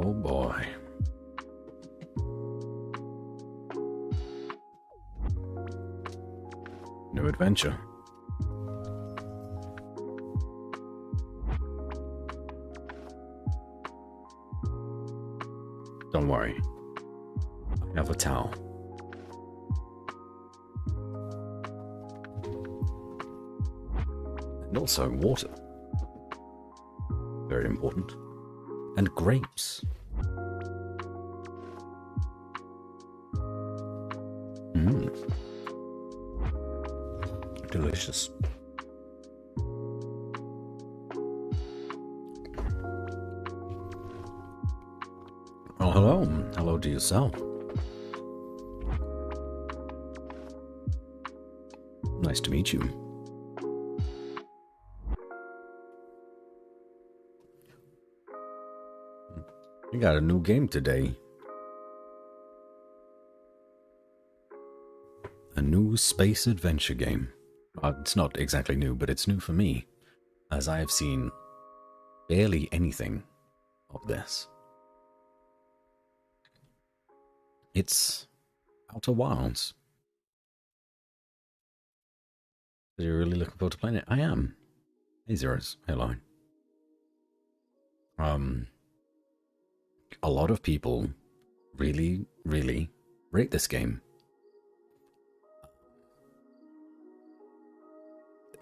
Oh boy. New adventure. Don't worry. I have a towel. And also water. Very important. And grapes. Delicious. Oh, hello. Hello to yourself. Nice to meet you. We got a new game today. A new space adventure game. It's not exactly new, but it's new for me, as I have seen barely anything of this. It's Outer Wilds. Are you really looking forward to playing it? I am. Hey, Zeros. Hello. A lot of people really, really rate this game.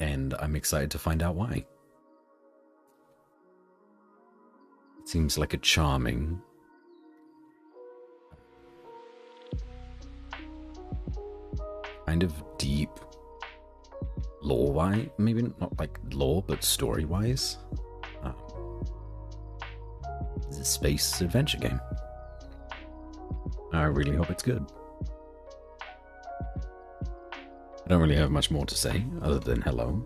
And I'm excited to find out why. It seems like a charming, kind of deep, lore-wise, maybe not like lore, but story-wise. It's a space adventure game. I really hope it's good. I don't really have much more to say, other than hello.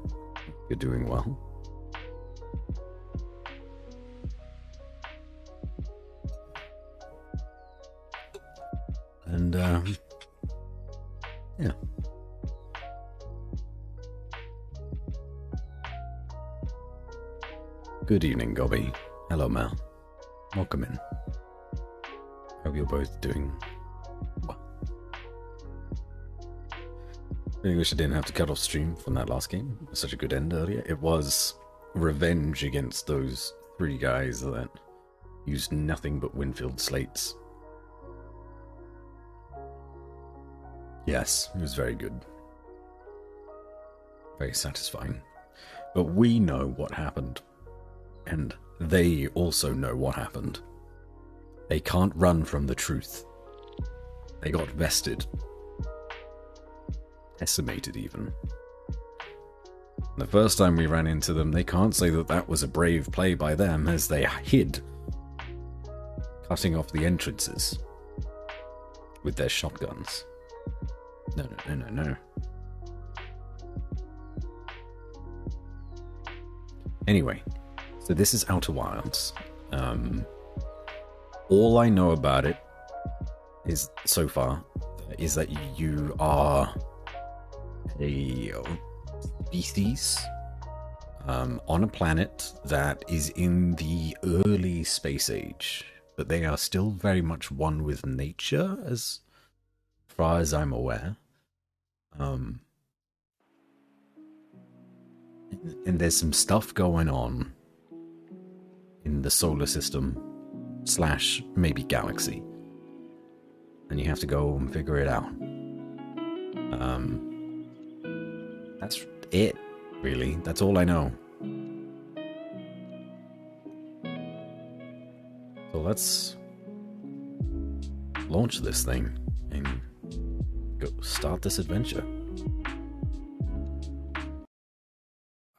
You're doing well. And, yeah. Good evening, Gobby. Hello, Mel. Welcome in. Hope you're both doing well. I wish I didn't have to cut off stream from that last game. It was such a good end earlier. It was revenge against those 3 guys that used nothing but Winfield slates. Yes, it was very good. Very satisfying. But we know what happened. And they also know what happened. They can't run from the truth. They got vested. Decimated even. The first time we ran into them, they can't say that that was a brave play by them, as they hid, cutting off the entrances with their shotguns. No. Anyway, so this is Outer Wilds. All I know about it is, so far, is that you are a species on a planet that is in the early space age, but they are still very much one with nature, as far as I'm aware. And there's some stuff going on in the solar system / maybe galaxy, and you have to go and figure it out. That's it, really. That's all I know. So let's launch this thing and go start this adventure.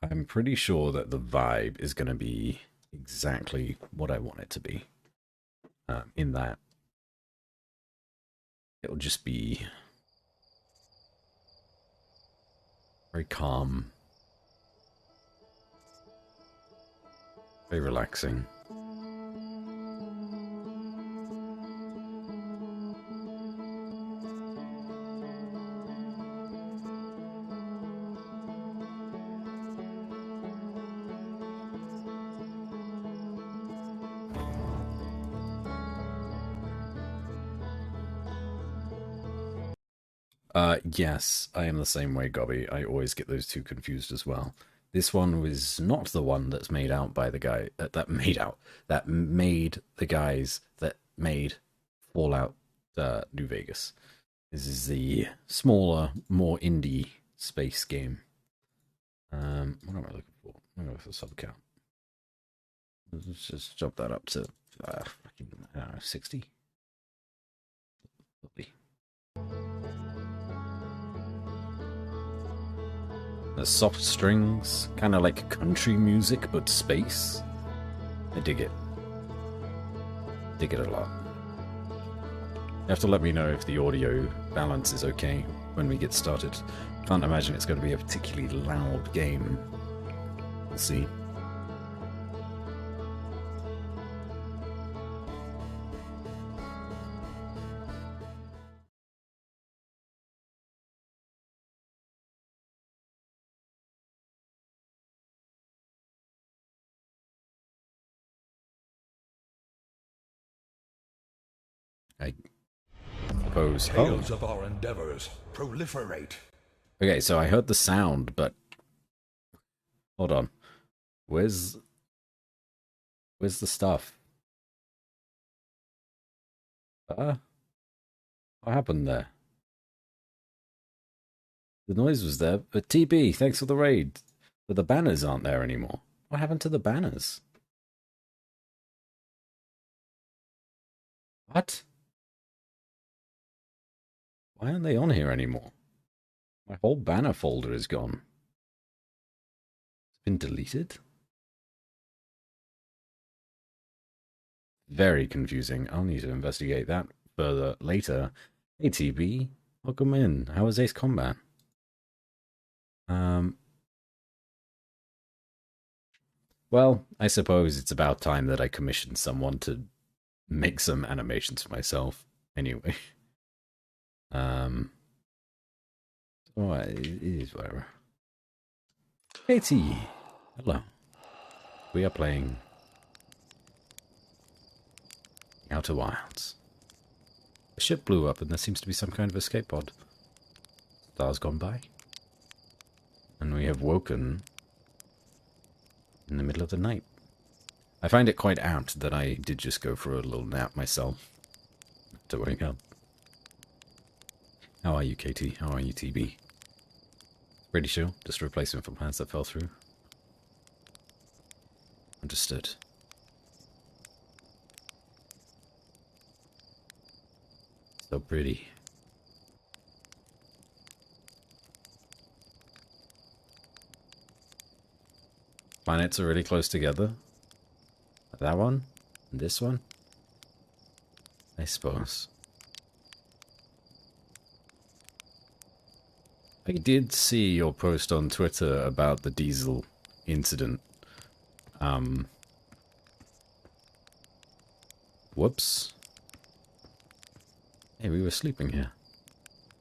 I'm pretty sure that the vibe is going to be exactly what I want it to be. In that it'll just be very calm, very relaxing. Yes, I am the same way, Gobby. I always get those two confused as well. This one was not the one that's made out by the guy that made the guys that made Fallout New Vegas. This is the smaller, more indie space game. What am I looking for? I'm going for sub count. Let's just jump that up to fucking, I don't know, 60. Lovely. The soft strings, kind of like country music, but space. I dig it. Dig it a lot. You have to let me know if the audio balance is okay when we get started. Can't imagine it's going to be a particularly loud game. We'll see. I suppose. Tales of our endeavors proliferate. Okay, so I heard the sound, but hold on. Where's the stuff? What happened there? The noise was there, but TB, thanks for the raid. But the banners aren't there anymore. What happened to the banners? What? Why aren't they on here anymore? My whole banner folder is gone. It's been deleted? Very confusing. I'll need to investigate that further later. Hey TB, welcome in. How was Ace Combat? Well, I suppose it's about time that I commissioned someone to make some animations for myself. Anyway. Oh, it is whatever. Katie, hello. We are playing Outer Wilds. A ship blew up and there seems to be some kind of escape pod. Stars gone by. And we have woken in the middle of the night. I find it quite apt that I did just go for a little nap myself to wake up. How are you, Katie? How are you, TB? Pretty sure, just a replacement for plans that fell through. Understood. So pretty. Planets are really close together. That one? And this one? I suppose. I did see your post on Twitter about the diesel incident. Whoops. Hey, we were sleeping here.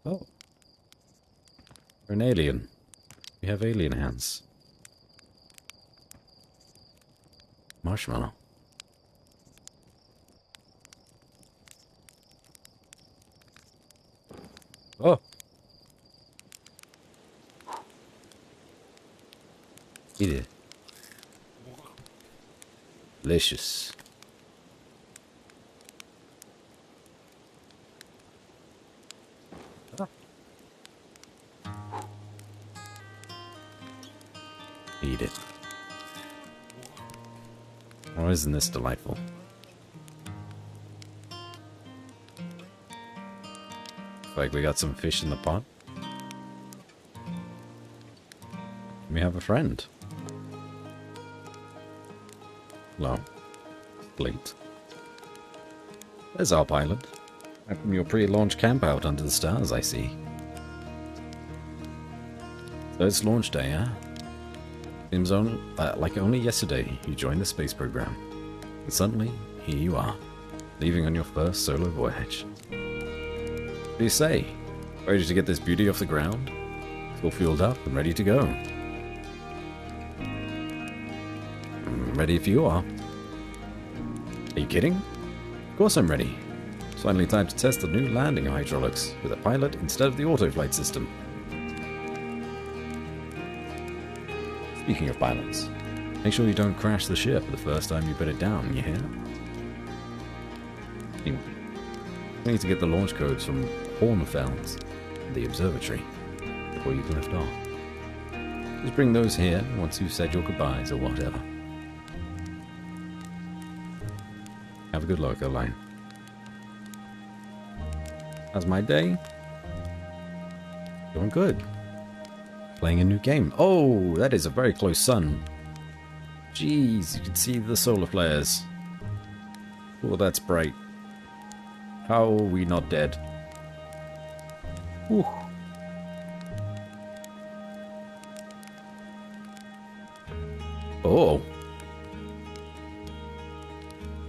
Oh. We're an alien. We have alien hands. Marshmallow. Oh. Eat it. Delicious. Eat it. Oh, isn't this delightful? Like we got some fish in the pot. We have a friend. Hello. Fleet. There's our pilot. Back from your pre-launch camp out under the stars, I see. So it's launch day, huh? Seems like only yesterday you joined the space program. And suddenly, here you are, leaving on your first solo voyage. What do you say? Ready to get this beauty off the ground? It's all fueled up and ready to go. Ready if you are. Are you kidding? Of course I'm ready. Finally time to test the new landing hydraulics with a pilot instead of the autoflight system. Speaking of pilots, make sure you don't crash the ship the first time you put it down, you hear? You need to get the launch codes from Hornfeld, the observatory, before you can lift off. Just bring those here once you've said your goodbyes or whatever. Have a good local line. How's my day? Going good. Playing a new game. Oh, that is a very close sun. Jeez, you can see the solar flares. Oh, that's bright. How are we not dead? Whew. Oh.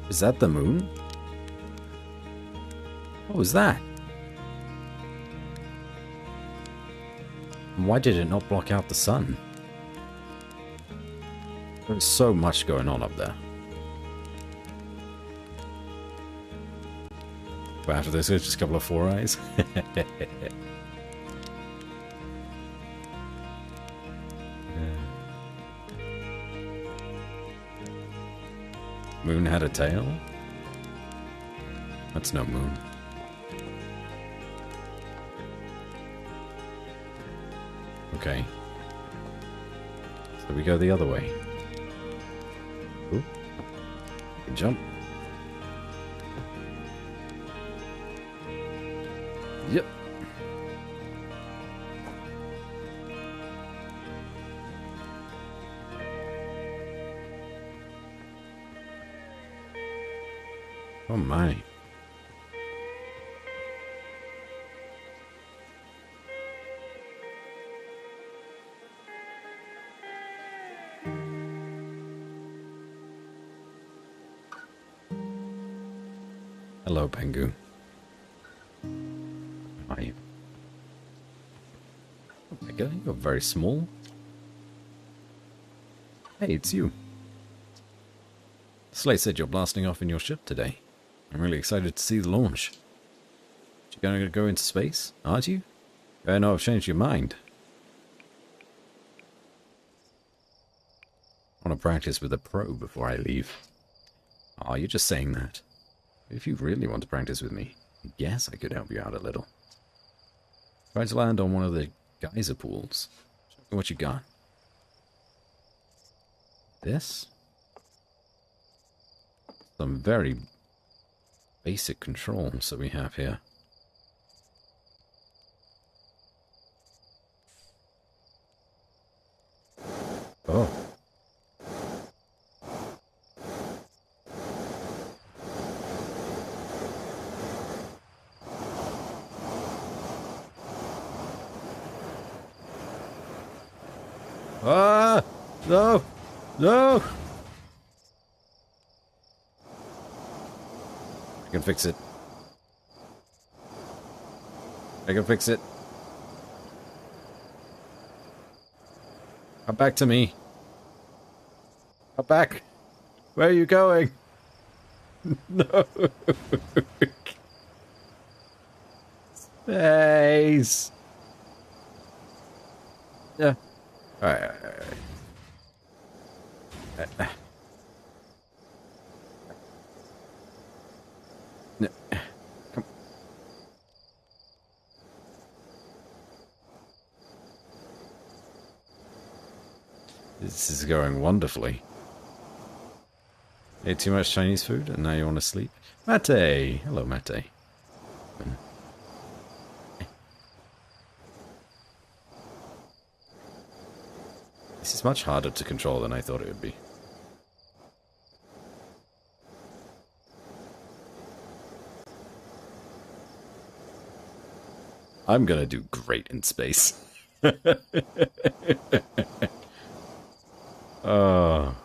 Is that the moon? What was that? Why did it not block out the sun? There's so much going on up there. But after this, it's just a couple of four eyes. Moon had a tail? That's no moon. Okay. So we go the other way. Ooh. You can jump. Yep. Oh my. Hello, Pengu. How are you? Oh my god, you're very small. Hey, it's you. Slate said you're blasting off in your ship today. I'm really excited to see the launch. You gonna go into space, aren't you? I know I've changed your mind. I want to practice with a pro before I leave. Oh, you're just saying that. If you really want to practice with me, I guess I could help you out a little. Try to land on one of the geyser pools. Show me what you got. This? Some very basic controls that we have here. Oh. Ah! No! No! I can fix it. I can fix it. Come back to me. Come back. Where are you going? No. Space. Yeah. Alright. No. Come. This is going wonderfully. Ate too much Chinese food and now you want to sleep? Mate! Hello, Mate. This is much harder to control than I thought it would be. I'm gonna do great in space. Oh.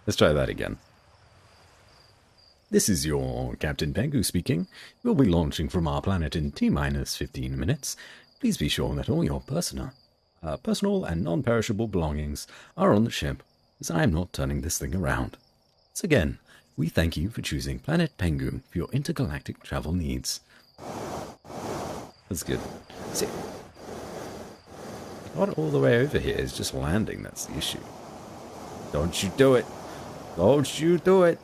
Let's try that again. This is your Captain Pengu speaking. We'll be launching from our planet in T-minus 15 minutes. Please be sure that all your personal and non-perishable belongings are on the ship as I am not turning this thing around. So again, we thank you for choosing Planet Pengu for your intergalactic travel needs. That's good. See, not all the way over here is just landing, that's the issue. Don't you do it. Don't you do it.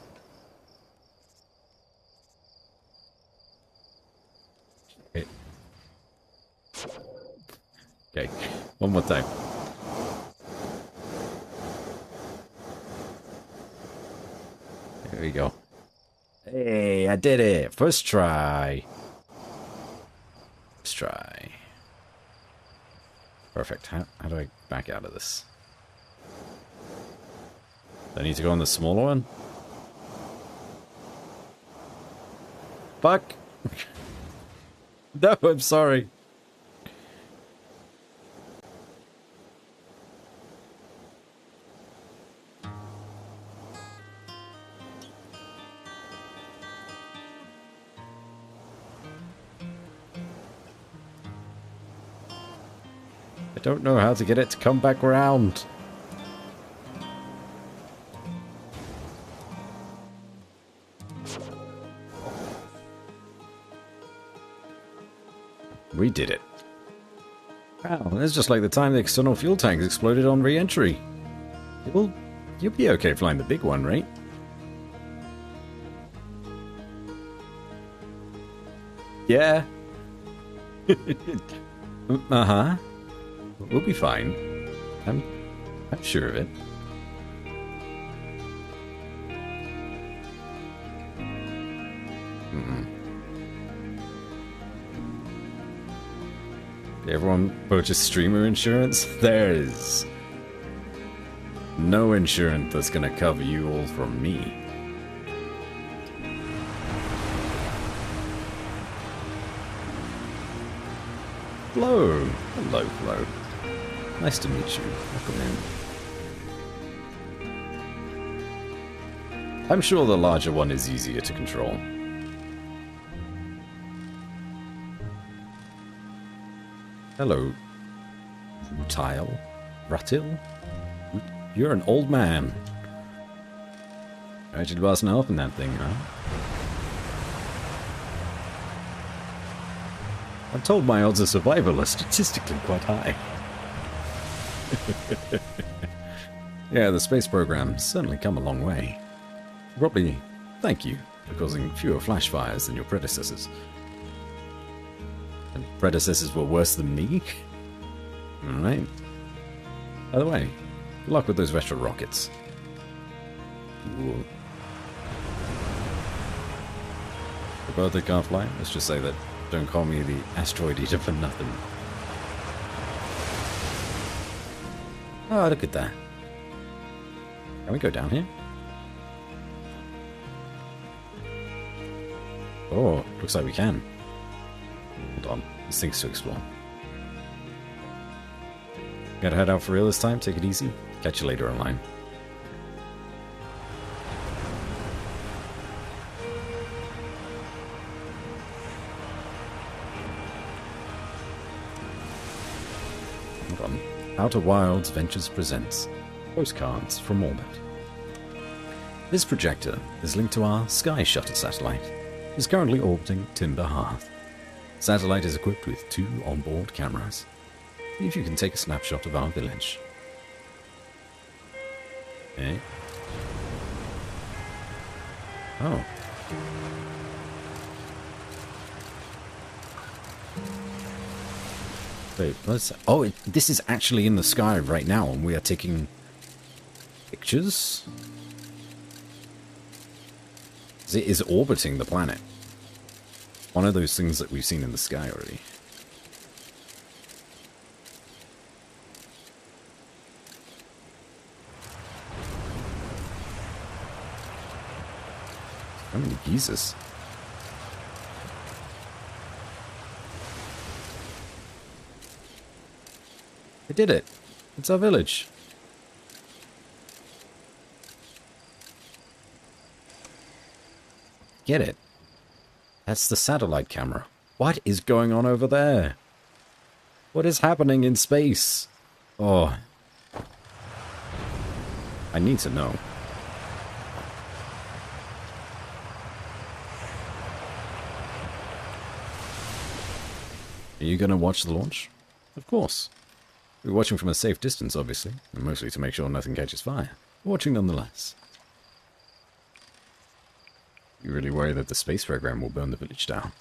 Okay, one more time. There we go. Hey, I did it. First try. First try. Perfect. How do I back out of this? Do I need to go on the smaller one? Fuck. No, I'm sorry. I don't know how to get it to come back around. We did it. Wow, that's just like the time the external fuel tanks exploded on re-entry. You'll be okay flying the big one, right? Yeah. Uh-huh. We'll be fine. I'm sure of it. Everyone purchase streamer insurance? There is no insurance that's gonna cover you all from me. Flo! Hello, Flo. Nice to meet you. Welcome in. I'm sure the larger one is easier to control. Hello, Ratil? You're an old man. I actually wasn't helping that thing, huh? I'm told my odds of survival are statistically quite high. Yeah, the space program's certainly come a long way. Probably thank you for causing fewer flash fires than your predecessors. And predecessors were worse than me? Alright. By the way, good luck with those retro rockets. Ooh. The bird that can't fly? Let's just say that. Don't call me the asteroid eater for nothing. Oh, look at that. Can we go down here? Oh, looks like we can. Hold on, there's things to explore. Gotta head out for real this time, take it easy. Catch you later online. Hold on. Outer Wilds Ventures presents Postcards from Orbit. This projector is linked to our Sky Shutter satellite. It is currently orbiting Timber Hearth. The satellite is equipped with 2 onboard cameras. See if you can take a snapshot of our village. Eh? Oh. Wait, what's that? Oh, this is actually in the sky right now, and we are taking pictures? It is orbiting the planet. One of those things that we've seen in the sky already. How many geezers? I did it. It's our village. Get it. That's the satellite camera. What is going on over there? What is happening in space? Oh. I need to know. Are you going to watch the launch? Of course. We're watching from a safe distance, obviously, and mostly to make sure nothing catches fire. We're watching nonetheless. You really worry that the space program will burn the village down?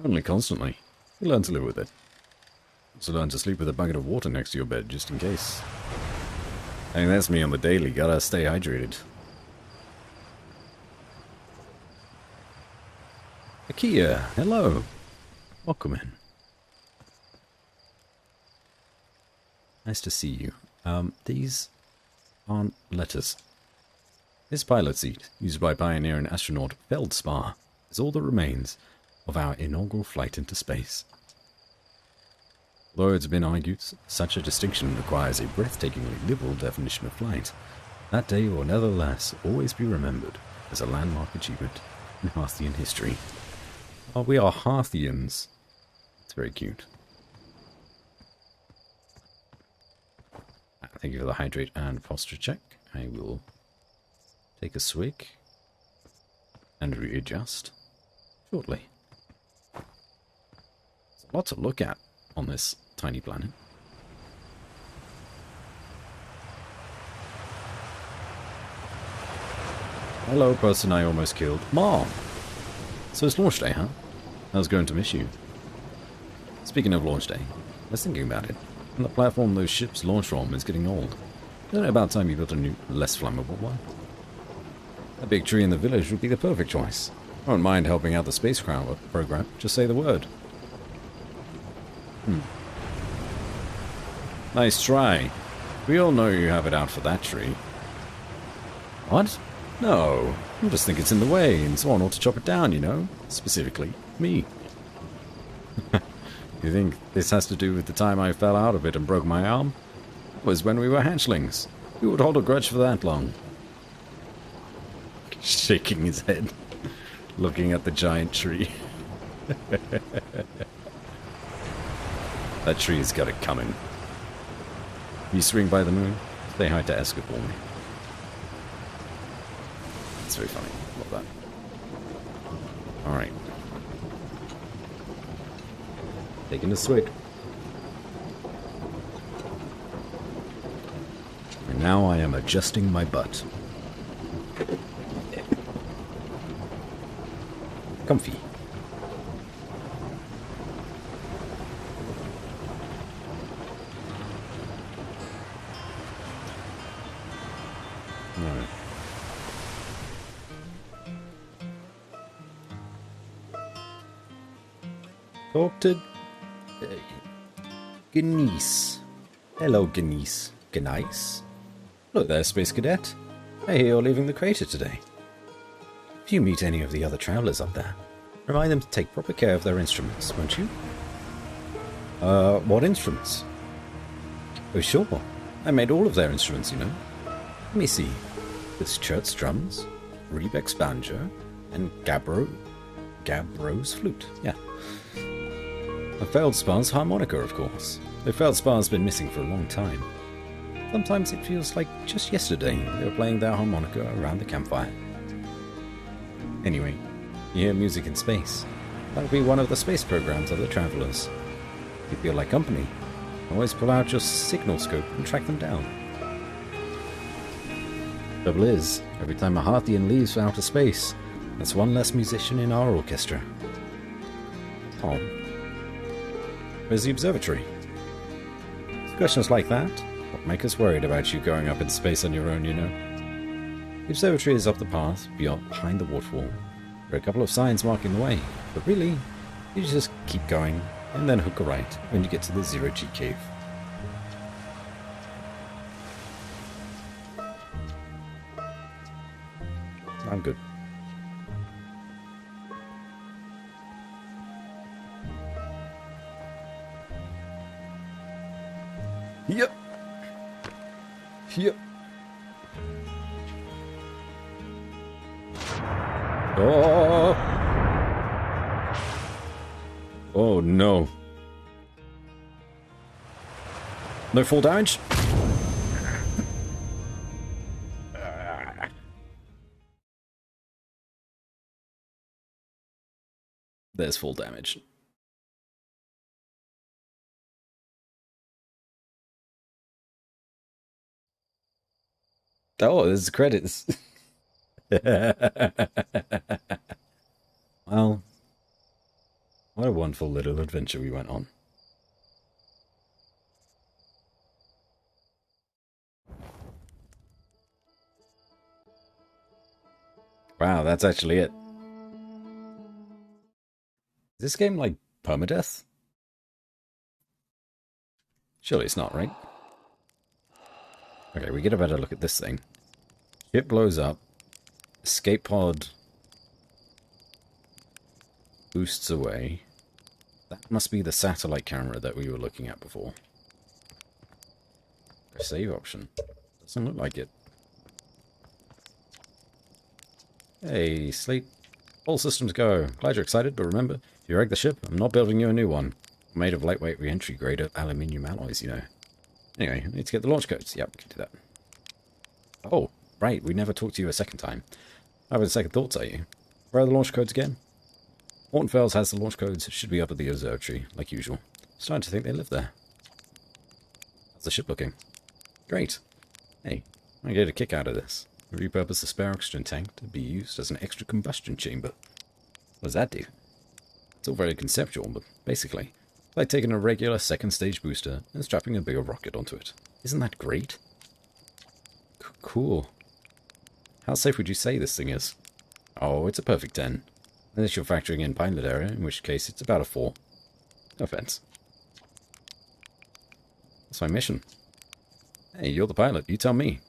Only constantly. You learn to live with it. Also learn to sleep with a bucket of water next to your bed, just in case. I mean, that's me on the daily. Gotta stay hydrated. Akia, hello. Welcome in. Nice to see you. These aren't letters. This pilot seat, used by pioneer and astronaut Feldspar, is all that remains of our inaugural flight into space. Though it's been argued such a distinction requires a breathtakingly liberal definition of flight, that day will nevertheless always be remembered as a landmark achievement in Hearthian history. Oh, we are Hearthians. It's very cute. Thank you for the hydrate and posture check. I will take a swig and readjust shortly. There's a lot to look at on this tiny planet. Hello, person I almost killed. Mom! So it's launch day, huh? I was going to miss you. Speaking of launch day, I was thinking about it. And the platform those ships launch from is getting old. Isn't it about time you built a new, less flammable one? A big tree in the village would be the perfect choice. I won't mind helping out the spacecraft program. Just say the word. Nice try. We all know you have it out for that tree. What? No. I just think it's in the way, and someone ought to chop it down, you know? Specifically, me. You think this has to do with the time I fell out of it and broke my arm? It was when we were hatchlings. Who would hold a grudge for that long? Shaking his head, looking at the giant tree. That tree's got it coming. You swing by the moon, say hi to Eska for me. It's very funny. Love that. Alright. Taking a swig. And now I am adjusting my butt. Comfy. Alright. Talk to Genice. Hello, Genice. Genice? Hello there, Space Cadet. I hear you're leaving the crater today. If you meet any of the other travelers up there, remind them to take proper care of their instruments, won't you? What instruments? Oh, sure. I made all of their instruments, you know. Let me see. There's Chert's drums, Rebek's banjo, and Gabro's flute. Yeah. And Feldspar's harmonica, of course. Though Feldspar's been missing for a long time. Sometimes it feels like just yesterday they were playing their harmonica around the campfire. Anyway, you hear music in space. That'll be one of the space programs of the travelers. If you feel like company, always pull out your signal scope and track them down. Trouble is, every time a Hearthian leaves for outer space, that's one less musician in our orchestra. Tom, where's the observatory? Questions like that what make us worried about you going up in space on your own, you know. The observatory is up the path behind the waterfall. There are a couple of signs marking the way, but really, you just keep going and then hook a right when you get to the Zero-G cave. I'm good. Yep. Yep. Oh. Oh no. No fall damage? There's full damage. Oh, there's credits. Well, what a wonderful little adventure we went on. Wow, that's actually it. Is this game like permadeath? Surely it's not, right? Okay, we get a better look at this thing. Ship blows up. Escape pod boosts away. That must be the satellite camera that we were looking at before. A save option. Doesn't look like it. Hey, Slate. All systems go. Glad you're excited, but remember, if you wreck the ship, I'm not building you a new one. Made of lightweight re-entry grade aluminium alloys, you know. Anyway, I need to get the launch codes. Yep, we can do that. Oh, right, we never talked to you a second time. Having second thoughts, are you? Where are the launch codes again? Mortonfels has the launch codes. It should be up at the observatory, like usual. Starting to think they live there. How's the ship looking? Great. Hey, I get a kick out of this. Repurpose the spare oxygen tank to be used as an extra combustion chamber. What does that do? It's all very conceptual, but basically, it's like taking a regular second stage booster and strapping a bigger rocket onto it. Isn't that great? Cool. How safe would you say this thing is? Oh, it's a perfect 10. Unless you're factoring in pilot error, in which case it's about a 4. No offense. That's my mission. Hey, you're the pilot. You tell me.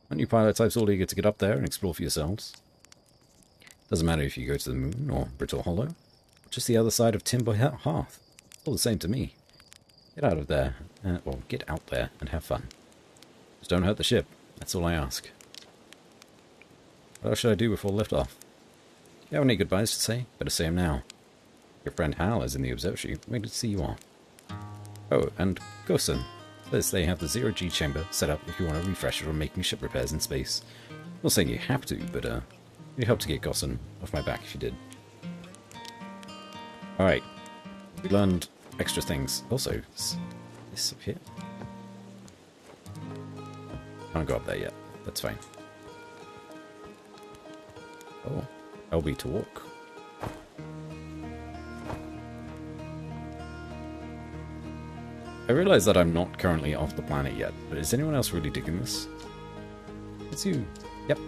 Aren't you pilot types all eager to get up there and explore for yourselves? Doesn't matter if you go to the moon or Brittle Hollow, or just the other side of Timber Hearth. It's all the same to me. Get out of there, well, get out there and have fun. Just don't hurt the ship. That's all I ask. What else should I do before liftoff? If you have any goodbyes to say, better say them now. Your friend Hal is in the observatory, waiting to see you off. Oh, and Gosen says they have the zero-G chamber set up if you want to refresh it or making ship repairs in space. Not saying you have to, but it'd help to get Gosen off my back if you did. Alright. We learned extra things. Also, is this up here? Can't go up there yet. That's fine. Oh, LB to walk. I realize that I'm not currently off the planet yet, but is anyone else really digging this? It's you. Yep.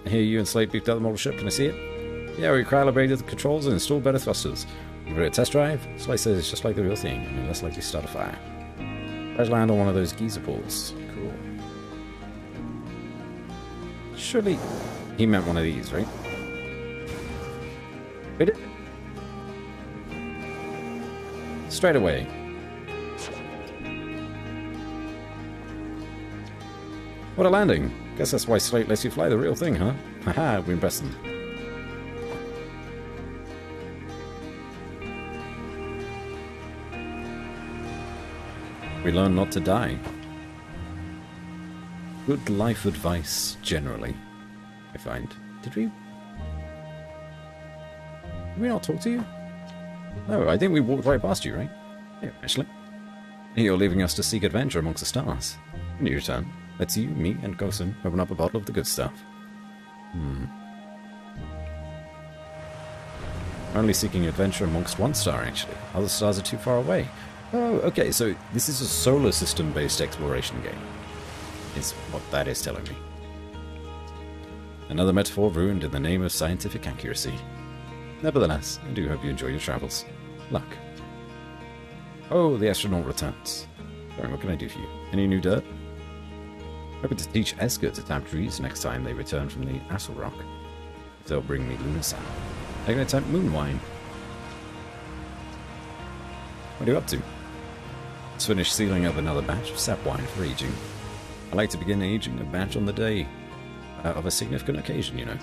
Here you and Slate beefed out the model ship. Can I see it? Yeah, we calibrated the controls and installed better thrusters. Give it a test drive. Slate says it's just like the real thing, and you're less likely to start a fire. Let's land on one of those geyser pools. Cool. Surely he meant one of these, right? Wait. Straight away. What a landing. Guess that's why Slate lets you fly the real thing, huh? Haha, we impressed them. We learn not to die. Good life advice, generally, I find. Did we not talk to you? No, I think we walked right past you, right? Yeah, actually. You're leaving us to seek adventure amongst the stars. When you return, let's you, me, and Gosen open up a bottle of the good stuff. Only seeking adventure amongst one star, actually. Other stars are too far away. Oh, okay, so this is a solar system-based exploration game, is what that is telling me. Another metaphor ruined in the name of scientific accuracy. Nevertheless, I do hope you enjoy your travels. Luck. Oh, the astronaut returns. Sorry, what can I do for you? Any new dirt? Hoping to teach Esker to tap trees next time they return from the Assel Rock. If they'll bring me lunar sand. They're going to attempt moon wine. What are you up to? Just finished sealing up another batch of sap wine for aging. I like to begin aging a batch on the day of a significant occasion, you know.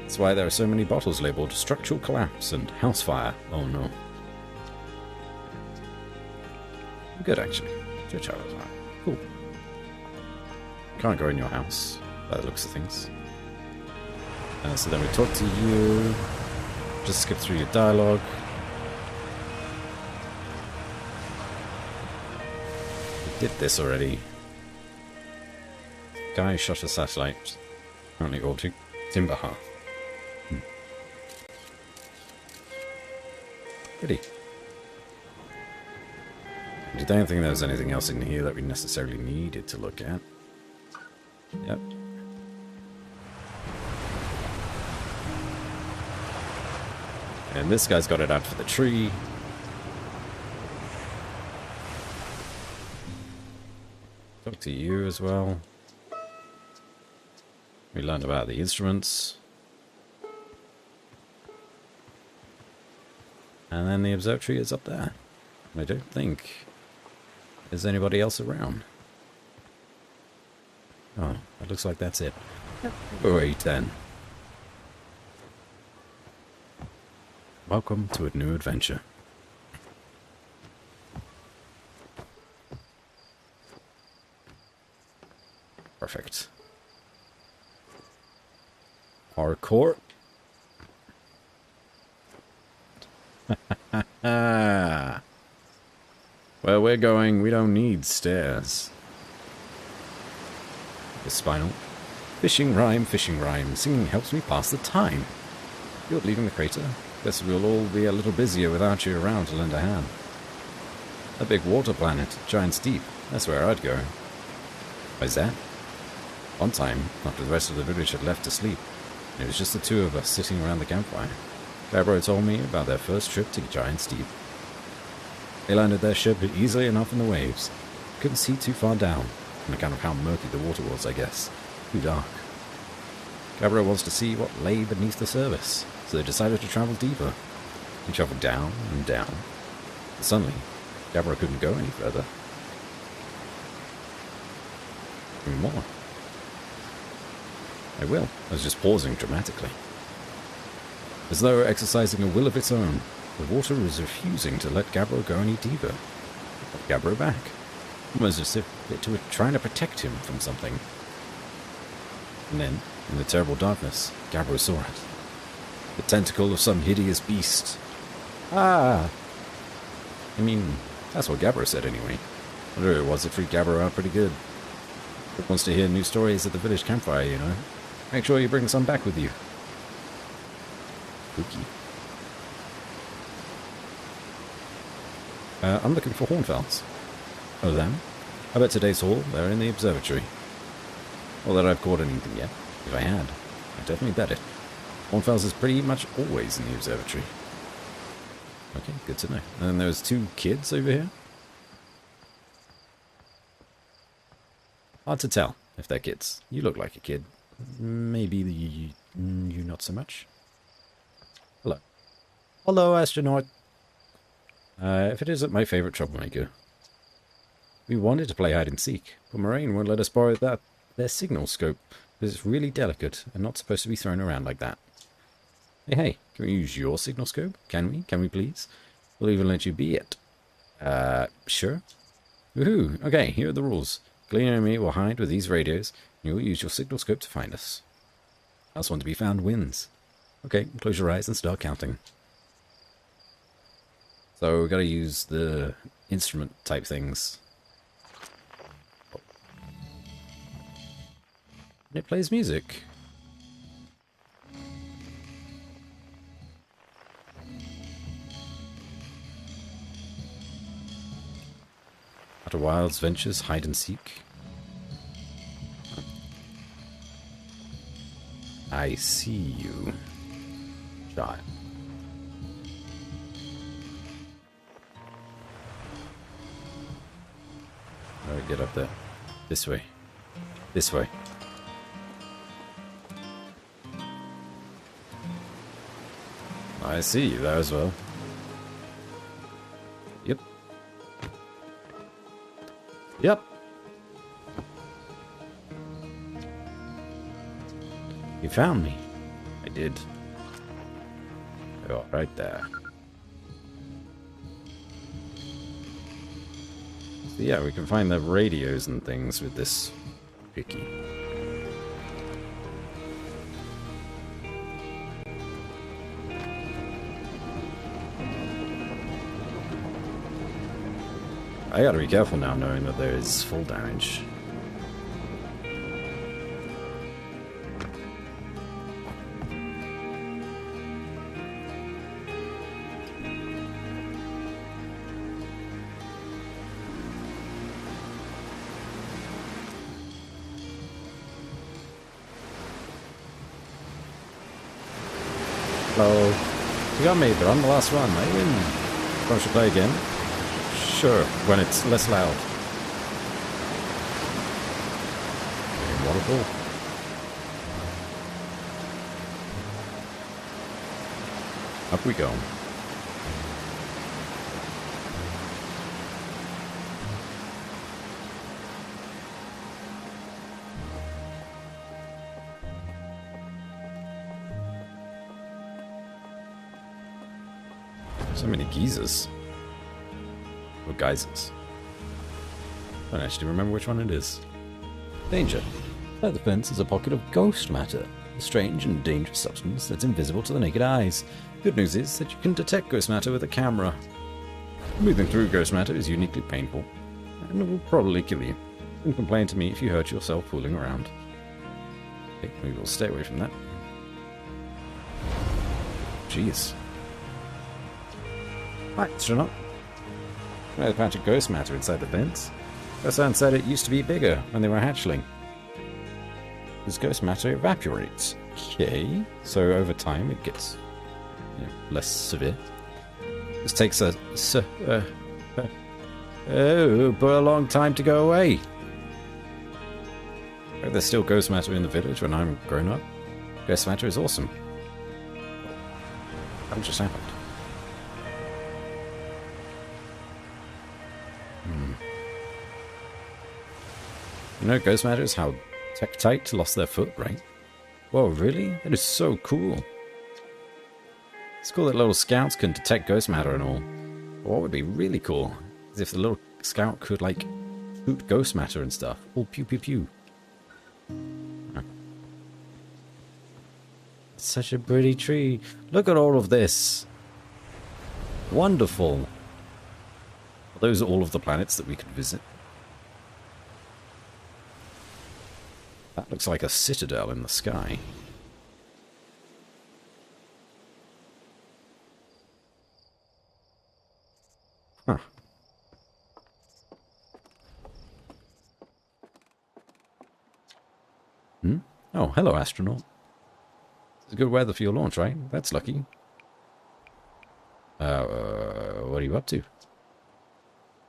That's why there are so many bottles labeled structural collapse and house fire. Oh no. Good, actually. Church hours are cool. Can't go in your house, by the looks of things. So then we talk to you. Just skip through your dialogue. We did this already. Guy shot a satellite. Apparently orbiting Timberhearth. Pretty. I don't think there was anything else in here that we necessarily needed to look at. Yep. And this guy's got it out for the tree. Talk to you as well. We learned about the instruments. And then the observatory is up there. I don't think there's anybody else around. Oh, it looks like that's it. Wait then. Welcome to a new adventure. Perfect. Hardcore. Where we're going, we don't need stairs. The spinal. Fishing rhyme, singing helps me pass the time. You're leaving the crater? Guess we'll all be a little busier without you around to lend a hand. A big water planet, Giant's Deep. That's where I'd go. Why's that? One time, after the rest of the village had left to sleep, it was just the two of us sitting around the campfire. Gabbro told me about their first trip to Giant's Deep. They landed their ship easily enough in the waves. Couldn't see too far down, on account of how murky the water was, I guess. Too dark. Gabbro wants to see what lay beneath the surface, so they decided to travel deeper. They traveled down and down. But suddenly, Gabbro couldn't go any further. Any more. I will. I was just pausing dramatically. As though exercising a will of its own, the water was refusing to let Gabbro go any deeper. It got Gabbro back. Almost as if it were trying to protect him from something. And then, in the terrible darkness, Gabbro saw it. The tentacle of some hideous beast. Ah! I mean, that's what Gabbro said anyway. Whatever it was, it freaked Gabbro out pretty good. It wants to hear new stories at the village campfire, you know. Make sure you bring some back with you. Spooky. I'm looking for hornfowls. Oh, them? I bet today's haul, they're in the observatory. Not that I've caught anything yet. If I had, I'd definitely bet it. Hornfowls is pretty much always in the observatory. Okay, good to know. And then there's two kids over here. Hard to tell if they're kids. You look like a kid. Maybe you not so much. Hello. Hello, astronaut. If it isn't my favorite troublemaker. We wanted to play hide and seek, but Moraine won't let us borrow their signal scope, because it's really delicate and not supposed to be thrown around like that. Hey, can we use your signal scope? Can we? Can we please? We'll even let you be it. Sure. Woohoo! Okay, here are the rules. Galena and me will hide with these radios, and you will use your signal scope to find us. Last one to be found wins. Okay, close your eyes and start counting. So we've got to use the instrument type things. And it plays music. Outer Wilds Ventures Hide and Seek. I see you, child. How do I get up there? This way. This way. I see you there as well. Yep. Yep. You found me. I did. Oh, right there. So yeah, we can find the radios and things with this picky. I gotta be careful now knowing that there is full damage. Hello. You got me, but I'm the last one. I win. Want to play again? Sure, when it's less loud. Waterfall. Up we go. So many geysers. Or geysers. I don't actually remember which one it is. Danger. At the fence is a pocket of ghost matter, a strange and dangerous substance that's invisible to the naked eyes. Good news is that you can detect ghost matter with a camera. Moving through ghost matter is uniquely painful, and it will probably kill you. You can complain to me if you hurt yourself fooling around. Okay, we will stay away from that. Jeez. Hi, astronaut. There's a patch of ghost matter inside the vents. Person said it used to be bigger when they were hatchling. This ghost matter evaporates. Okay, so over time it gets less severe. This takes a long time to go away. Oh, there's still ghost matter in the village when I'm grown up. Ghost matter is awesome. What just happened? You know, ghost matter is how Tektite lost their foot, right? Whoa, really? That is so cool. It's cool that little scouts can detect ghost matter and all. But what would be really cool is if the little scout could, like, shoot ghost matter and stuff. All pew pew pew. It's such a pretty tree. Look at all of this. Wonderful. Are those all of the planets that we could visit? That looks like a citadel in the sky. Huh. Oh, hello, astronaut. It's good weather for your launch, right? That's lucky. What are you up to?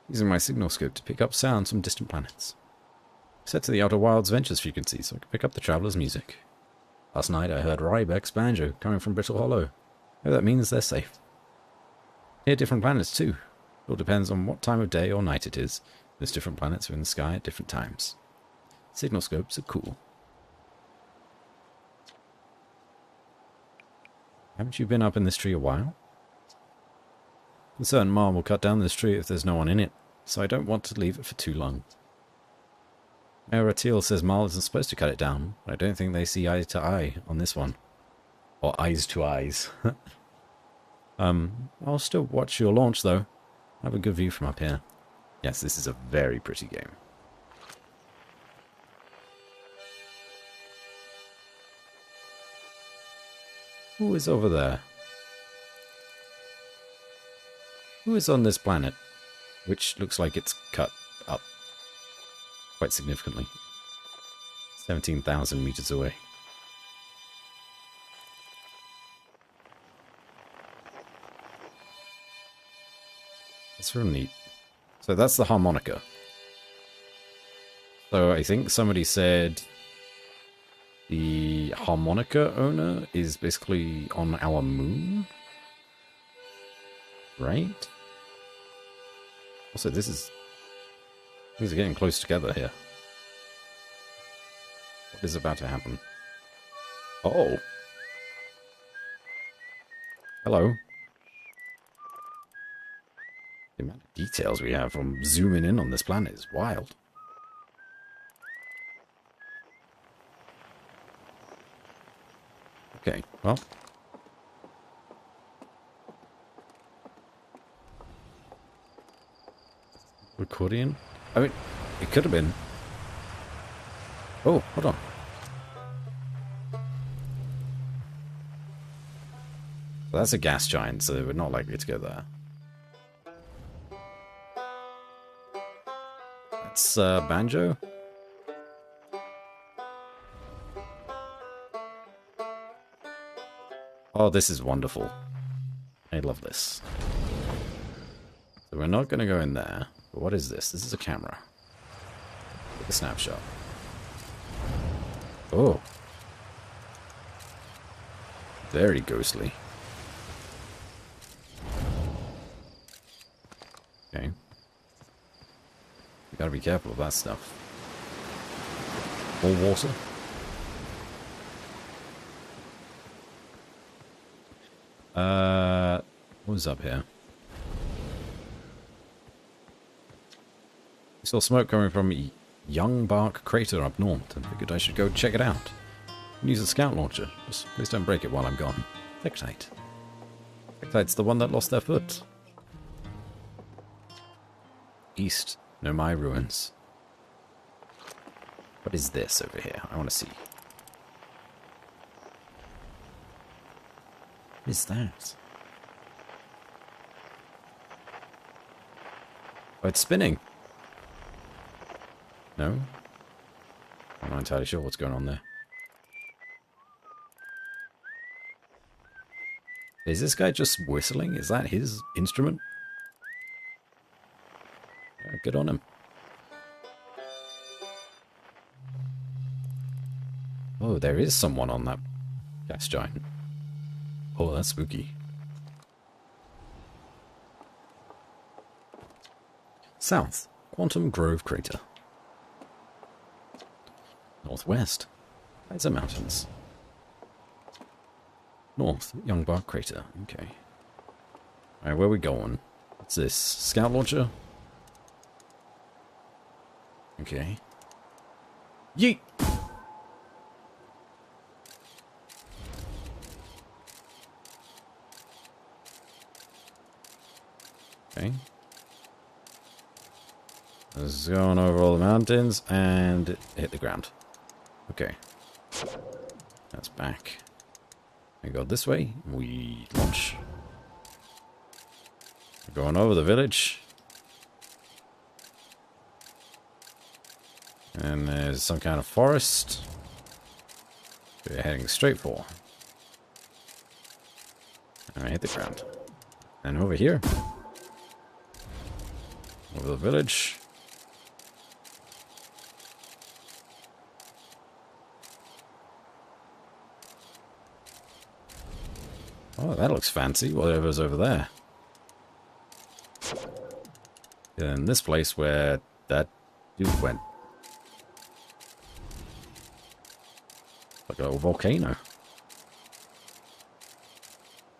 Using my signal scope to pick up sounds from distant planets. Set to the Outer Wilds Ventures frequency so I can pick up the traveler's music. Last night I heard Rybeck's banjo coming from Brittle Hollow. Maybe that means they're safe. Hear different planets too. It all depends on what time of day or night it is. Those different planets are in the sky at different times. Signal scopes are cool. Haven't you been up in this tree a while? A certain mom will cut down this tree if there's no one in it, so I don't want to leave it for too long. Mayor Teal says Marl isn't supposed to cut it down, but I don't think they see eye to eye on this one. Or eyes to eyes. I'll still watch your launch, though. I have a good view from up here. Yes, this is a very pretty game. Who is over there? Who is on this planet? Which looks like it's cut up quite significantly. 17,000 meters away. That's real neat. So that's the harmonica. So I think somebody said the harmonica owner is basically on our moon. Right? Also, things are getting close together here. What is about to happen? Oh. Hello. The amount of details we have from zooming in on this planet is wild. Okay, well. Accordion? I mean, it could have been. Oh, hold on. So that's a gas giant, so we're not likely to go there. That's Banjo? Oh, this is wonderful. I love this. So we're not going to go in there. But what is this? This is a camera. Take a snapshot. Oh. Very ghostly. Okay. You gotta be careful of that stuff. More water. What was up here? I saw smoke coming from Young Bark Crater up north, and figured I should go check it out. Use a scout launcher. Just please don't break it while I'm gone. Tektite. Tektite's the one that lost their foot. East. Nomai ruins. What is this over here? I want to see. What is that? Oh, it's spinning. No? I'm not entirely sure what's going on there. Is this guy just whistling? Is that his instrument? Yeah, good on him. Oh, there is someone on that gas giant. Oh, that's spooky. South, Quantum Grove Crater. Northwest, Kaiser Mountains. North, Young Bark Crater. Okay. Alright, where are we going? What's this? Scout launcher? Okay. Yeet! Okay. This is going over all the mountains and hit the ground. Okay. That's back. We go this way. We launch. We're going over the village. And there's some kind of forest. We're heading straight for. And I hit the ground. And over here. Over the village. Oh, that looks fancy, whatever's over there. And this place where that dude went. Like a little volcano.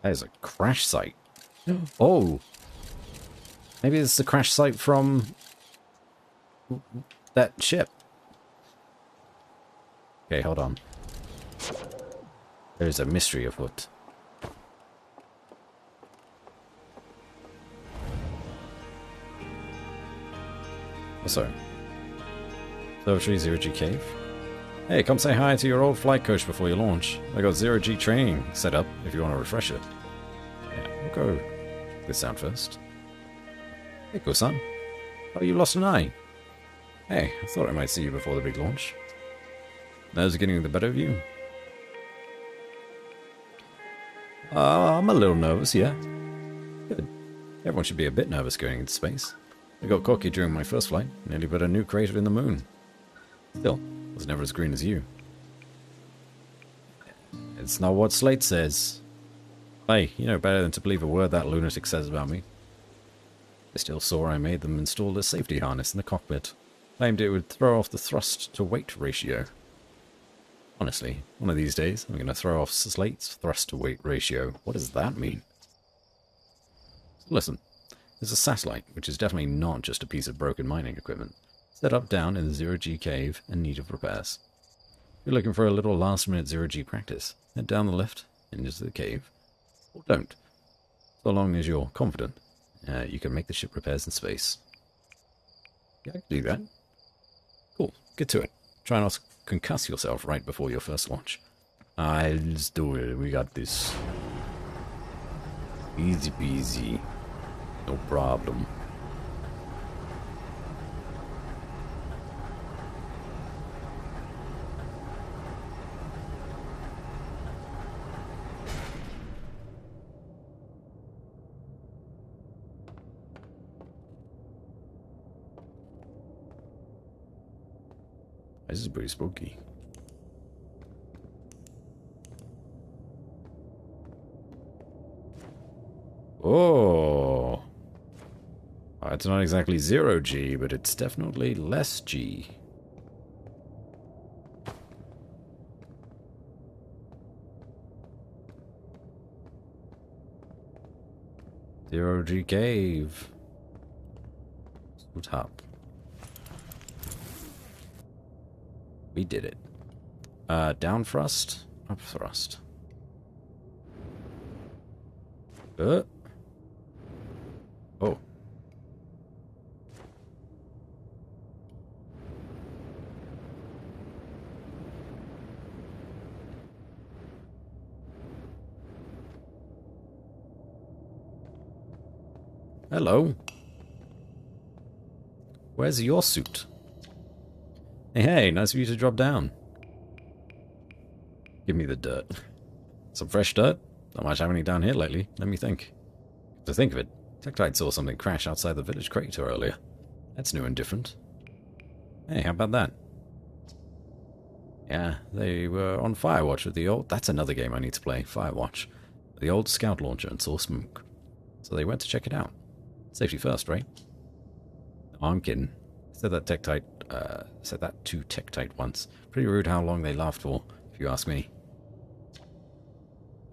That is a crash site. Oh! Maybe it's the crash site from that ship. Okay, hold on. There is a mystery afoot. Oh, sorry. Observatory Zero G Cave. Hey, come say hi to your old flight coach before you launch. I got Zero G training set up if you want to refresh it. Yeah, we'll go check this out first. Hey, Kosan. Oh, you lost an eye. Hey, I thought I might see you before the big launch. Nerves are getting the better of you? I'm a little nervous, yeah. Good. Everyone should be a bit nervous going into space. I got cocky during my first flight. Nearly put a new crater in the moon. Still, I was never as green as you. It's not what Slate says. Hey, you know better than to believe a word that lunatic says about me. They still saw I made them install a safety harness in the cockpit. Claimed it would throw off the thrust-to-weight ratio. Honestly, one of these days, I'm going to throw off Slate's thrust-to-weight ratio. What does that mean? Listen. There's a satellite, which is definitely not just a piece of broken mining equipment, set up down in the Zero-G cave in need of repairs. If you're looking for a little last-minute Zero-G practice, head down the lift into the cave. Or don't. So long as you're confident, you can make the ship repairs in space. Yeah, I can do that. Cool. Get to it. Try not to concuss yourself right before your first launch. Let's do it. We got this. Easy peasy. No problem. This is pretty spooky. Oh. It's not exactly 0G, but it's definitely less G. Zero G cave. Top. We did it. Down thrust, up thrust. Oh. Hello. Where's your suit? Hey, nice of you to drop down. Give me the dirt. Some fresh dirt? Not much happening down here lately. Let me think. To think of it, Tektite saw something crash outside the village crater earlier. That's new and different. Hey, how about that? Yeah, they were on Firewatch with the old... That's another game I need to play, Firewatch. The old scout launcher and saw smoke. So they went to check it out. Safety first, right? No, I'm kidding. Said that to Tektite once. Pretty rude how long they laughed for, if you ask me.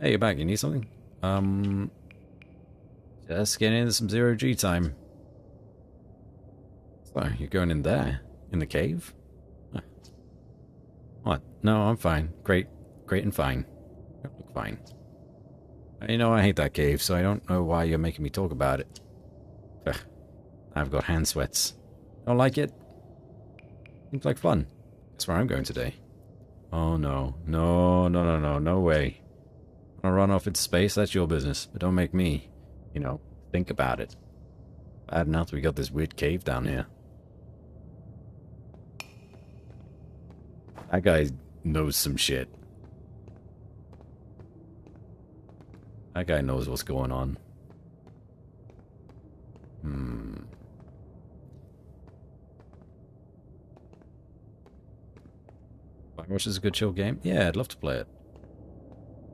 Hey, you're back. You need something? Just getting into some 0G time. So, you're going in there? In the cave? Huh. What? No, I'm fine. Great and fine. You look fine. You know, I hate that cave, so I don't know why you're making me talk about it. Ugh. I've got hand sweats. Don't like it? Seems like fun. That's where I'm going today. Oh no. No way. Wanna run off into space? That's your business. But don't make me, think about it. Bad enough we got this weird cave down here. That guy knows some shit. That guy knows what's going on. Firewatch is a good chill game? Yeah, I'd love to play it.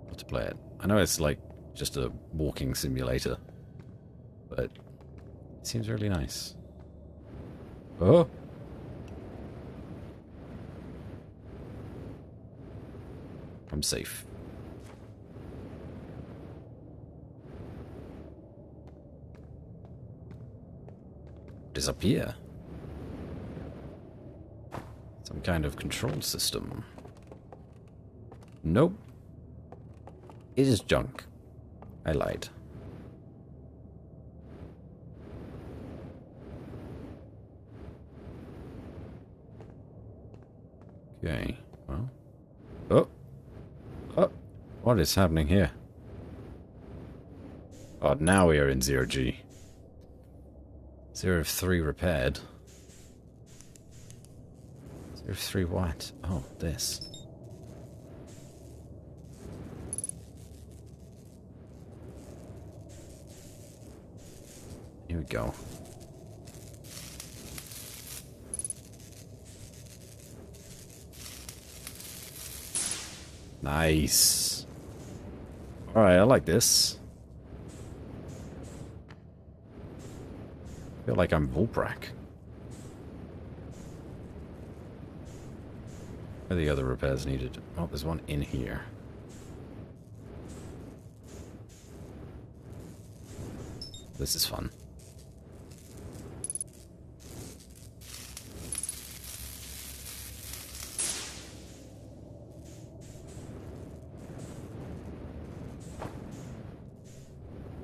Love to play it. I know it's like just a walking simulator, but it seems really nice. Oh! I'm safe. Disappear. Some kind of control system. Nope. It is junk. I lied. Okay. Well. Oh. Oh. What is happening here? Oh, now we are in 0G. 0 of 3 repaired. 0 of 3 what? Oh, this. Here we go. Nice. Alright, I like this. I feel like I'm Volprak. Where are the other repairs needed? Oh, there's one in here. This is fun.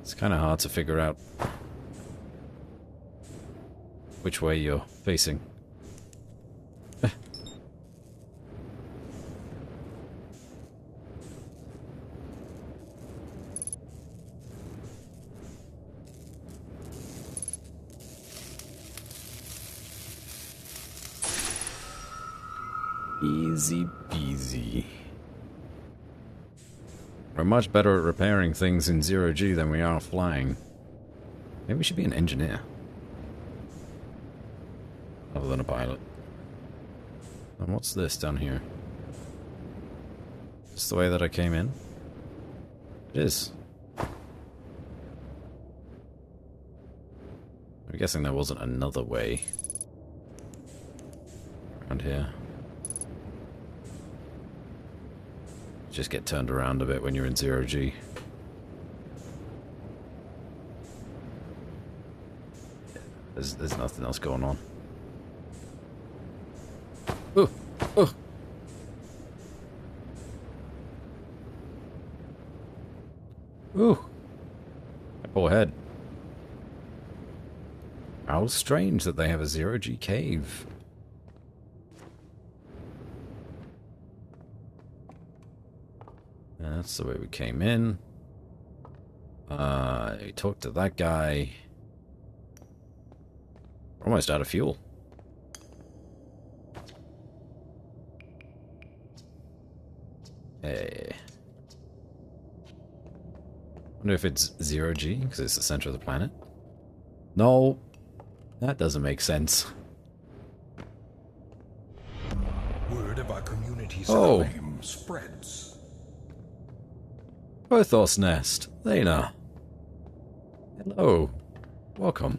It's kind of hard to figure out which way you're facing. Easy peasy. We're much better at repairing things in 0G than we are flying. Maybe we should be an engineer. Other than a pilot. And what's this down here? Is this the way that I came in? It is. I'm guessing there wasn't another way around here. Just get turned around a bit when you're in 0G. There's nothing else going on. Ooh! Ooh! Ooh! My poor head. How strange that they have a 0G cave. That's the way we came in. We talked to that guy. We're almost out of fuel. Hey. Wonder if it's 0G, because it's the center of the planet. No, that doesn't make sense. Word of our community's Oh. claim spreads. Porthos nest. Lena. Hello. Welcome.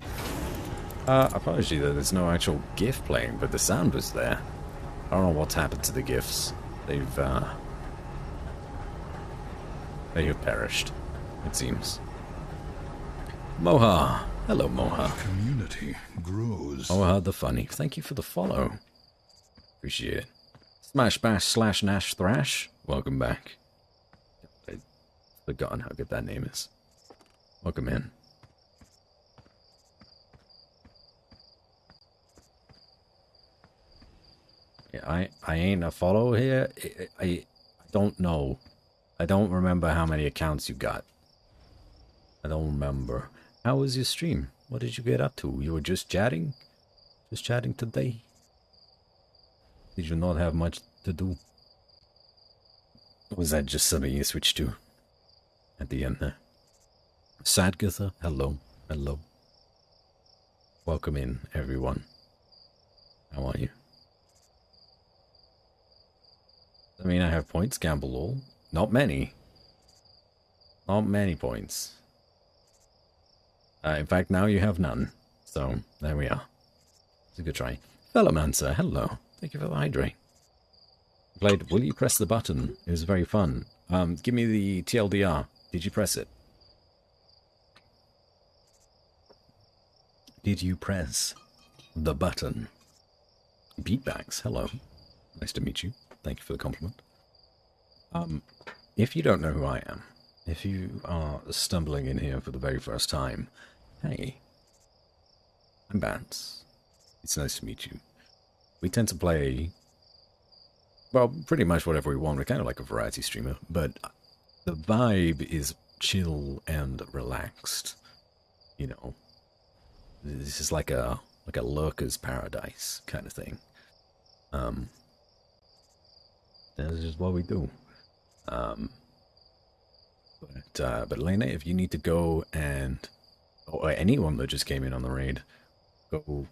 Apology that there's no actual GIF playing, but the sound was there. I don't know what's happened to the GIFs. They have perished, it seems. Moha. Hello, Moha. Our community grows. Moha the Funny. Thank you for the follow. Appreciate it. Smash Bash slash Nash Thrash. Welcome back. I'd forgotten how good that name is. Welcome in. Yeah, I ain't a follow here. I don't know. I don't remember how many accounts you got. I don't remember. How was your stream? What did you get up to? You were just chatting? Just chatting today? Did you not have much to do? Or was that just something you switched to at the end there? Sadgatha, hello. Hello. Welcome in, everyone. How are you? I mean, I have points, gamble all. Not many. Not many points. In fact, now you have none. So, there we are. It's a good try. Velomancer, hello. Thank you for the hydrate. Played Will You Press the Button? It was very fun. Give me the TLDR. Did you press it? Did you press the button? Beatbacks, hello. Nice to meet you. Thank you for the compliment. If you don't know who I am, if you are stumbling in here for the very first time, hey, I'm Bance. It's nice to meet you. We tend to play, well, pretty much whatever we want. We're kind of like a variety streamer, but the vibe is chill and relaxed. You know, this is like a lurker's paradise kind of thing. That's just what we do. But Lena, if you need to go and, or anyone that just came in on the raid, go,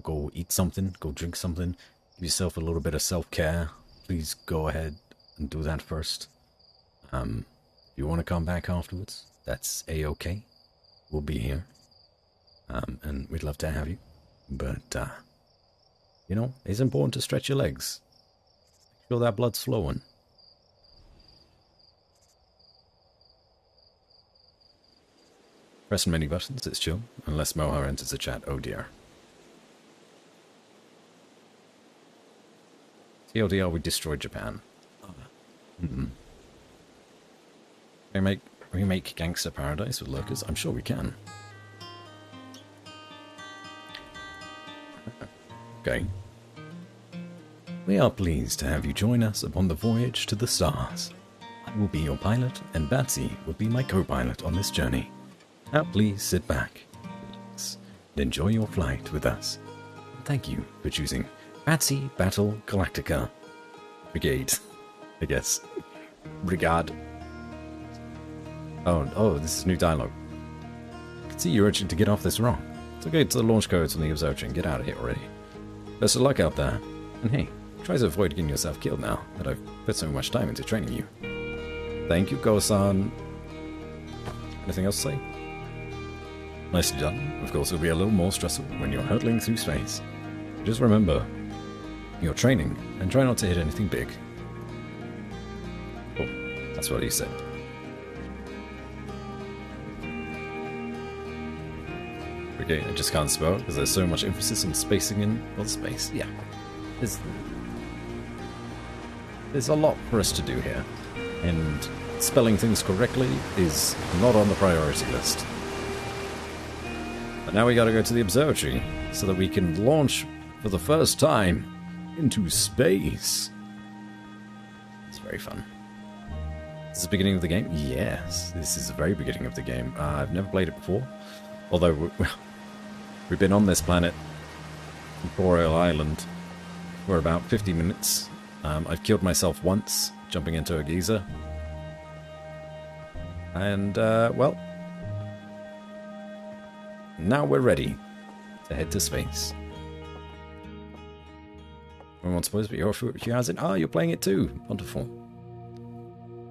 go eat something, go drink something, give yourself a little bit of self-care, please go ahead and do that first. If you want to come back afterwards, that's A-okay. We'll be here. And we'd love to have you. But, it's important to stretch your legs. Make sure that blood's flowing. Pressing many buttons, it's chill. Unless Moha enters the chat, oh dear. TLDR, we destroyed Japan. Can we make Gangster Paradise with lurkers? I'm sure we can. Okay. We are pleased to have you join us upon the voyage to the stars. I will be your pilot, and Batsy will be my co-pilot on this journey. Now please sit back, relax, and enjoy your flight with us. Thank you for choosing Batsy Battle Galactica Brigade, I guess. Brigade. Oh, this is new dialogue. I can see you're urging to get off this rock. So get to the launch codes on the observatory and get out of here already. Best of luck out there. And hey, try to avoid getting yourself killed now that I've put so much time into training you. Thank you, Go-san. Anything else to say? Nicely done. Of course, it'll be a little more stressful when you're hurtling through space. Just remember, you're training, and try not to hit anything big. Oh, that's what he said. Okay, I just can't spell because there's so much emphasis on spacing in, well, space. Yeah. There's a lot for us to do here, and spelling things correctly is not on the priority list. But now we gotta go to the observatory so that we can launch for the first time into space. It's very fun. Is this the beginning of the game? Yes, this is the very beginning of the game. I've never played it before, although we've been on this planet, Boreal Island, for about 50 minutes. I've killed myself once, jumping into a geyser. And, well, now we're ready to head to space. Everyone's supposed to be your hours in. Ah, you're playing it too. Wonderful.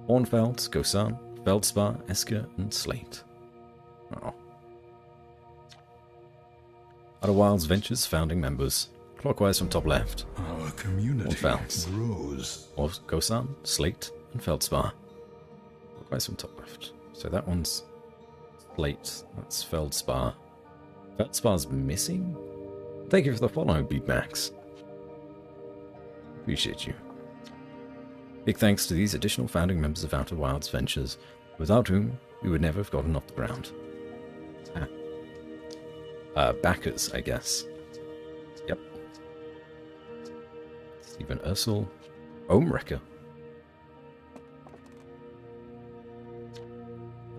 Hornfeld, Gosan, Feldspar, Esker, and Slate. Oh. Outer Wilds Ventures founding members. Clockwise from top left. Our community grows. Gosan, Slate, and Feldspar. Clockwise from top left. So that one's Slate. That's Feldspar. Feldspar's missing? Thank you for the follow, Beatmax. Appreciate you. Big thanks to these additional founding members of Outer Wilds Ventures, without whom we would never have gotten off the ground. Backers, I guess. Yep. Stephen Ursel. Omrecker.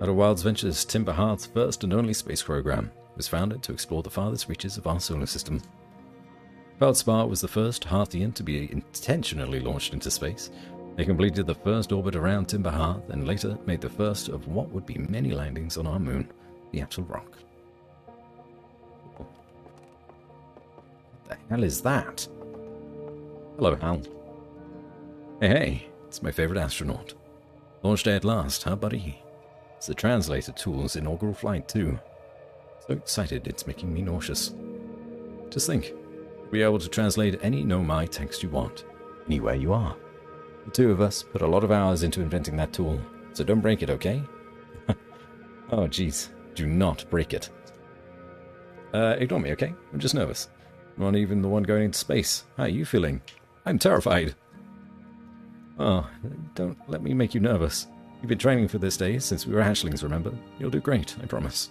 Outer Wilds Ventures, Timber Heart's first and only space program, was founded to explore the farthest reaches of our solar system. Feldspar was the first Hearthian to be intentionally launched into space. They completed the first orbit around Timber Hearth and later made the first of what would be many landings on our moon, the actual rock. What the hell is that? Hello, Hal. Hey, it's my favorite astronaut. Launch day at last, huh, buddy? It's the translator tool's inaugural flight, too. So excited it's making me nauseous. Just think, you'll be able to translate any Nomai text you want, anywhere you are. The two of us put a lot of hours into inventing that tool, so don't break it, okay? Oh, jeez, do not break it. Ignore me, okay? I'm just nervous. I'm not even the one going into space. How are you feeling? I'm terrified. Oh, don't let me make you nervous. You've been training for this day since we were hatchlings, remember? You'll do great, I promise.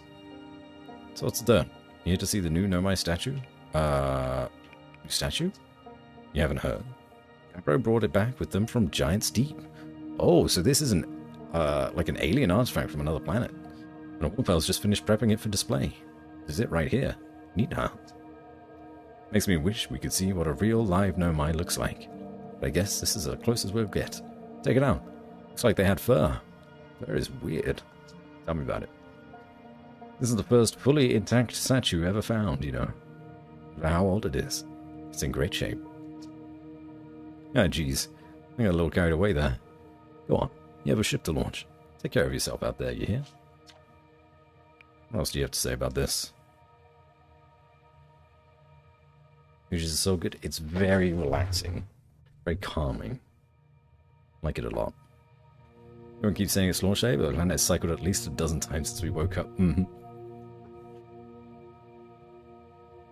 So what's the turn? You here to see the new Nomai statue? New statue? You haven't heard. Bro brought it back with them from Giant's Deep. Oh, so this isn't, like an alien artifact from another planet. And Hornfell's just finished prepping it for display. This is it right here. Neat, huh? Makes me wish we could see what a real live Nomai looks like. But I guess this is as close as we'll get. Take it out. Looks like they had fur. Fur is weird. Tell me about it. This is the first fully intact statue ever found, you know. For how old it is. It's in great shape. Ah, geez. I got a little carried away there. Go on. You have a ship to launch. Take care of yourself out there, you hear? What else do you have to say about this? Which is so good. It's very relaxing. Very calming. I like it a lot. Everyone keeps saying it's launch day, but the planet has cycled at least a dozen times since we woke up.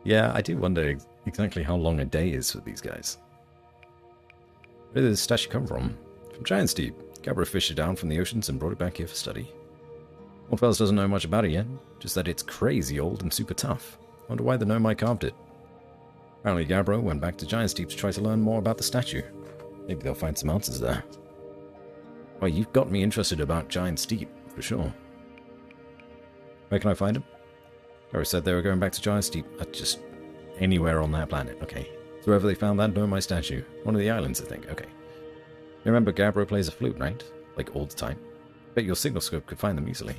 Yeah, I do wonder exactly how long a day is for these guys. Where did this statue come from? From Giant's Deep. Gabra fished it down from the oceans and brought it back here for study. Oldfells doesn't know much about it yet, just that it's crazy old and super tough. Wonder why the Nomai carved it. Apparently Gabbro went back to Giant's Deep to try to learn more about the statue. Maybe they'll find some answers there. Well, you've got me interested about Giant's Deep, for sure. Where can I find him? Gabbro said they were going back to Giant's Deep. Just anywhere on that planet. Okay. So wherever they found that Nomai statue. One of the islands, I think. Okay. You remember Gabbro plays a flute, right? Like all the time. Bet your signal scope could find them easily.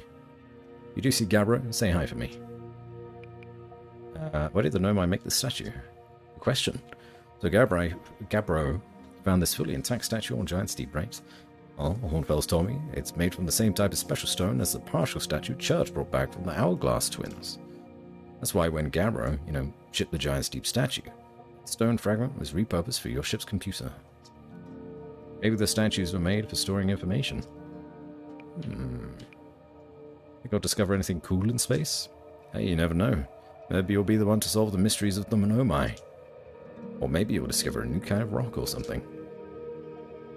You do see Gabbro? Say hi for me. Why did the Nomai make this statue? Good question. So Gabbro found this fully intact statue on Giant's Deep, right? Well, Hornfels told me it's made from the same type of special stone as the partial statue Church brought back from the Hourglass twins. That's why when Gabbro, shipped the Giant's Deep statue, the stone fragment was repurposed for your ship's computer. Maybe the statues were made for storing information. Think I'll discover anything cool in space? Hey, you never know. Maybe you'll be the one to solve the mysteries of the Nomai. Or maybe you'll discover a new kind of rock or something.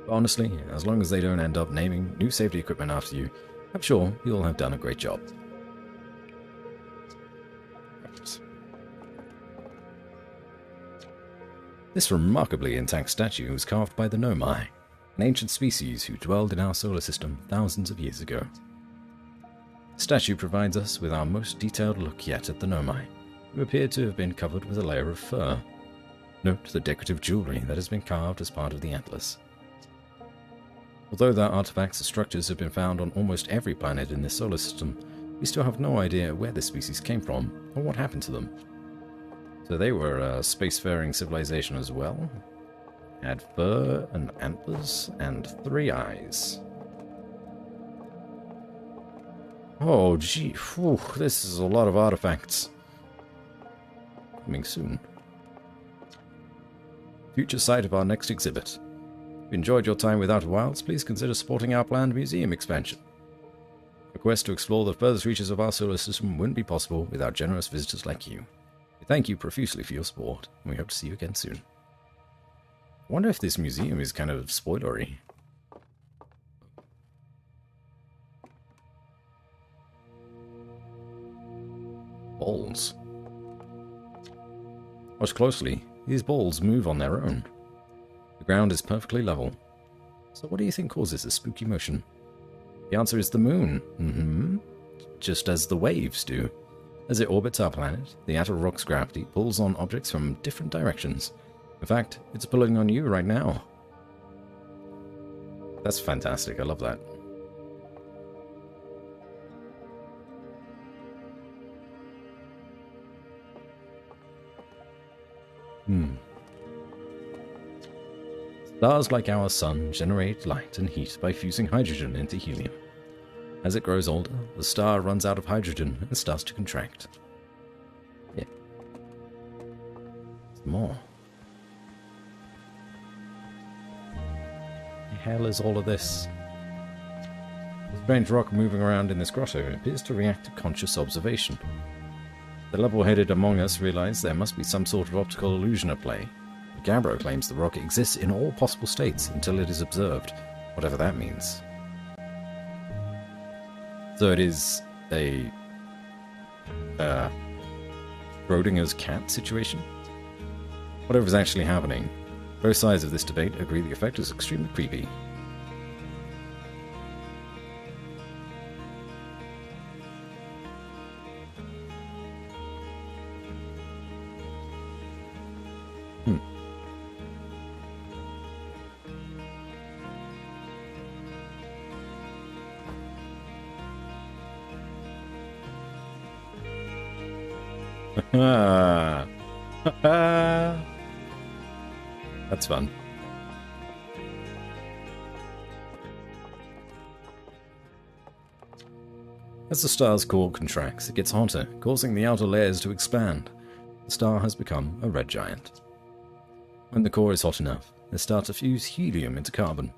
But honestly, as long as they don't end up naming new safety equipment after you, I'm sure you'll have done a great job. This remarkably intact statue was carved by the Nomai, an ancient species who dwelled in our solar system thousands of years ago. The statue provides us with our most detailed look yet at the Nomai, who appear to have been covered with a layer of fur. Note the decorative jewelry that has been carved as part of the atlas. Although their artifacts and structures have been found on almost every planet in this solar system, we still have no idea where this species came from or what happened to them. So they were a spacefaring civilization as well. Had fur and antlers and 3 eyes. Oh gee, whew, this is a lot of artifacts. Coming soon. Future site of our next exhibit. If you enjoyed your time with Outer Wilds, please consider supporting our planned museum expansion. A quest to explore the furthest reaches of our solar system wouldn't be possible without generous visitors like you. We thank you profusely for your support, and we hope to see you again soon. I wonder if this museum is kind of spoilery. Balls. Watch closely. These balls move on their own. The ground is perfectly level. So what do you think causes this spooky motion? The answer is the moon. Just as the waves do. As it orbits our planet, the outer rock's gravity pulls on objects from different directions. In fact, it's pulling on you right now. That's fantastic. I love that. Stars like our sun generate light and heat by fusing hydrogen into helium. As it grows older, the star runs out of hydrogen and starts to contract. Yeah. Some more. The hell is all of this? The strange rock moving around in this grotto appears to react to conscious observation. The level-headed among us realize there must be some sort of optical illusion at play. Gabbro claims the rock exists in all possible states until it is observed, whatever that means. So it is a Schrodinger's cat situation? Whatever is actually happening, both sides of this debate agree the effect is extremely creepy. That's fun. As the star's core contracts, it gets hotter, causing the outer layers to expand. The star has become a red giant. When the core is hot enough, it starts to fuse helium into carbon.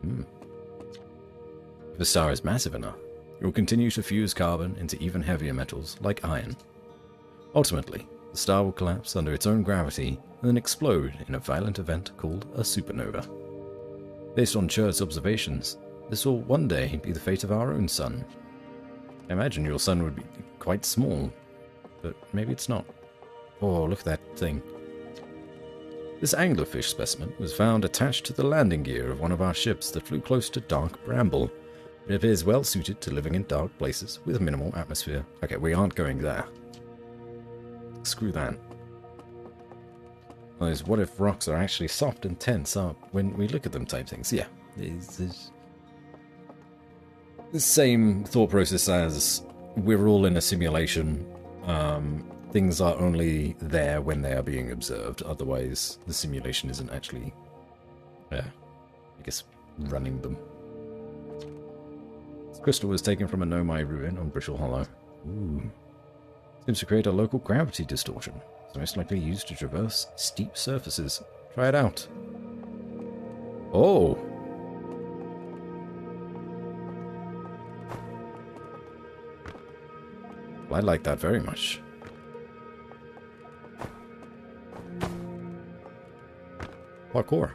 If the star is massive enough, it will continue to fuse carbon into even heavier metals, like iron. Ultimately, the star will collapse under its own gravity and then explode in a violent event called a supernova. Based on Church's observations, this will one day be the fate of our own sun. I imagine your sun would be quite small, but maybe it's not. Oh, look at that thing. This anglerfish specimen was found attached to the landing gear of one of our ships that flew close to dark bramble. It appears well suited to living in dark places with a minimal atmosphere. Okay, we aren't going there. Screw that. Otherwise, what if rocks are actually soft and tense up when we look at them type things? Yeah, it's the same thought process as we're all in a simulation. Things are only there when they are being observed. Otherwise, the simulation isn't actually, I guess, running them. This crystal was taken from a Nomai ruin on Brittle Hollow. Ooh. Seems to create a local gravity distortion. It's most likely used to traverse steep surfaces. Try it out. Oh! I like that very much. Parkour.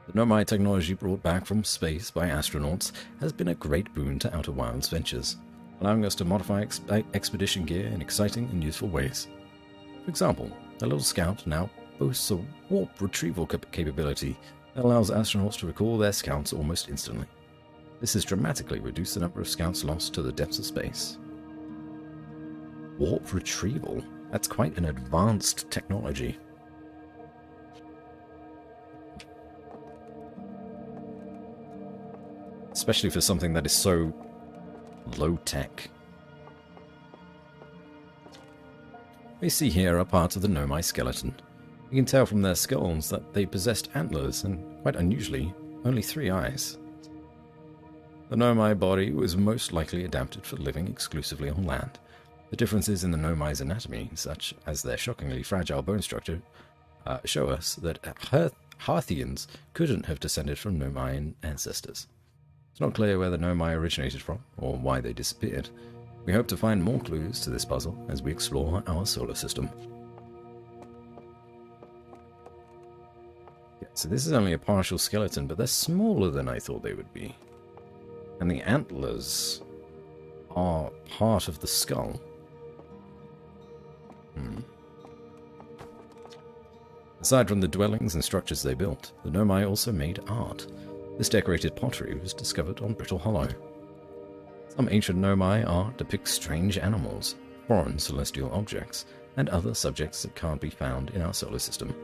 The Nomai technology brought back from space by astronauts has been a great boon to Outer Wilds ventures, allowing us to modify expedition gear in exciting and useful ways. For example, the little scout now boasts a warp retrieval capability that allows astronauts to recall their scouts almost instantly. This has dramatically reduced the number of scouts lost to the depths of space. Warp retrieval? That's quite an advanced technology. Especially for something that is so low-tech. We see here are parts of the Nomai skeleton. You can tell from their skulls that they possessed antlers and, quite unusually, only 3 eyes. The Nomai body was most likely adapted for living exclusively on land. The differences in the Nomai's anatomy, such as their shockingly fragile bone structure, show us that Harthians couldn't have descended from Nomaian ancestors. It's not clear where the Nomai originated from, or why they disappeared. We hope to find more clues to this puzzle as we explore our solar system. Yeah, so this is only a partial skeleton, but they're smaller than I thought they would be. And the antlers are part of the skull. Aside from the dwellings and structures they built, the Nomai also made art. This decorated pottery was discovered on Brittle Hollow. Some ancient Nomai art depicts strange animals, foreign celestial objects, and other subjects that can't be found in our solar system,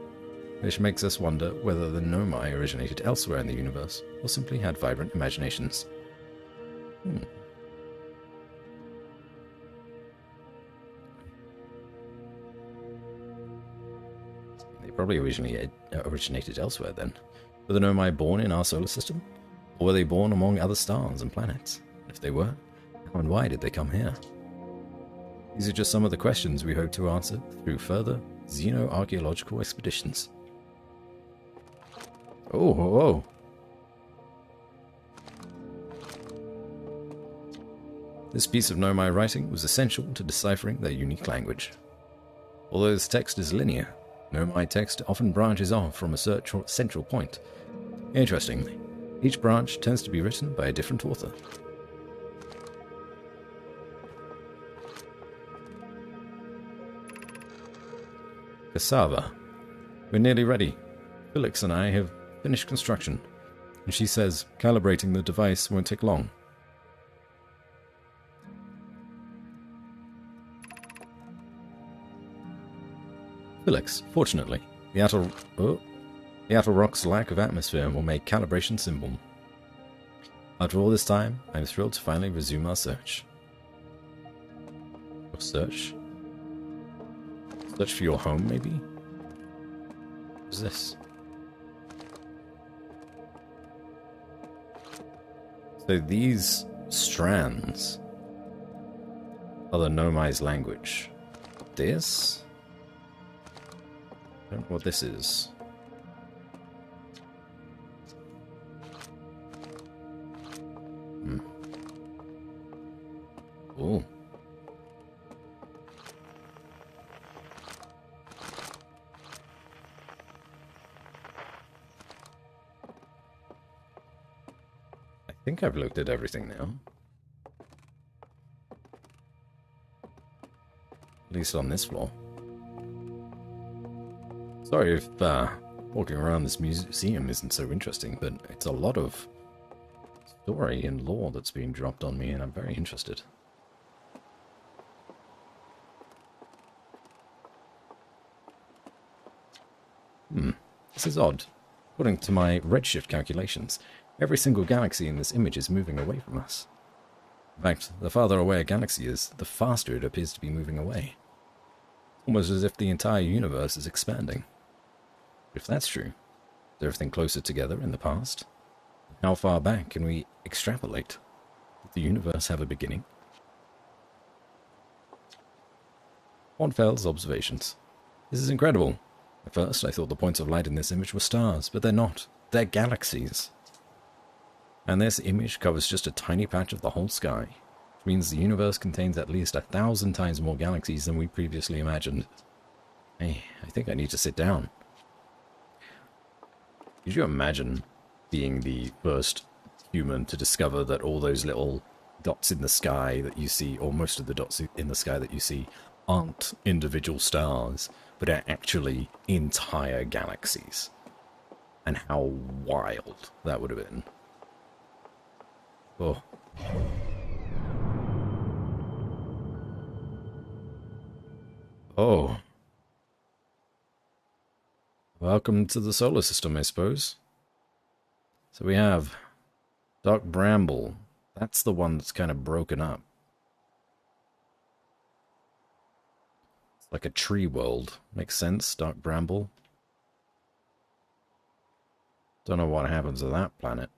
which makes us wonder whether the Nomai originated elsewhere in the universe or simply had vibrant imaginations. They probably originated elsewhere then. Were the Nomai born in our solar system? Or were they born among other stars and planets? If they were, how and why did they come here? These are just some of the questions we hope to answer through further xenoarchaeological expeditions. Oh. This piece of Nomai writing was essential to deciphering their unique language. Although this text is linear, Nomai text often branches off from a central point. Interestingly, each branch tends to be written by a different author. Cassava. We're nearly ready. Felix and I have finished construction, and she says calibrating the device won't take long. Felix, fortunately, the Atl Rock's lack of atmosphere will make calibration simple. After all this time, I'm thrilled to finally resume our search. Search? Search for your home, maybe? What's this? So these strands are the Nomai's language. This? I don't know what this is. Oh. I think I've looked at everything now. At least on this floor. Sorry if walking around this museum isn't so interesting, but it's a lot of story and lore that's being dropped on me, and I'm very interested. This is odd. According to my redshift calculations, every single galaxy in this image is moving away from us. In fact, the farther away a galaxy is, the faster it appears to be moving away. Almost as if the entire universe is expanding. If that's true, is everything closer together in the past? How far back can we extrapolate? Did the universe have a beginning? Onfel's observations. This is incredible. At first, I thought the points of light in this image were stars, but they're not. They're galaxies. And this image covers just a tiny patch of the whole sky, which means the universe contains at least 1,000 times more galaxies than we previously imagined. Hey, I think I need to sit down. Could you imagine being the first human to discover that all those little dots in the sky that you see, or most of the dots in the sky that you see, aren't individual stars, but are actually entire galaxies? And how wild that would have been. Oh. Oh. Welcome to the solar system, I suppose. So we have Dark Bramble. That's the one that's kind of broken up. It's like a tree world. Makes sense, Dark Bramble. Don't know what happens to that planet.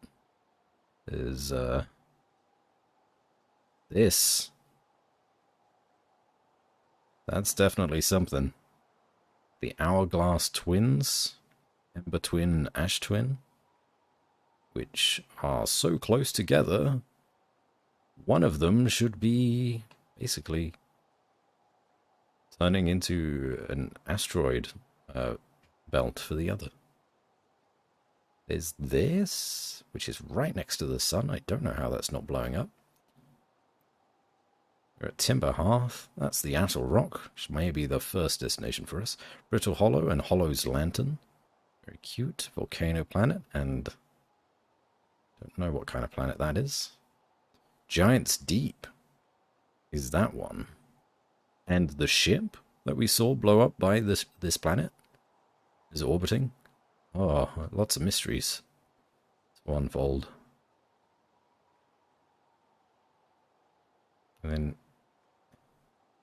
There's, this. That's definitely something. The Hourglass Twins, Ember Twin and Ash Twin, which are so close together, one of them should be basically turning into an asteroid belt for the other. There's this, which is right next to the sun. I don't know how that's not blowing up. We're at Timber Hearth. That's the Atoll Rock, which may be the first destination for us. Brittle Hollow and Hollow's Lantern. Very cute. Volcano Planet, and don't know what kind of planet that is. Giant's Deep is that one. And the ship that we saw blow up by this planet is orbiting. Oh, lots of mysteries to unfold. And then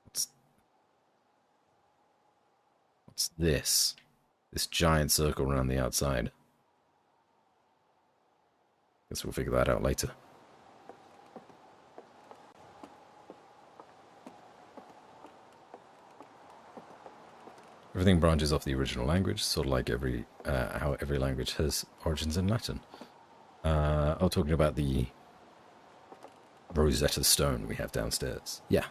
what's this? This giant circle around the outside. Guess we'll figure that out later. Everything branches off the original language, sort of like how every language has origins in Latin. I'm talking about the Rosetta Stone we have downstairs. Yeah.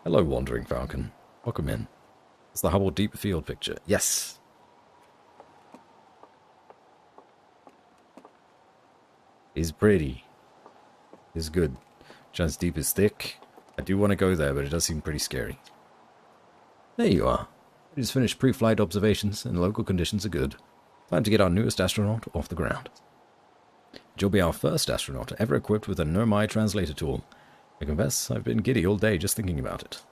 Hello, Wandering Falcon. Welcome in. It's the Hubble Deep Field picture. Yes. It's pretty. It's good. Giant's Deep is thick. I do want to go there, but it does seem pretty scary. There you are. We just finished pre-flight observations, and local conditions are good. Time to get our newest astronaut off the ground. You'll be our first astronaut ever equipped with a Nomai translator tool. I confess, I've been giddy all day just thinking about it.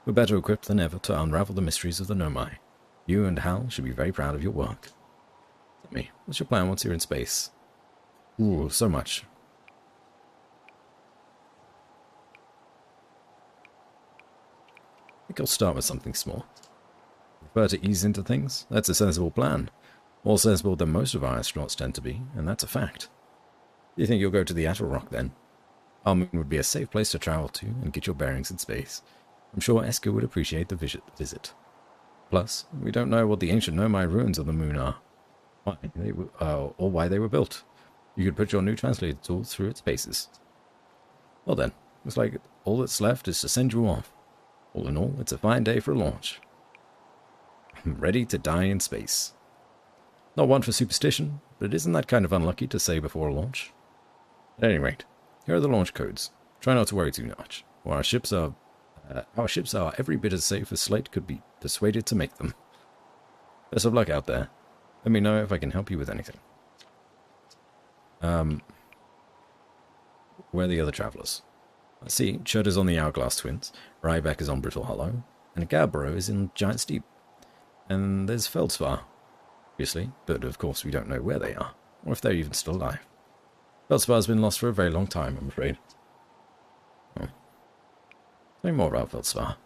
We're better equipped than ever to unravel the mysteries of the Nomai. You and Hal should be very proud of your work. Tell me, what's your plan once you're in space? Ooh, so much. I think I'll start with something small. Prefer to ease into things? That's a sensible plan. More sensible than most of our astronauts tend to be, and that's a fact. Do you think you'll go to the Atoll Rock then? Our moon would be a safe place to travel to and get your bearings in space. I'm sure Eska would appreciate the visit. Plus, we don't know what the ancient Nomai ruins of the moon are, or why they were built. You could put your new translator tool through its paces. Well then, looks like all that's left is to send you off. All in all, it's a fine day for a launch. I'm ready to die in space. Not one for superstition, but isn't that kind of unlucky to say before a launch? At any rate, here are the launch codes. Try not to worry too much, or our ships are Our ships are every bit as safe as Slate could be persuaded to make them. Best of luck out there. Let me know if I can help you with anything. Where are the other travelers? Let's see, Chud is on the Hourglass Twins, Ryback is on Brittle Hollow, and Gabbro is in Giant Steep. And there's Feldspar, obviously, but of course we don't know where they are, or if they're even still alive. Feldspar's been lost for a very long time, I'm afraid. Oh. Tell me more about Feldspar.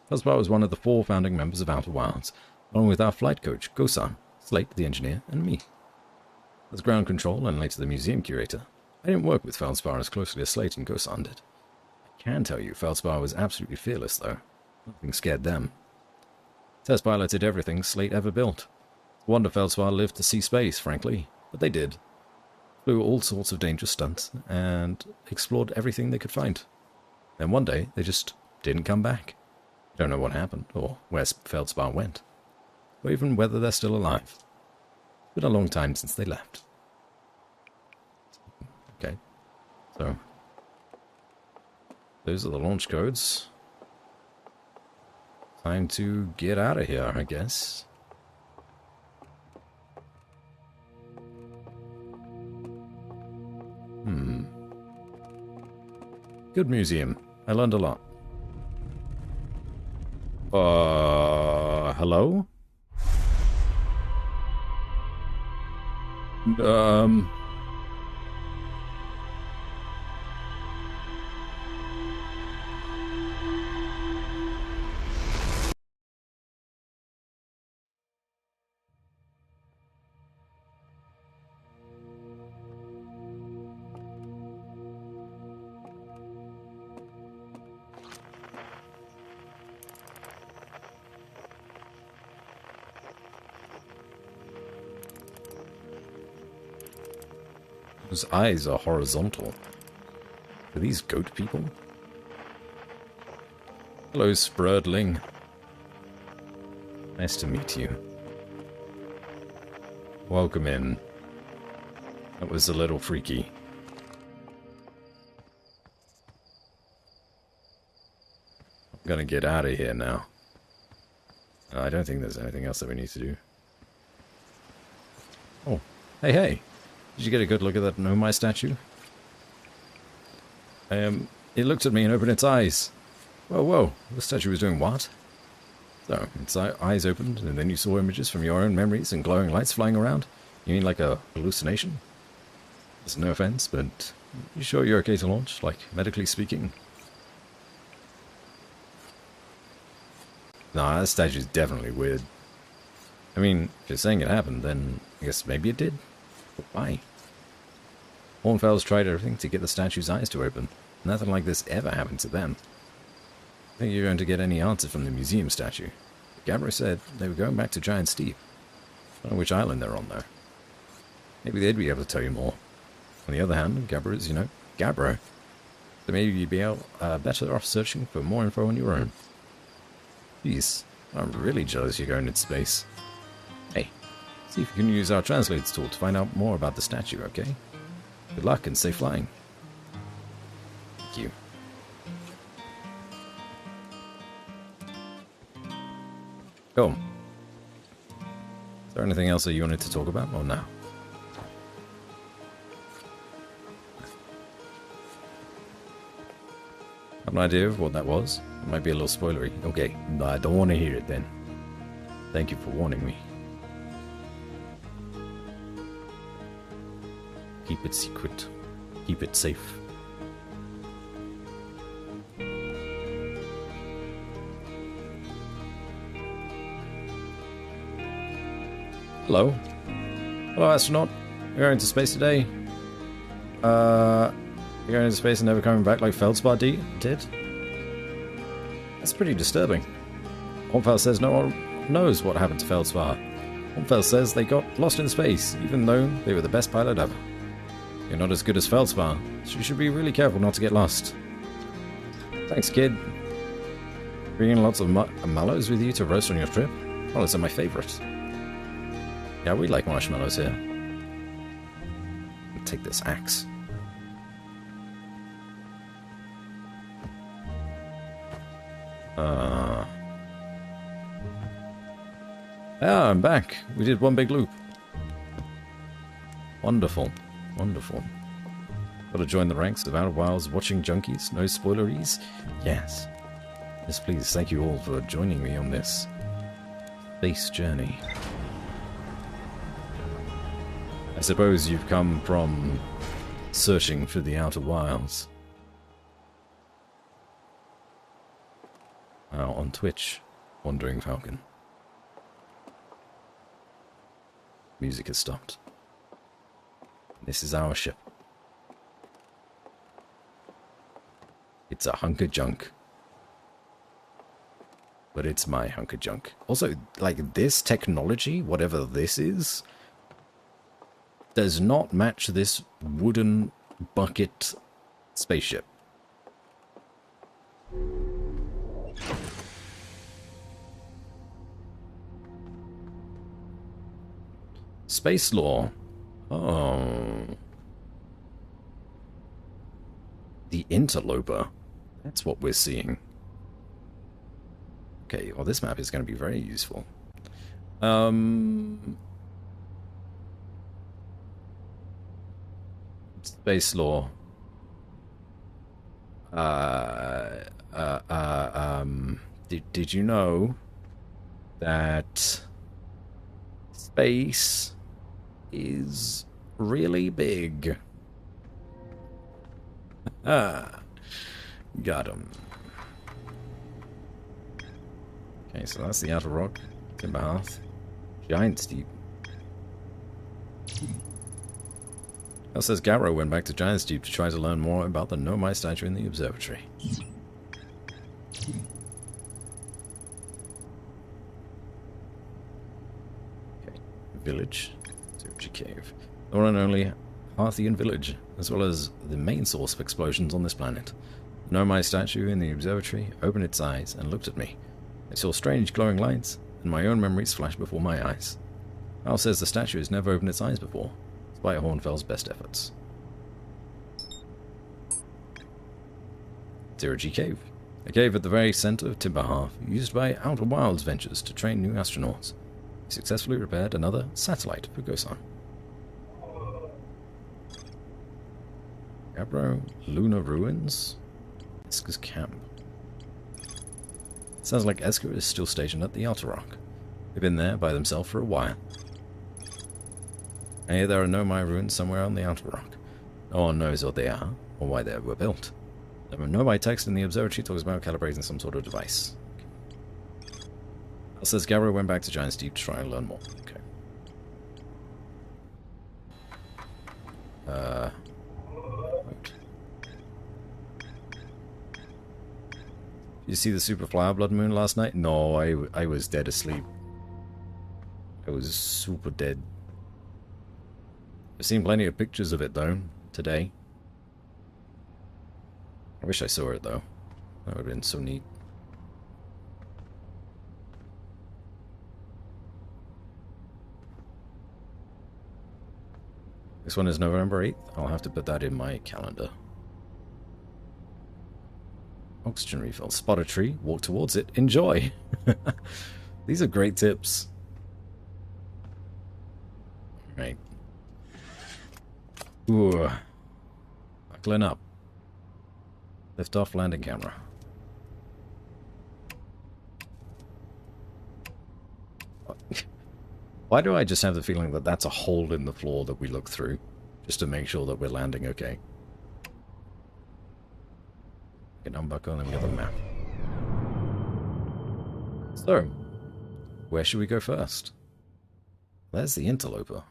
Feldspar was one of the 4 founding members of Outer Wilds, along with our flight coach, Gosan, Slate, the engineer, and me. As ground control and later the museum curator, I didn't work with Feldspar as closely as Slate and Gosan did. I can tell you Feldspar was absolutely fearless, though. Nothing scared them. Test piloted everything Slate ever built. Wonder Feldspar lived to see space, frankly, but they did. Flew all sorts of dangerous stunts and explored everything they could find. Then one day, they just didn't come back. Don't know what happened, or where Feldspar went, or even whether they're still alive. It's been a long time since they left. Okay, so those are the launch codes. Time to get out of here, I guess. Good museum. I learned a lot. Hello? Those eyes are horizontal. Are these goat people? Hello, Sprurdling. Nice to meet you. Welcome in. That was a little freaky. I'm gonna get out of here now. I don't think there's anything else that we need to do. Oh, hey, hey. Did you get a good look at that Nomai statue? It looked at me and opened its eyes. Whoa, whoa, the statue was doing what? So, its eyes opened, and then you saw images from your own memories and glowing lights flying around? You mean like a hallucination? There's no offense, but you sure you're okay to launch, like, medically speaking? Nah, that statue's definitely weird. I mean, if you're saying it happened, then I guess maybe it did. But why? Hornfels tried everything to get the statue's eyes to open. Nothing like this ever happened to them. I think you're going to get any answer from the museum statue. Gabbro said they were going back to Giant Steep. I don't know which island they're on, though. Maybe they'd be able to tell you more. On the other hand, Gabbro is, Gabbro. So maybe you'd be better off searching for more info on your own. Jeez, I'm really jealous you're going into space. Hey, see if you can use our translates tool to find out more about the statue, okay? Good luck and safe flying. Thank you. Cool. Is there anything else that you wanted to talk about, or no? Have an idea of what that was? It might be a little spoilery. Okay, I don't want to hear it then. Thank you for warning me. Keep it secret. Keep it safe. Hello. Hello, astronaut. You're going to space today? You're going into space and never coming back like Feldspar did? That's pretty disturbing. Hornfels says no one knows what happened to Feldspar. Hornfels says they got lost in space, even though they were the best pilot ever. You're not as good as Feldspar, so you should be really careful not to get lost. Thanks, kid. Bringing lots of mallows with you to roast on your trip? Mallows are my favorite. Yeah, we like marshmallows here. Take this axe. Yeah, I'm back. We did one big loop. Wonderful. Wonderful. Gotta join the ranks of Outer Wilds watching junkies. No spoileries? Yes. Yes, please. Thank you all for joining me on this space journey. I suppose you've come from searching for the Outer Wilds. On Twitch, Wandering Falcon. Music has stopped. This is our ship. It's a hunk of junk. But it's my hunk of junk. Also, like, this technology, whatever this is, does not match this wooden bucket spaceship. Space lore. Oh. The interloper. That's what we're seeing. Okay, well this map is going to be very useful. Space lore. Did you know that space is really big? Got him. Okay, so that's the outer rock, timber hearth, giant steep. It says Garrow went back to Giant Steep to try to learn more about the Nomai statue in the observatory. Okay, village, Zurchi Cave. The one and only Harthian village, as well as the main source of explosions on this planet. The Nomai statue in the observatory opened its eyes and looked at me. I saw strange glowing lights, and my own memories flashed before my eyes. Al says the statue has never opened its eyes before, despite Hornfell's best efforts. Zero-G Cave. A cave at the very center of Timber Hearth, used by Outer Wilds Ventures to train new astronauts. He successfully repaired another satellite for Gosan. Gabro Lunar Ruins? Eska's camp. Sounds like Eska is still stationed at the Outer Rock. They've been there by themselves for a while. I hear there are Nomai ruins somewhere on the Outer Rock. No one knows what they are, or why they were built. The Nomai text in the observatory talks about calibrating some sort of device. It says Gabro went back to Giant Steep to try and learn more. Okay. Did you see the super flower blood moon last night? No, I was dead asleep. I was super dead. I've seen plenty of pictures of it, though, today. I wish I saw it, though. That would have been so neat. This one is November 8th. I'll have to put that in my calendar. Oxygen refill. Spot a tree, walk towards it, enjoy. These are great tips. Right. Ooh. Buckling up. Lift off landing camera. Why do I just have the feeling that that's a hole in the floor that we look through? Just to make sure that we're landing okay. Get unbuckle and then we got the map. So, where should we go first? There's the interloper.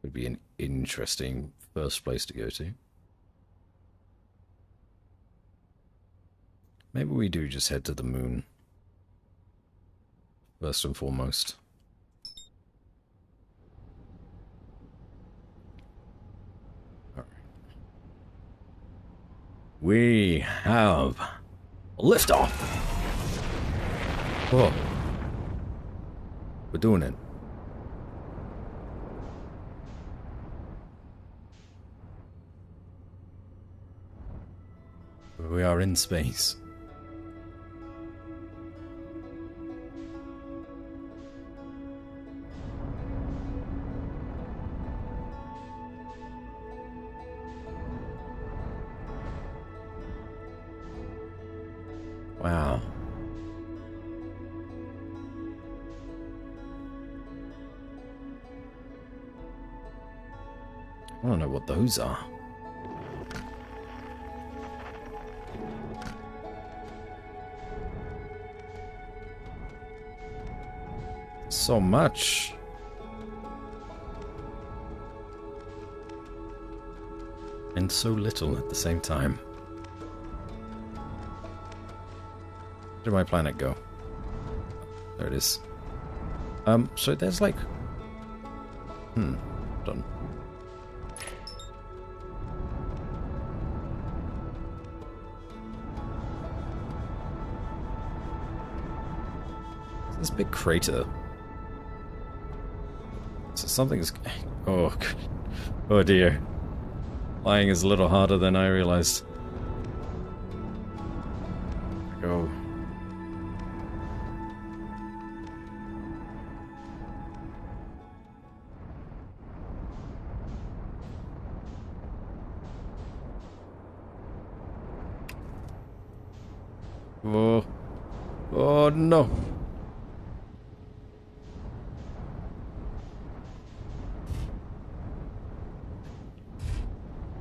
Would be an interesting first place to go to. Maybe we do just head to the moon. First and foremost. Alright. We have liftoff! Oh. We're doing it. We are in space. Wow. I don't know what those are. So much. And so little at the same time. Where did my planet go? There it is. So there's like... Done. This big crater. So something's... Oh, oh dear. Flying is a little harder than I realized. Go. Oh. Oh no.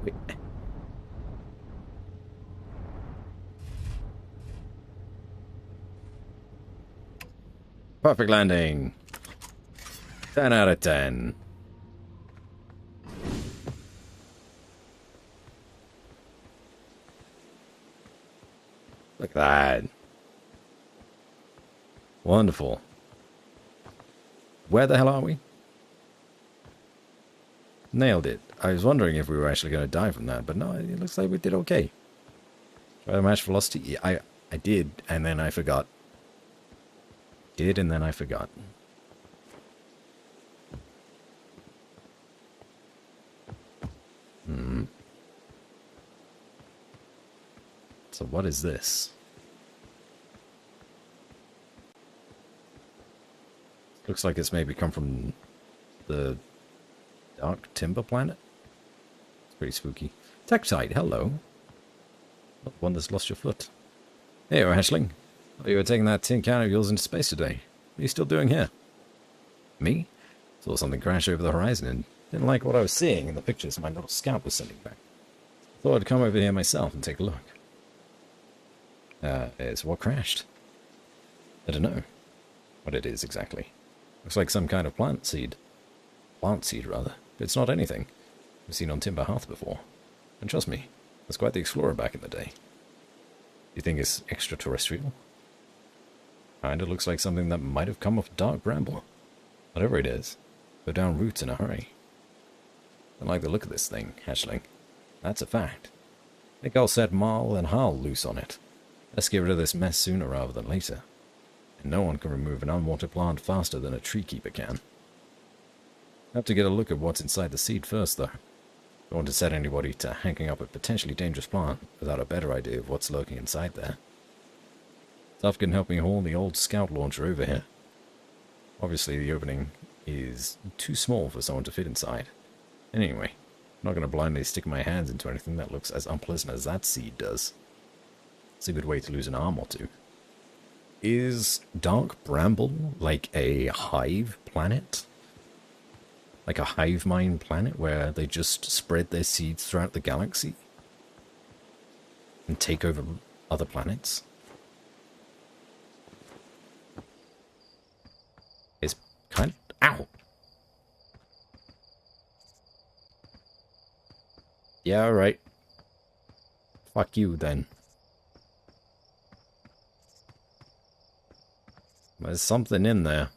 Wait. Perfect landing. 10 out of 10. Look at that. Wonderful. Where the hell are we? Nailed it. I was wondering if we were actually going to die from that, but no, it looks like we did okay. Try to match velocity? I did, and then I forgot. Did, and then I forgot. So what is this? Looks like it's maybe come from the Dark Timber planet. It's pretty spooky. Tektite, hello. Not one that's lost your foot. Hey, hatchling. Oh, you were taking that tin can of yours into space today. What are you still doing here? Me? Saw something crash over the horizon and didn't like what I was seeing in the pictures my little scout was sending back. Thought I'd come over here myself and take a look. It's what crashed? I don't know what it is exactly. Looks like some kind of plant seed. Plant seed, rather. It's not anything I've seen on Timber Hearth before. And trust me, I was quite the explorer back in the day. You think it's extraterrestrial? Kinda looks like something that might have come off dark bramble. Whatever it is, go down roots in a hurry. Don't like the look of this thing, hatchling. That's a fact. I think I'll set Marl and Harl loose on it. Let's get rid of this mess sooner rather than later. And no one can remove an unwanted plant faster than a tree keeper can. Have to get a look at what's inside the seed first, though. Don't want to set anybody to hanging up a potentially dangerous plant without a better idea of what's lurking inside there. Stuff can help me haul the old scout launcher over here. Obviously, the opening is too small for someone to fit inside. Anyway, I'm not going to blindly stick my hands into anything that looks as unpleasant as that seed does. It's a good way to lose an arm or two. Is Dark Bramble like a hive planet? Like a hive mind planet where they just spread their seeds throughout the galaxy? And take over other planets? It's kind of... Ow! Yeah, alright. Fuck you, then. There's something in there.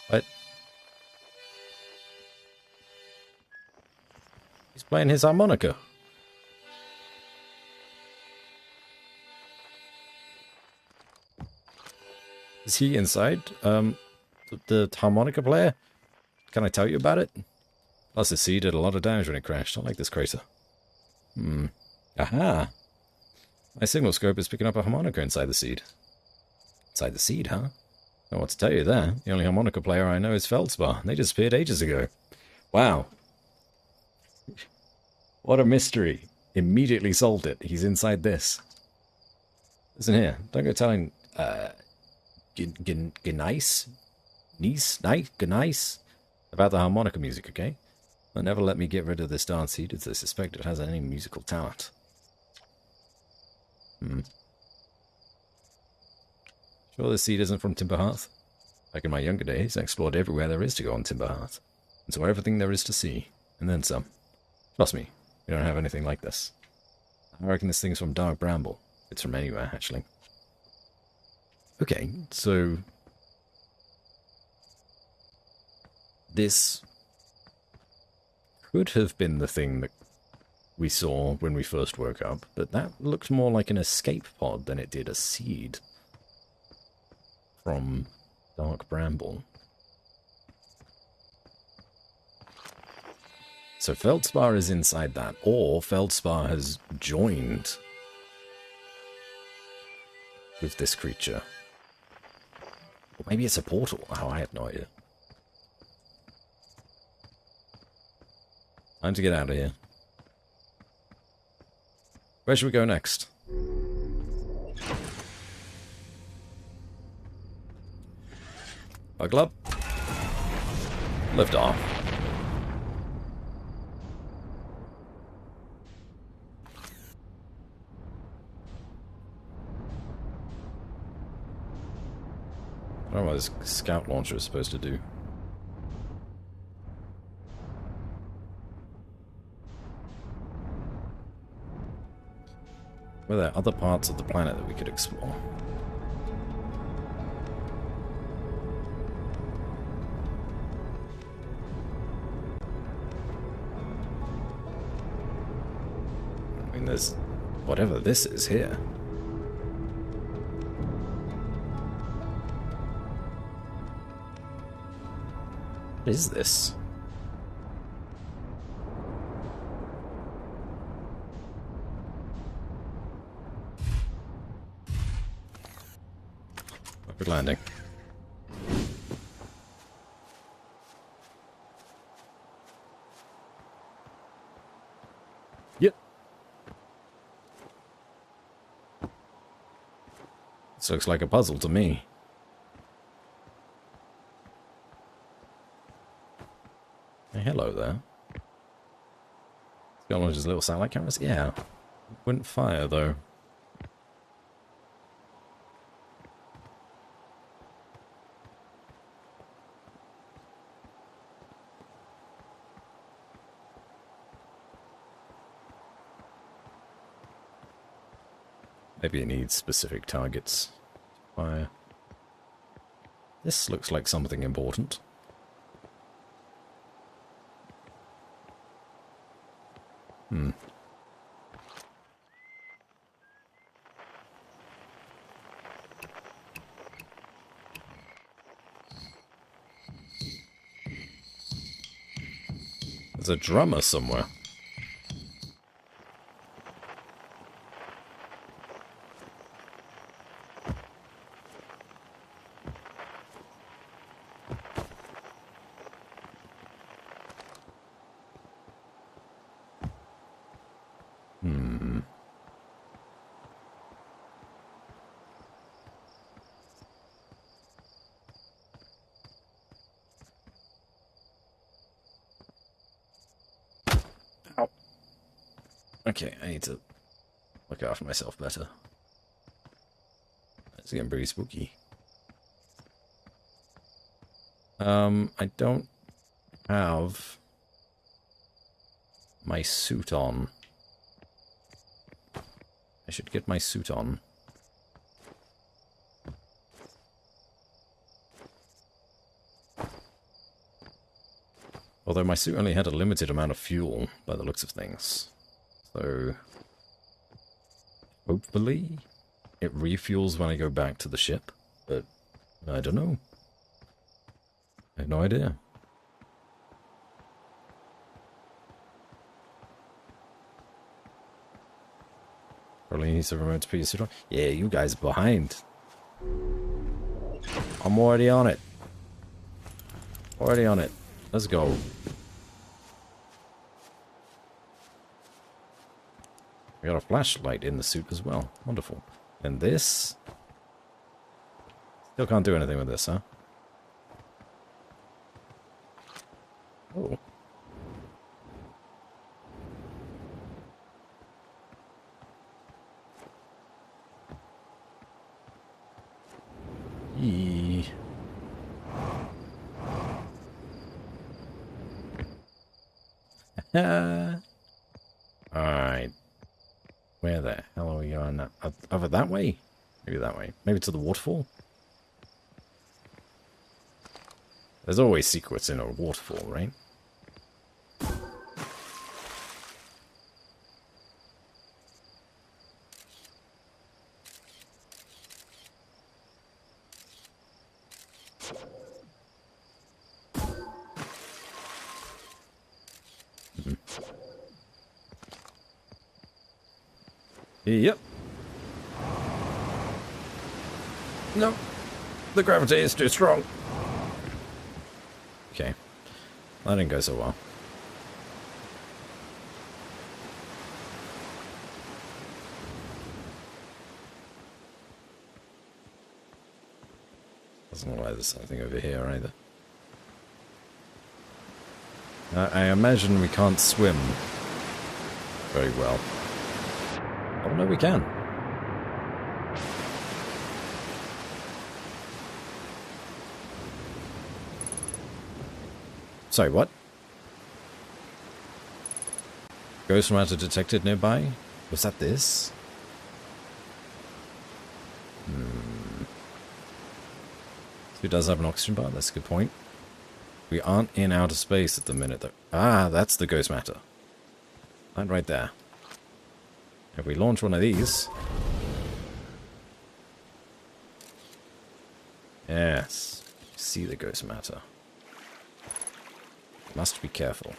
What? He's playing his harmonica. Is he inside? The harmonica player? Can I tell you about it? Plus, the seed did a lot of damage when it crashed. I like this crater. Aha! My signal scope is picking up a harmonica inside the seed. Inside the seed, huh? I don't know what to tell you there. The only harmonica player I know is Feldspar. They disappeared ages ago. Wow. What a mystery. Immediately solved it. He's inside this. Listen here. Don't go telling, Gneiss? Gneiss? About the harmonica music, okay? They'll never let me get rid of this darn seed if they suspect it has any musical talent. Sure this seed isn't from Timberhearth? Back in my younger days, I explored everywhere there is to go on Timberhearth, and saw everything there is to see, and then some. Trust me, we don't have anything like this. I reckon this thing's from Dark Bramble. It's from anywhere, actually. Okay, so... this could have been the thing that we saw when we first woke up, but that looked more like an escape pod than it did a seed from Dark Bramble. So Feldspar is inside that, or Feldspar has joined with this creature. Or maybe it's a portal. Oh, I have no idea. Time to get out of here. Where should we go next? Buckle up. Lift off. I don't know what this scout launcher is supposed to do. Were there other parts of the planet that we could explore? I mean, there's whatever this is here. What is this? Perfect landing. Yep. This looks like a puzzle to me. Hey, hello there. It's got one of his little satellite cameras? Yeah. Wouldn't fire, though. Maybe it needs specific targets to fire. This looks like something important. There's a drummer somewhere. Okay, I need to look after myself better. It's getting pretty spooky. I don't have my suit on. I should get my suit on. Although my suit only had a limited amount of fuel, by the looks of things. So, hopefully, it refuels when I go back to the ship, but I don't know. I have no idea. Probably needs a remote to put your suit on. Yeah, you guys are behind. I'm already on it. Already on it. Let's go. We got a flashlight in the suit as well. Wonderful. And this? Still can't do anything with this, huh? Oh. Yee. Alright. Where the hell are we going now? Over that way? Maybe that way. Maybe to the waterfall? There's always secrets in a waterfall, right? Yep. No. The gravity is too strong. Okay. That didn't go so well. Doesn't look like there's something over here either. I imagine we can't swim very well. Oh no, we can. Sorry, what? Ghost matter detected nearby? Was that this? So it does have an oxygen bar, that's a good point. We aren't in outer space at the minute though. Ah, that's the ghost matter. That right there. If we launch one of these... Yes. See the ghost matter. Must be careful.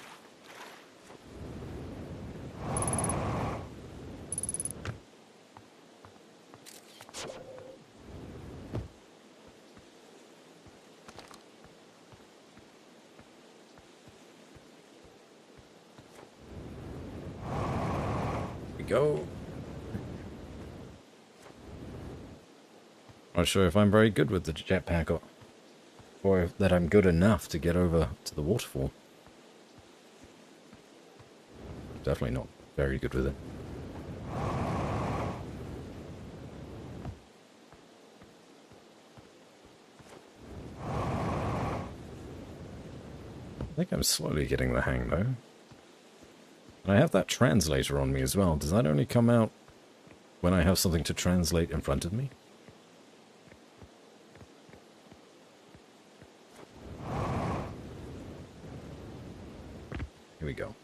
Go. Not sure if I'm very good with the jetpack or that I'm good enough to get over to the waterfall. Definitely not very good with it. I think I'm slowly getting the hang though. And I have that translator on me as well. Does that only come out when I have something to translate in front of me? Here we go.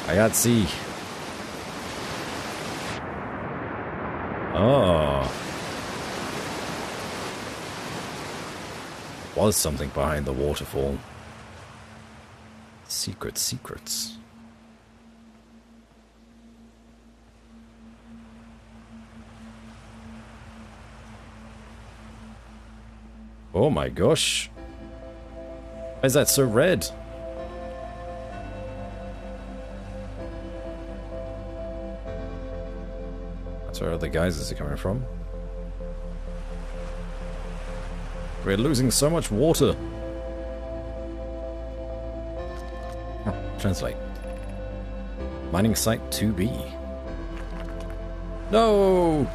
I got C. Oh. Was something behind the waterfall. Secrets. Oh my gosh. Why is that so red? That's where the geysers are coming from. We're losing so much water. Oh, translate. Mining site 2B. No!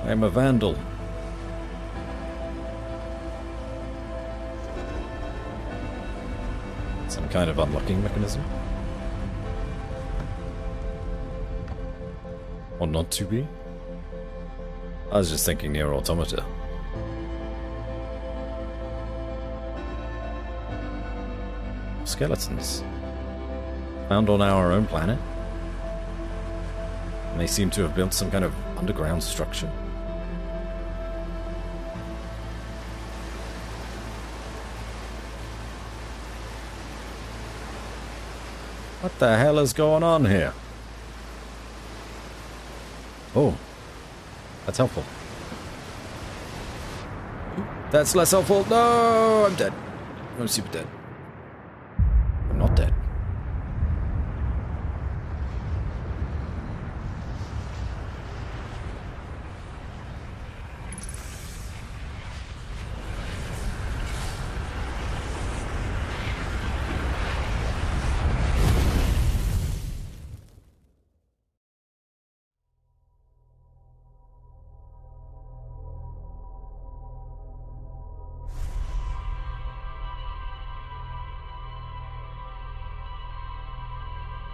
I am a vandal. Some kind of unlocking mechanism. Or not to be? I was just thinking near automata. Skeletons. Found on our own planet. And they seem to have built some kind of underground structure. What the hell is going on here? Oh, that's helpful. That's less helpful. No, I'm dead. I'm super dead. I'm not dead.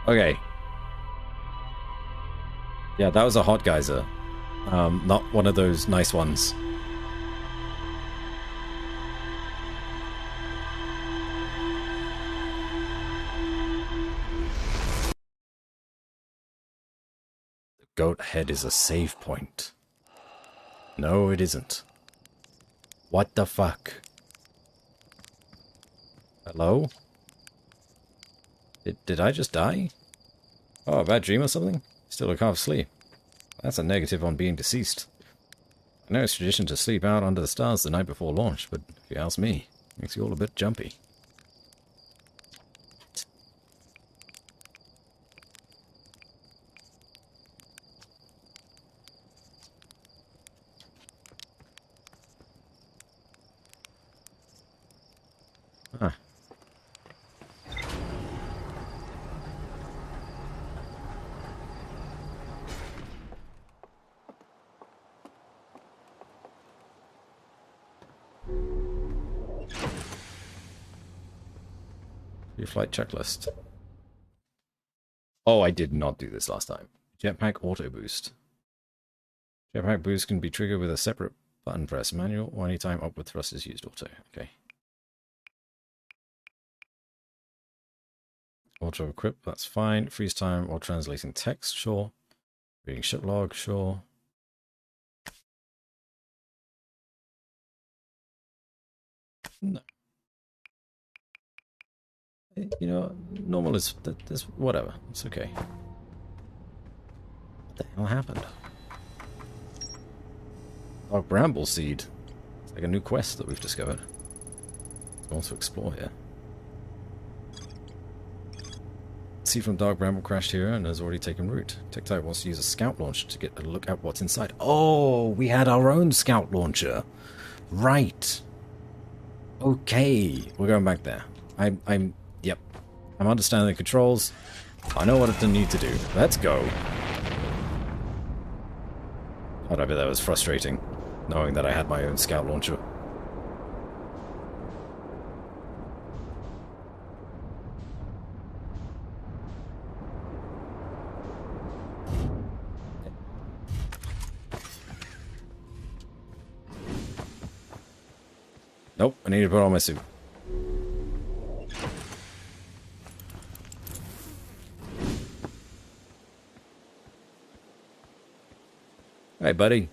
Okay. Yeah, that was a hot geyser. Not one of those nice ones. The goat head is a save point. No, it isn't. What the fuck? Hello? Did I just die? Oh, a bad dream or something? Still look half asleep. That's a negative on being deceased. I know it's tradition to sleep out under the stars the night before launch, but if you ask me, it makes you all a bit jumpy. Huh. Your flight checklist. Oh, I did not do this last time. Jetpack auto boost. Jetpack boost can be triggered with a separate button press. Manual or anytime upward thrust is used auto. Okay. Auto equip, that's fine. Freeze time while translating text, sure. Reading ship log, sure. No. You know, normal is that's whatever. It's okay. What the hell happened? Oh, bramble seed. It's like a new quest that we've discovered. We want to explore here. Seed from Dark Bramble crashed here and has already taken root. TechType wants to use a scout launcher to get a look at what's inside. Oh, we had our own scout launcher. Right. Okay. We're going back there. Yep. I'm understanding the controls. I know what I need to do. Let's go. God, I bet that was frustrating, knowing that I had my own scout launcher. Nope, I need to put on my suit. Hey, buddy.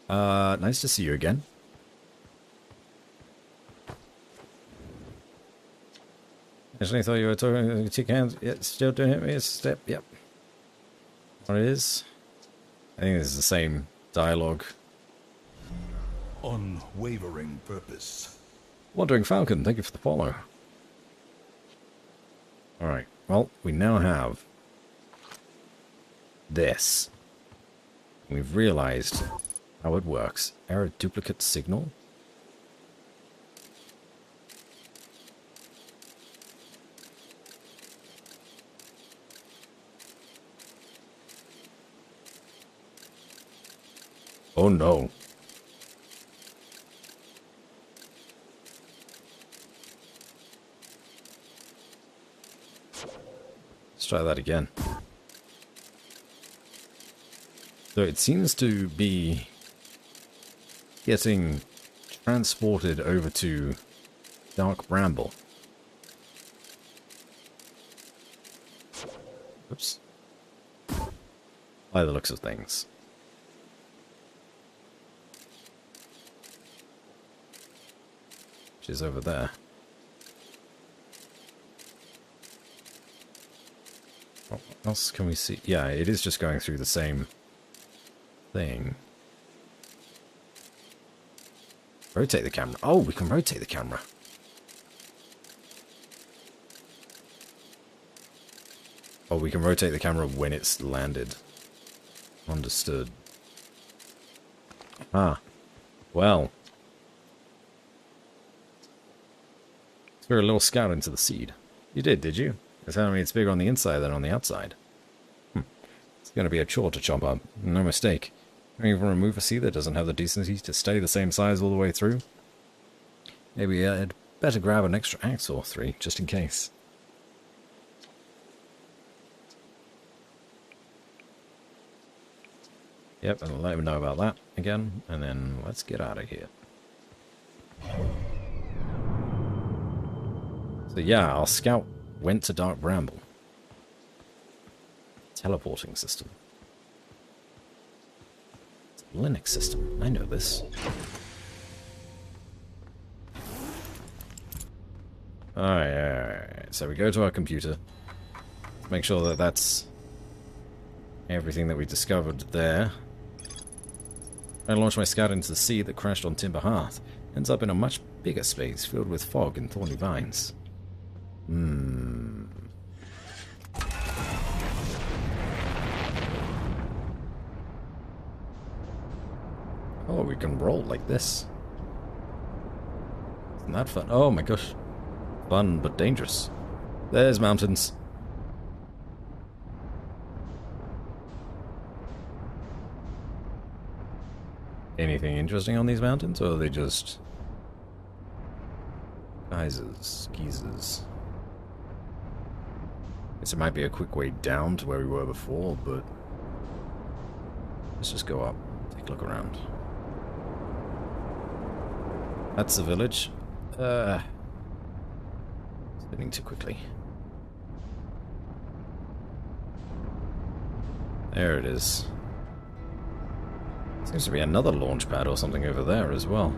Nice to see you again. Actually, thought you were talking two hands. Yeah, still doing it. It's a step. Yep. What it is? I think this is the same dialogue. Unwavering purpose. Wandering Falcon, thank you for the follow. Alright, well, we now have this. We've realized how it works. Error duplicate signal. Oh no. Let's try that again. So it seems to be getting transported over to Dark Bramble. Oops. By the looks of things. Which is over there. What else can we see? Yeah, it is just going through the same thing. Rotate the camera. Oh, we can rotate the camera. Oh, we can rotate the camera when it's landed. Understood. Ah. Well. Threw a little scout into the seed. You did you? It's telling me it's bigger on the inside than on the outside. It's going to be a chore to chop up. No mistake. Can you even remove a seed that doesn't have the decency to stay the same size all the way through? Maybe I'd better grab an extra axe or 3, just in case. Yep, and let him know about that again, and then let's get out of here. So yeah, our scout went to Dark Bramble. Teleporting system. It's a Linux system. I know this. Alright. So we go to our computer. Make sure that that's everything that we discovered there. I launched my scout into the sea that crashed on Timber Hearth. Ends up in a much bigger space filled with fog and thorny vines. Oh, we can roll like this. Isn't that fun? Oh my gosh. Fun, but dangerous. There's mountains. Anything interesting on these mountains, or are they just geysers? Guess it might be a quick way down to where we were before, but let's just go up, take a look around. That's the village. Spinning too quickly. There it is. Seems to be another launch pad or something over there as well.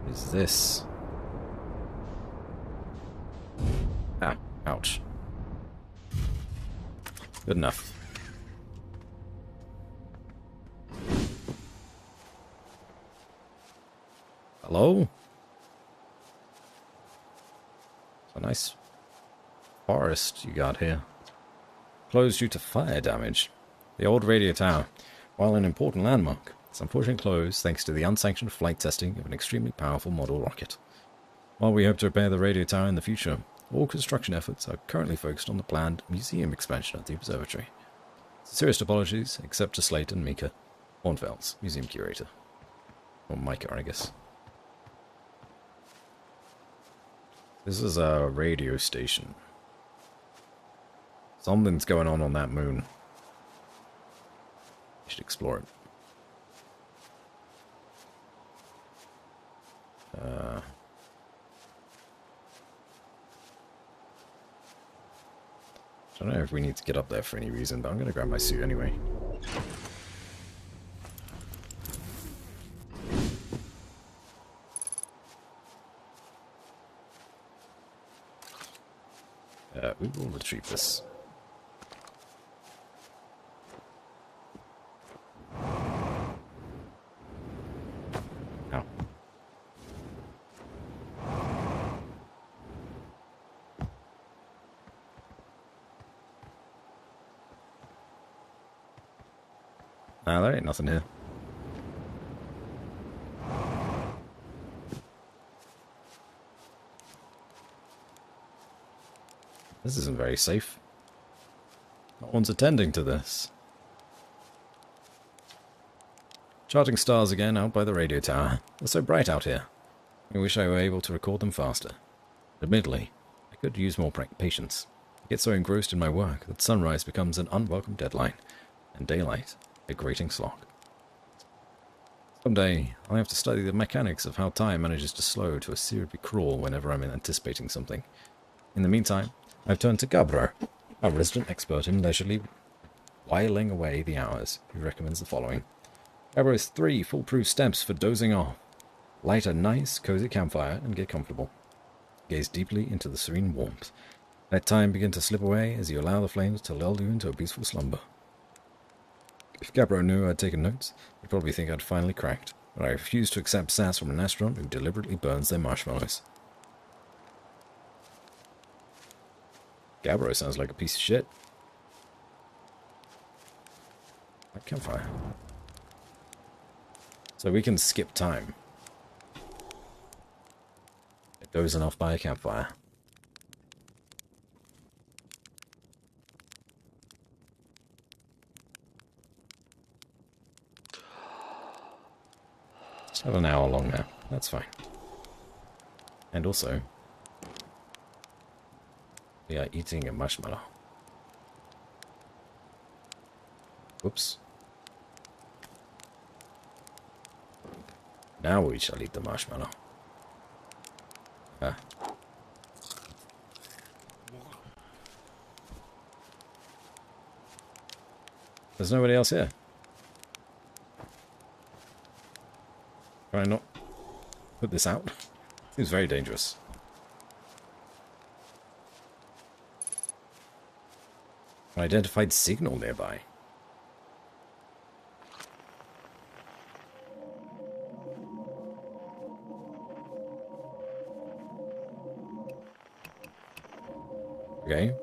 What is this? Ah, ouch. Good enough. Hello? It's a nice forest you got here. Closed due to fire damage. The old radio tower, while an important landmark, is unfortunately closed thanks to the unsanctioned flight testing of an extremely powerful model rocket. While we hope to repair the radio tower in the future, all construction efforts are currently focused on the planned museum expansion of the observatory. Sincerest apologies, except to Slate and Mika. Hornfels, museum curator. Or Micah, I guess. This is a radio station. Something's going on that moon. We should explore it. I don't know if we need to get up there for any reason, but I'm going to grab my suit anyway. We will retrieve this. Ow. Nah, there ain't nothing here. This isn't very safe. No one's attending to this. Charting stars again out by the radio tower. They're so bright out here. I wish I were able to record them faster. Admittedly, I could use more patience. I get so engrossed in my work that sunrise becomes an unwelcome deadline, and daylight a grating slog. Someday, I'll have to study the mechanics of how time manages to slow to a cerebrally crawl whenever I'm anticipating something. In the meantime, I've turned to Gabro, our resident expert in leisurely whiling away the hours, who recommends the following. Gabbro's 3 foolproof steps for dozing off. Light a nice, cozy campfire and get comfortable. Gaze deeply into the serene warmth. Let time begin to slip away as you allow the flames to lull you into a peaceful slumber. If Gabbro knew I'd taken notes, he'd probably think I'd finally cracked, but I refuse to accept sass from an astronaut who deliberately burns their marshmallows. Gabbro sounds like a piece of shit. That campfire. So we can skip time. Dozing off by a campfire. Just have an hour long now. That's fine. And also, we are eating a marshmallow. Whoops. Now we shall eat the marshmallow. Ah. There's nobody else here. Can I not put this out? Seems very dangerous. An identified signal nearby. Okay.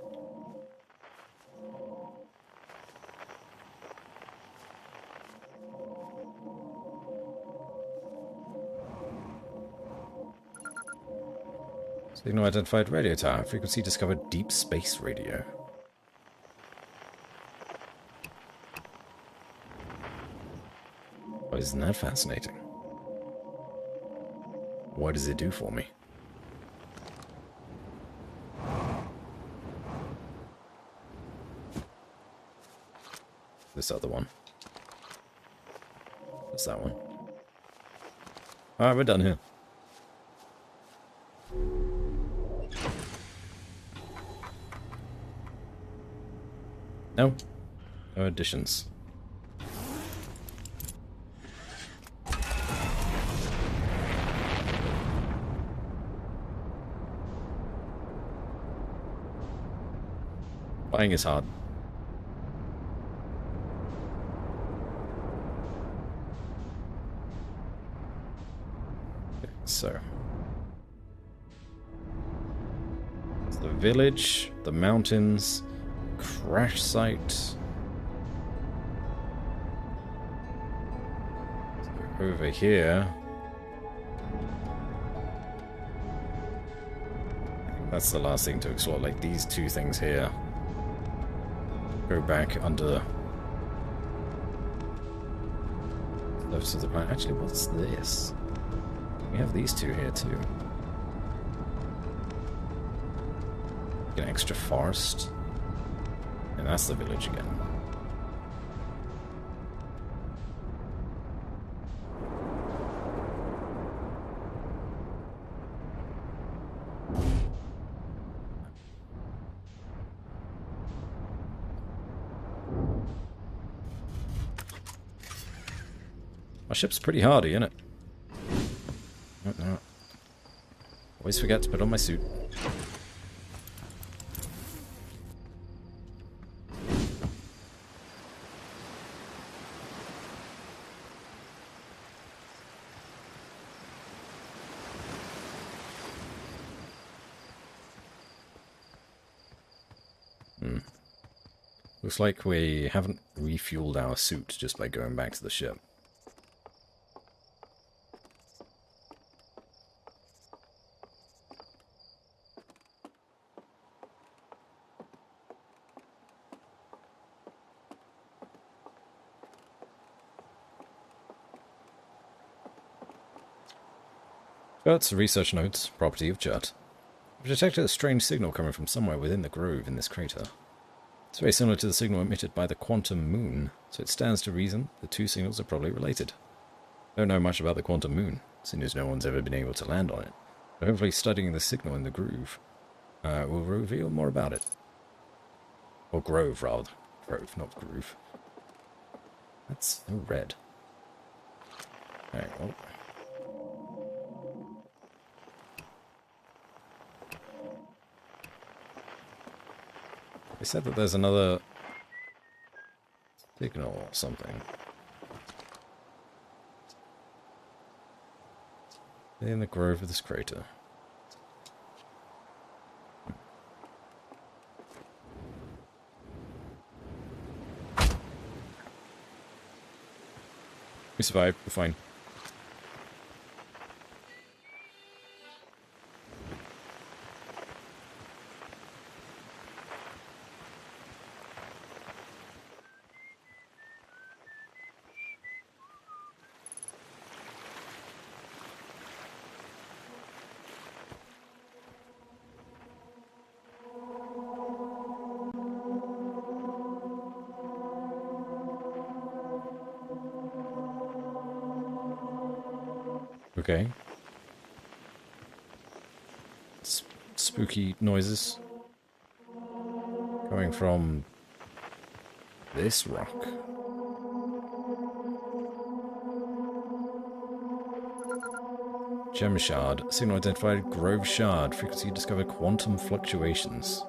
Signal identified radio tower. Frequency discovered deep space radio. Oh, isn't that fascinating? What does it do for me? This other one. What's that one? Alright, we're done here. No. No additions. Flying is hard. So, it's the village, the mountains, crash site. So over here. I think that's the last thing to explore, like these two things here. Go back under the surface of the planet. Actually, what's this? We have these two here too. An extra forest. And that's the village again. My ship's pretty hardy, isn't it? No. Always forget to put on my suit. Looks like we haven't refueled our suit just by going back to the ship. Churt's research notes, property of Churt. I've detected a strange signal coming from somewhere within the grove in this crater. It's very similar to the signal emitted by the quantum moon, so it stands to reason the two signals are probably related. I don't know much about the quantum moon, seeing as no one's ever been able to land on it, but hopefully studying the signal in the groove will reveal more about it. Or grove, rather. Grove, not groove. That's so red. Okay, well. They said that there's another signal or something. In the grove of this crater. We survived, we're fine. Okay. Spooky noises. Coming from this rock. Gem shard. Signal identified. Grove shard. Frequency discovered. Quantum fluctuations.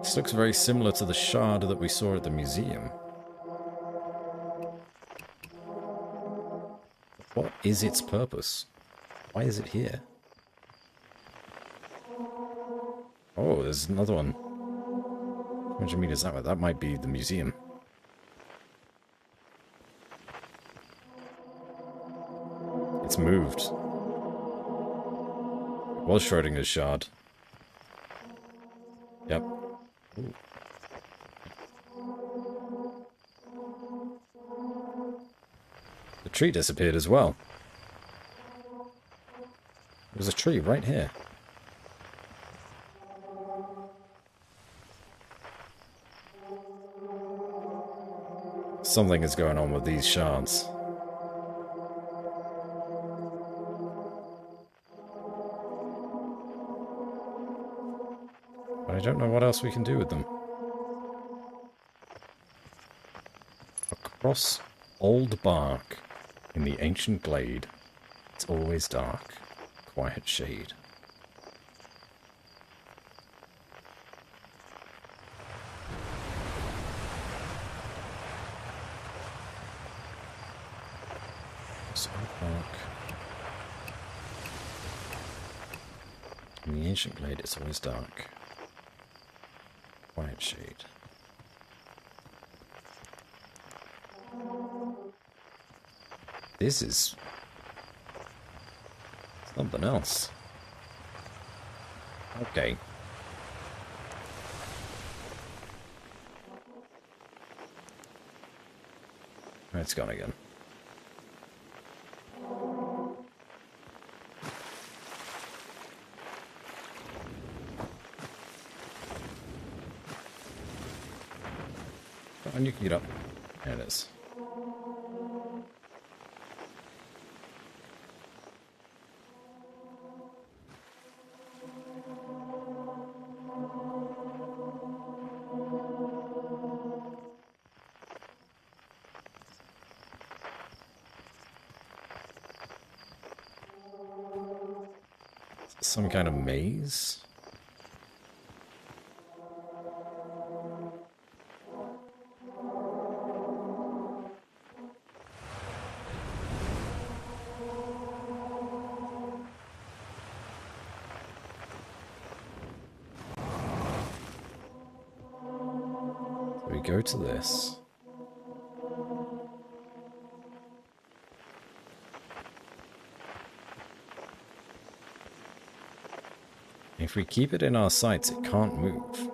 This looks very similar to the shard that we saw at the museum. What is its purpose? Why is it here? Oh, there's another one. How much meters that way? That might be the museum. It's moved. It was Schrodinger's shard. Yep. Ooh. The tree disappeared as well. There's a tree right here. Something is going on with these shards. But I don't know what else we can do with them. Across old bark in the ancient glade, it's always dark, quiet shade. In the ancient glade, it's always dark. Quiet shade. This is something else. Okay. It's gone again. And you can get up. There it is. Some kind of maze? So we go to this. If we keep it in our sights, it can't move.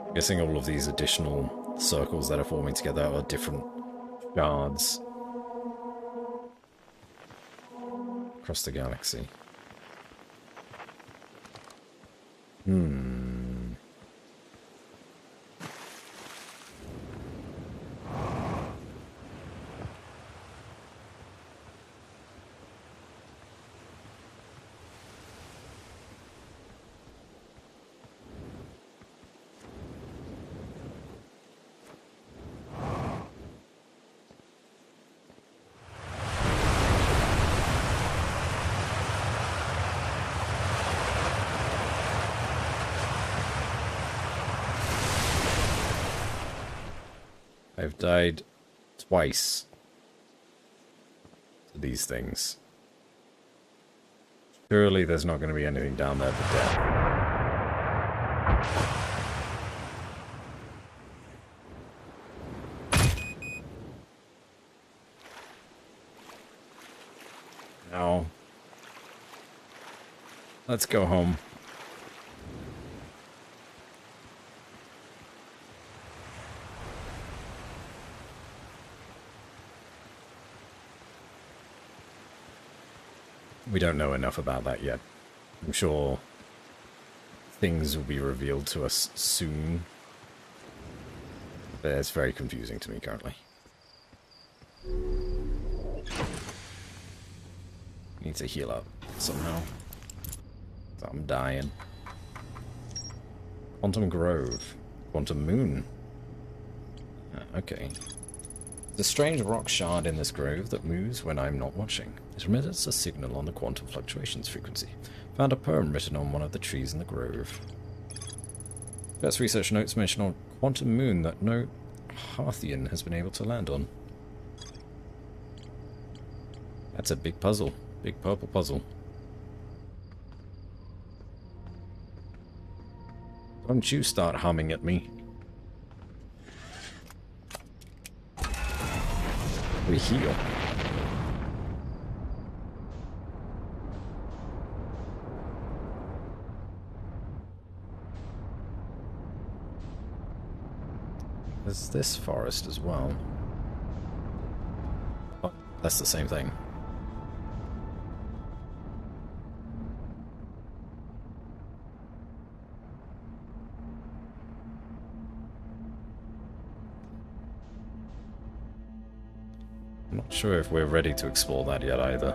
I'm guessing all of these additional circles that are forming together are different shards across the galaxy. I've died twice to these things. Surely there's not going to be anything down there for death. Now, let's go home. We don't know enough about that yet. I'm sure things will be revealed to us soon. But it's very confusing to me currently. Need to heal up somehow. I'm dying. Quantum Grove. Quantum Moon. Okay. The strange rock shard in this grove that moves when I'm not watching. It emits a signal on the quantum fluctuations frequency. Found a poem written on one of the trees in the grove. Best research notes mention on quantum moon that no Harthian has been able to land on. That's a big puzzle. Big purple puzzle. Don't you start humming at me. We heal. There's this forest as well. Oh, that's the same thing. I'm not sure if we're ready to explore that yet either.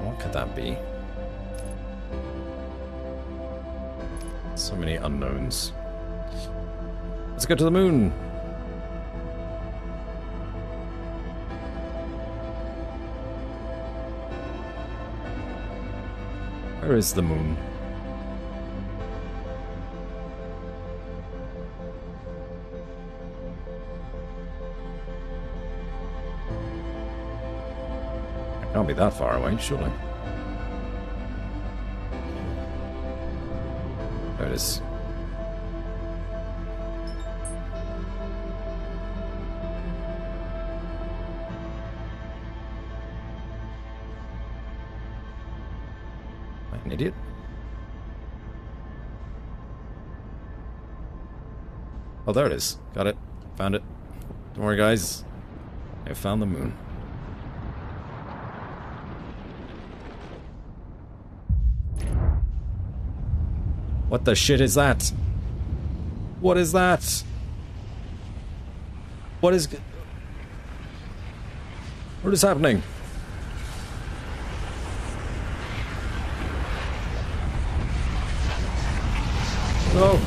What could that be? So many unknowns. Let's go to the moon! Where is the moon? It can't be that far away, surely. There it is. An idiot. Oh, there it is. Got it. Found it. Don't worry, guys. I found the moon. What the shit is that? What is that? What is happening? No.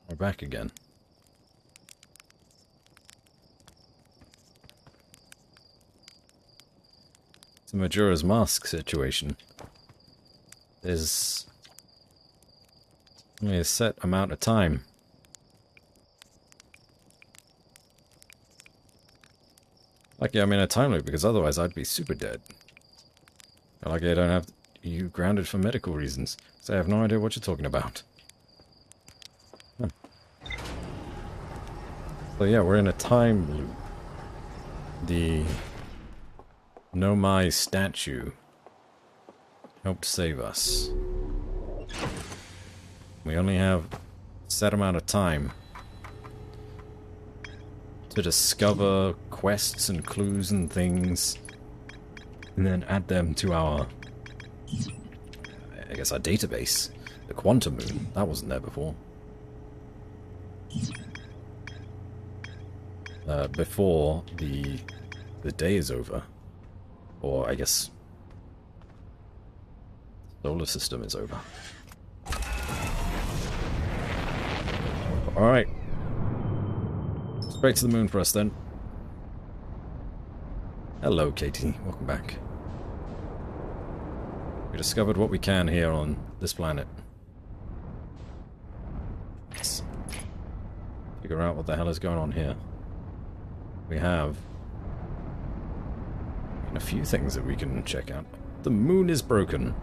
We're back again. It's a Majora's Mask situation. There's only a set amount of time. Lucky I'm in a time loop, because otherwise I'd be super dead. Lucky I don't have you grounded for medical reasons, so I have no idea what you're talking about. Huh. So yeah, we're in a time loop. The Nomai statue helped save us. We only have a set amount of time to discover quests and clues and things, and then add them to our, I guess, our database. The Quantum Moon, that wasn't there before. Before the day is over. Or, I guess, solar system is over. Alright. Straight to the moon for us then. Hello, Katie. Welcome back. We discovered what we can here on this planet. Let's figure out what the hell is going on here. We have a few things that we can check out. The moon is broken.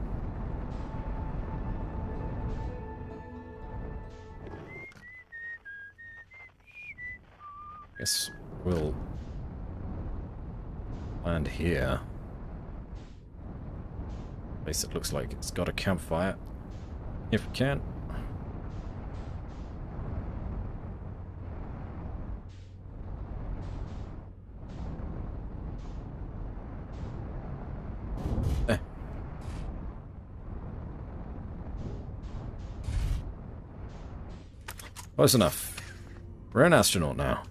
Guess we'll land here. Place it looks like it's got a campfire. If we can. Close enough. We're an astronaut now.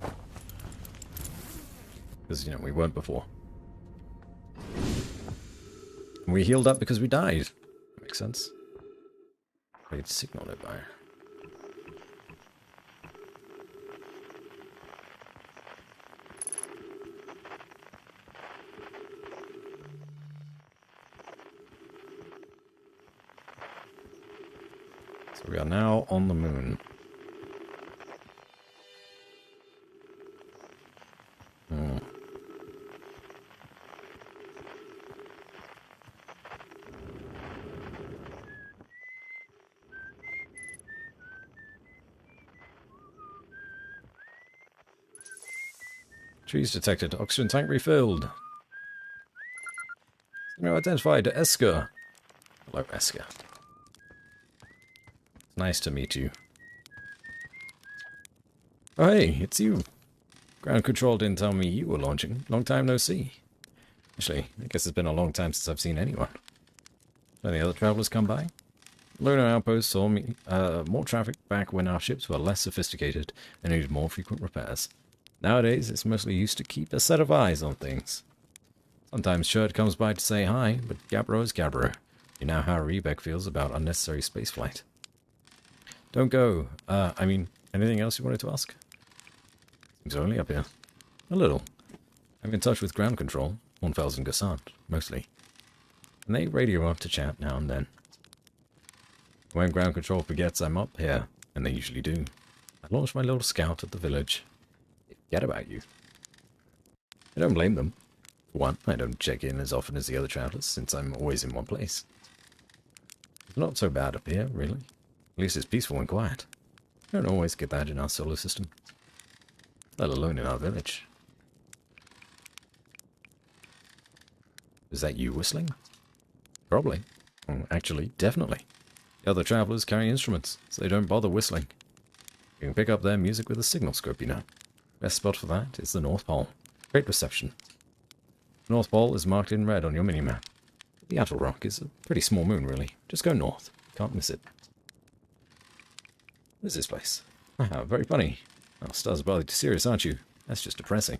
Because, you know, we weren't before. And we healed up because we died. That makes sense. Played signal nearby. So we are now on the moon. Trees detected. Oxygen tank refilled. Signal identified. Esker. Hello, Esker. Nice to meet you. Oh, hey, it's you. Ground control didn't tell me you were launching. Long time no see. Actually, I guess it's been a long time since I've seen anyone. Any other travelers come by? Lunar Outpost saw me more traffic back when our ships were less sophisticated and needed more frequent repairs. Nowadays, it's mostly used to keep a set of eyes on things. Sometimes Sherd comes by to say hi, but Gabbro is Gabbro. You know how Rebeck feels about unnecessary spaceflight. Don't go. I mean, anything else you wanted to ask? Seems only up here. A little. I'm in touch with ground control, Monfels and Gassant, mostly. And they radio up to chat now and then. When ground control forgets I'm up here, and they usually do, I launch my little scout at the village. They forget about you. I don't blame them. For one, I don't check in as often as the other travelers, since I'm always in one place. It's not so bad up here, really. At least it's peaceful and quiet. You don't always get that in our solar system. Let alone in our village. Is that you whistling? Probably. Well, actually, definitely. The other travelers carry instruments, so they don't bother whistling. You can pick up their music with a signal scope, you know. Best spot for that is the North Pole. Great reception. The North Pole is marked in red on your minimap. The Atoll Rock is a pretty small moon, really. Just go north. Can't miss it. What is this place? Ah, very funny. Oh, stars are rather serious, aren't you? That's just depressing.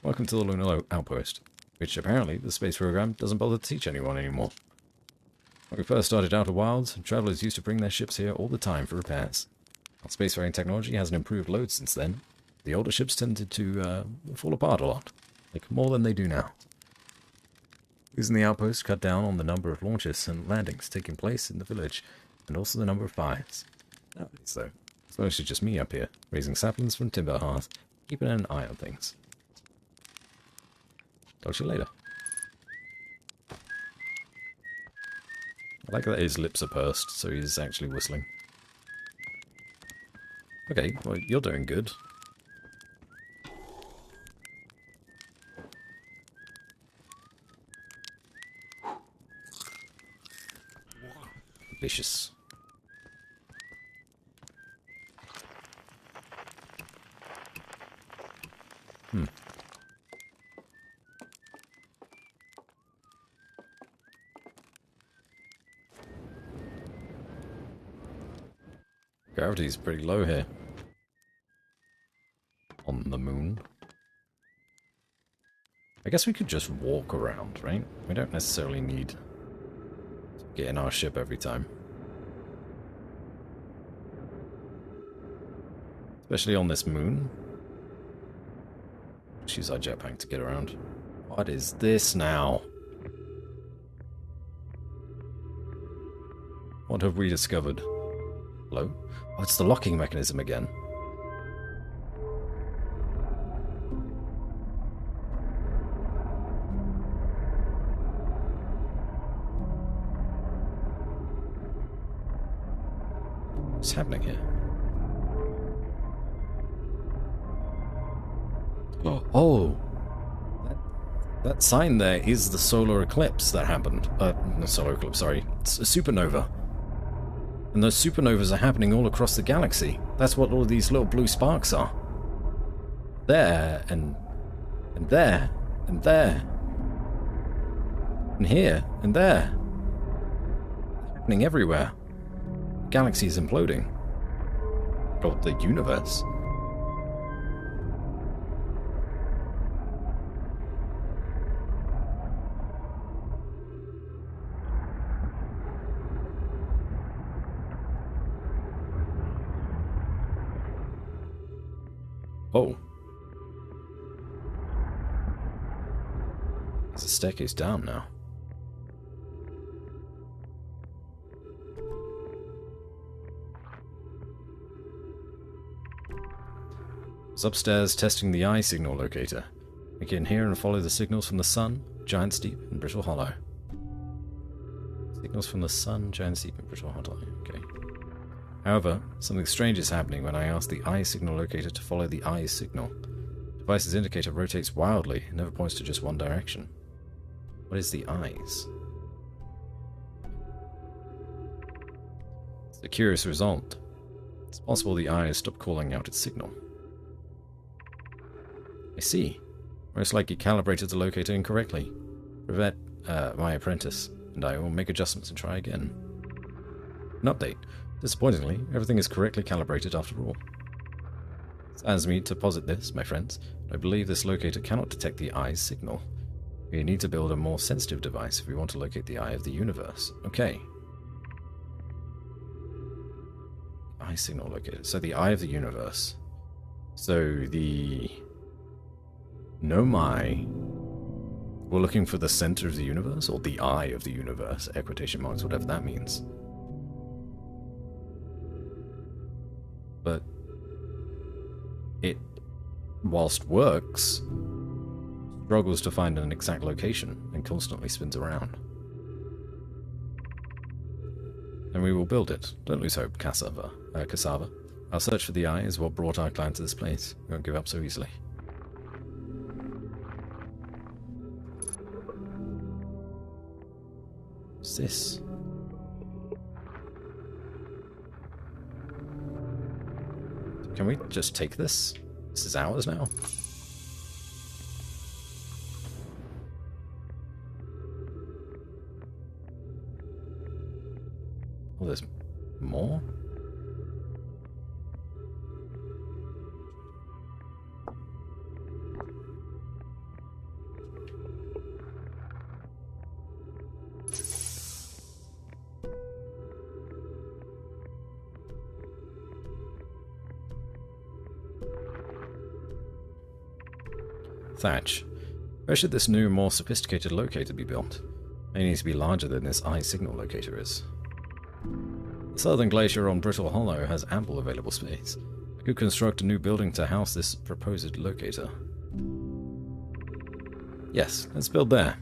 Welcome to the Lunar Outpost, which apparently the space program doesn't bother to teach anyone anymore. When we first started Outer Wilds, travelers used to bring their ships here all the time for repairs. Our spacefaring technology hasn't improved loads since then. The older ships tended to fall apart a lot, like more than they do now. Using the outpost cut down on the number of launches and landings taking place in the village, and also the number of fires. Nowadays, though, it's mostly just me up here, raising saplings from timber hearth, keeping an eye on things. Talk to you later. I like that his lips are pursed, so he's actually whistling. Okay, well, you're doing good. Vicious. Gravity's pretty low here. On the moon. I guess we could just walk around, right? We don't necessarily need to get in our ship every time. Especially on this moon. Let's use our jetpack to get around. What is this now? What have we discovered? Hello? Oh, it's the locking mechanism again. What's happening here? Oh! That sign there is the solar eclipse that happened. Not solar eclipse, sorry. It's a supernova. And those supernovas are happening all across the galaxy. That's what all these little blue sparks are. There, and there, and there. And here, and there. They're happening everywhere. The galaxy is imploding. Or the universe. Oh. There's a staircase down now. I was upstairs testing the eye signal locator. I can hear and follow the signals from the sun, Giant Steep, and Brittle Hollow. Signals from the sun, Giant Steep, and Brittle Hollow. Okay. However, something strange is happening when I ask the eye signal locator to follow the eye signal. The device's indicator rotates wildly and never points to just one direction. What is the eyes? It's a curious result. It's possible the eye has stopped calling out its signal. I see. Most likely calibrated the locator incorrectly. Prevent my apprentice, and I will make adjustments and try again. An update. Disappointingly, everything is correctly calibrated after all. Stands me to posit this, my friends. I believe this locator cannot detect the eye's signal. We need to build a more sensitive device if we want to locate the eye of the universe. Okay. Eye signal locator. So the eye of the universe. So the Nomai were looking for the center of the universe, or the eye of the universe, air quotation marks, whatever that means. But it, whilst works, struggles to find an exact location and constantly spins around. And we will build it. Don't lose hope, Cassava. Our search for the eye is what brought our clan to this place. We won't give up so easily. What's this? Can we just take this? This is ours now? Oh, there's more? Thatch. Where should this new, more sophisticated locator be built? It needs to be larger than this eye signal locator is. The southern glacier on Brittle Hollow has ample available space. I could construct a new building to house this proposed locator. Yes, let's build there.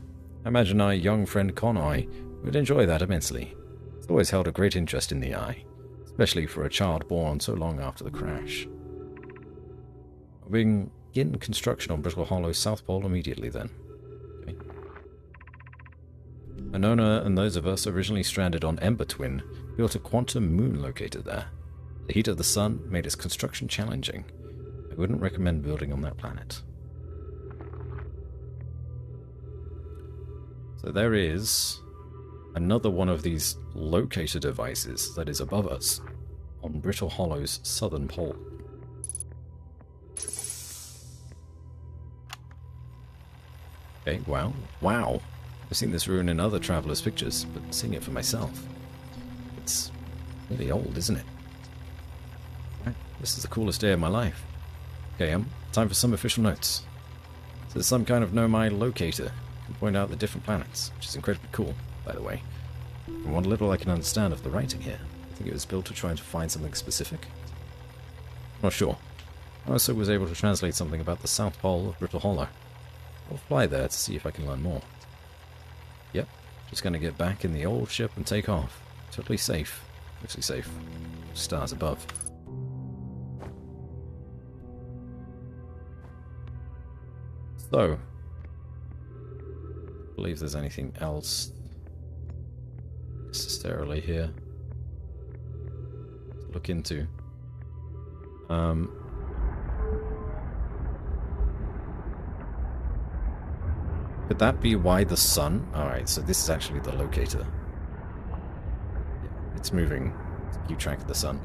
I imagine our young friend Conoi would enjoy that immensely. He's always held a great interest in the eye, especially for a child born so long after the crash. We'll begin construction on Brittle Hollow's South Pole immediately then. Okay. Anona and those of us originally stranded on Ember Twin built a quantum moon located there. The heat of the sun made its construction challenging. I wouldn't recommend building on that planet. So there is another one of these locator devices that is above us on Brittle Hollow's southern pole. Okay, wow. Wow. I've seen this ruin in other travelers' pictures, but seeing it for myself, it's really old, isn't it? Right, this is the coolest day of my life. Okay, time for some official notes. So there's some kind of Nomai locator. Can point out the different planets, which is incredibly cool, by the way. From what little I can understand of the writing here, I think it was built to try to find something specific. Not sure. I also was able to translate something about the South Pole of Brittle Hollow. I'll fly there to see if I can learn more. Yep, just gonna get back in the old ship and take off. Totally safe. Mostly safe. Stars above. So, I believe there's anything else necessarily here to look into. Could that be why the sun? Alright, so this is actually the locator. Yeah, it's moving to keep track of the sun.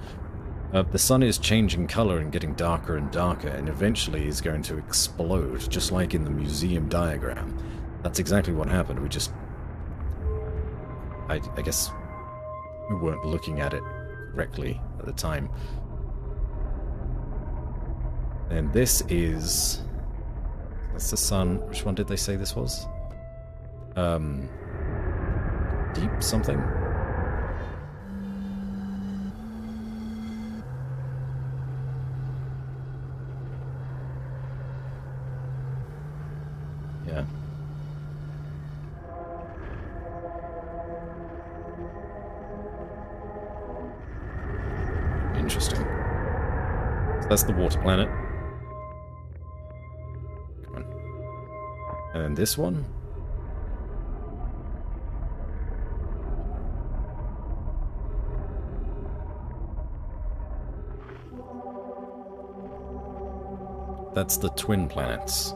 The sun is changing color and getting darker and darker, and eventually is going to explode, just like in the museum diagram. That's exactly what happened. We just... I guess we weren't looking at it correctly at the time. And this is... That's the sun. Which one did they say this was? Deep something? Yeah. Interesting. So that's the water planet. Come on. And then this one? That's the twin planets.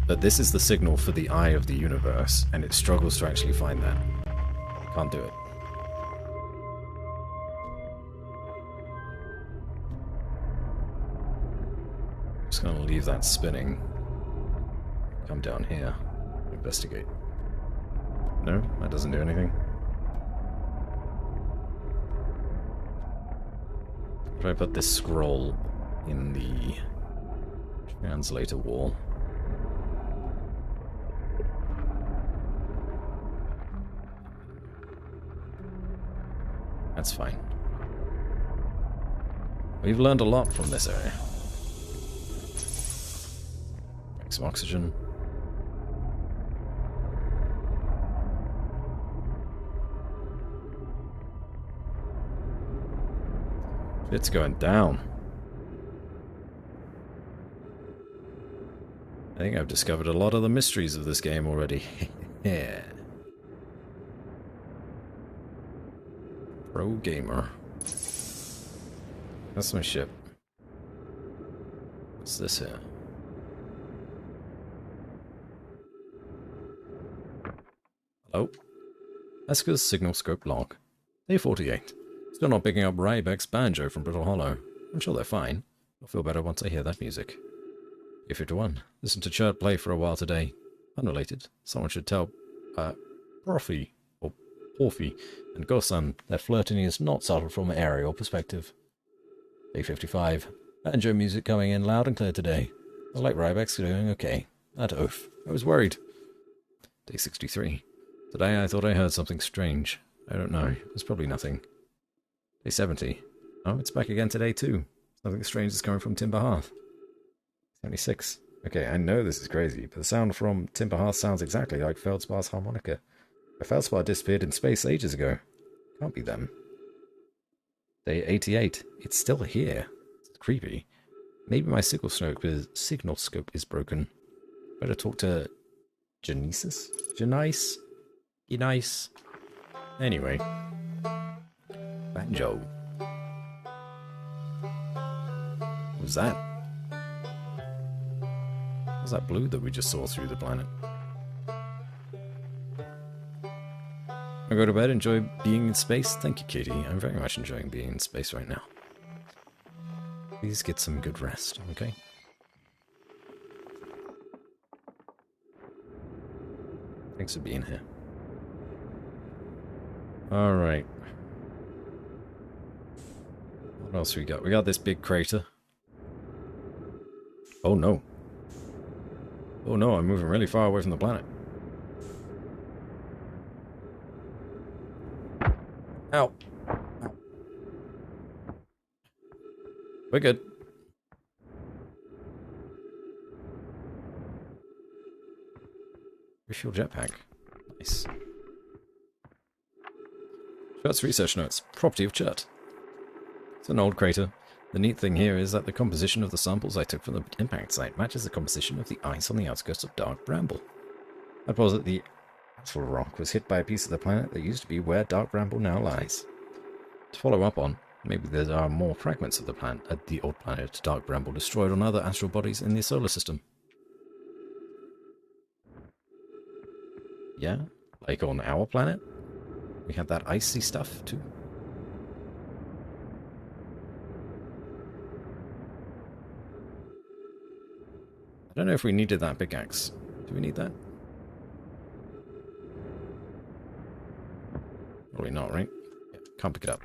But this is the signal for the eye of the universe, and it struggles to actually find that. Can't do it. Just gonna leave that spinning. Come down here. Investigate. No, that doesn't do anything. Try to put this scroll in the translator wall. That's fine. We've learned a lot from this area. Bring some oxygen. It's going down. I think I've discovered a lot of the mysteries of this game already. Yeah. Pro gamer. That's my ship. What's this here? Hello? Esker's signal scope log. Day 48. Still not picking up Rybeck's banjo from Brittle Hollow. I'm sure they're fine. I'll feel better once I hear that music. Day 51. Listen to Chert play for a while today. Unrelated. Someone should tell Porphy and Gosan that flirting is not subtle from an aerial perspective. Day 55. Banjo music coming in loud and clear today. I like Rybeck's doing okay. That oaf. I was worried. Day 63. Today I thought I heard something strange. I don't know. It's probably nothing. Day 70. Oh, it's back again today too. Something strange is coming from Timber Hearth. 76. Okay, I know this is crazy, but the sound from Timber Hearth sounds exactly like Feldspar's harmonica. But Feldspar disappeared in space ages ago. Can't be them. Day 88. It's still here. It's creepy. Maybe my signal scope is broken. Better talk to Genesis? Janice? You nice? Anyway. Banjo. What was that? What was that blue that we just saw through the planet? I go to bed, enjoy being in space. Thank you, Katie. I'm very much enjoying being in space right now. Please get some good rest, okay? Thanks for being here. Alright. What else we got? We got this big crater. Oh no. Oh no, I'm moving really far away from the planet. Ow. Ow. We're good. Refuel jetpack. Nice. Churt's research notes. Property of Churt. It's an old crater. The neat thing here is that the composition of the samples I took from the impact site matches the composition of the ice on the outskirts of Dark Bramble. I posit the actual rock was hit by a piece of the planet that used to be where Dark Bramble now lies. To follow up on, maybe there are more fragments of the planet at the old planet Dark Bramble destroyed on other astral bodies in the solar system. Yeah, like on our planet? We had that icy stuff too. I don't know if we needed that pickaxe. Do we need that? Probably not, right? Yeah, can't pick it up.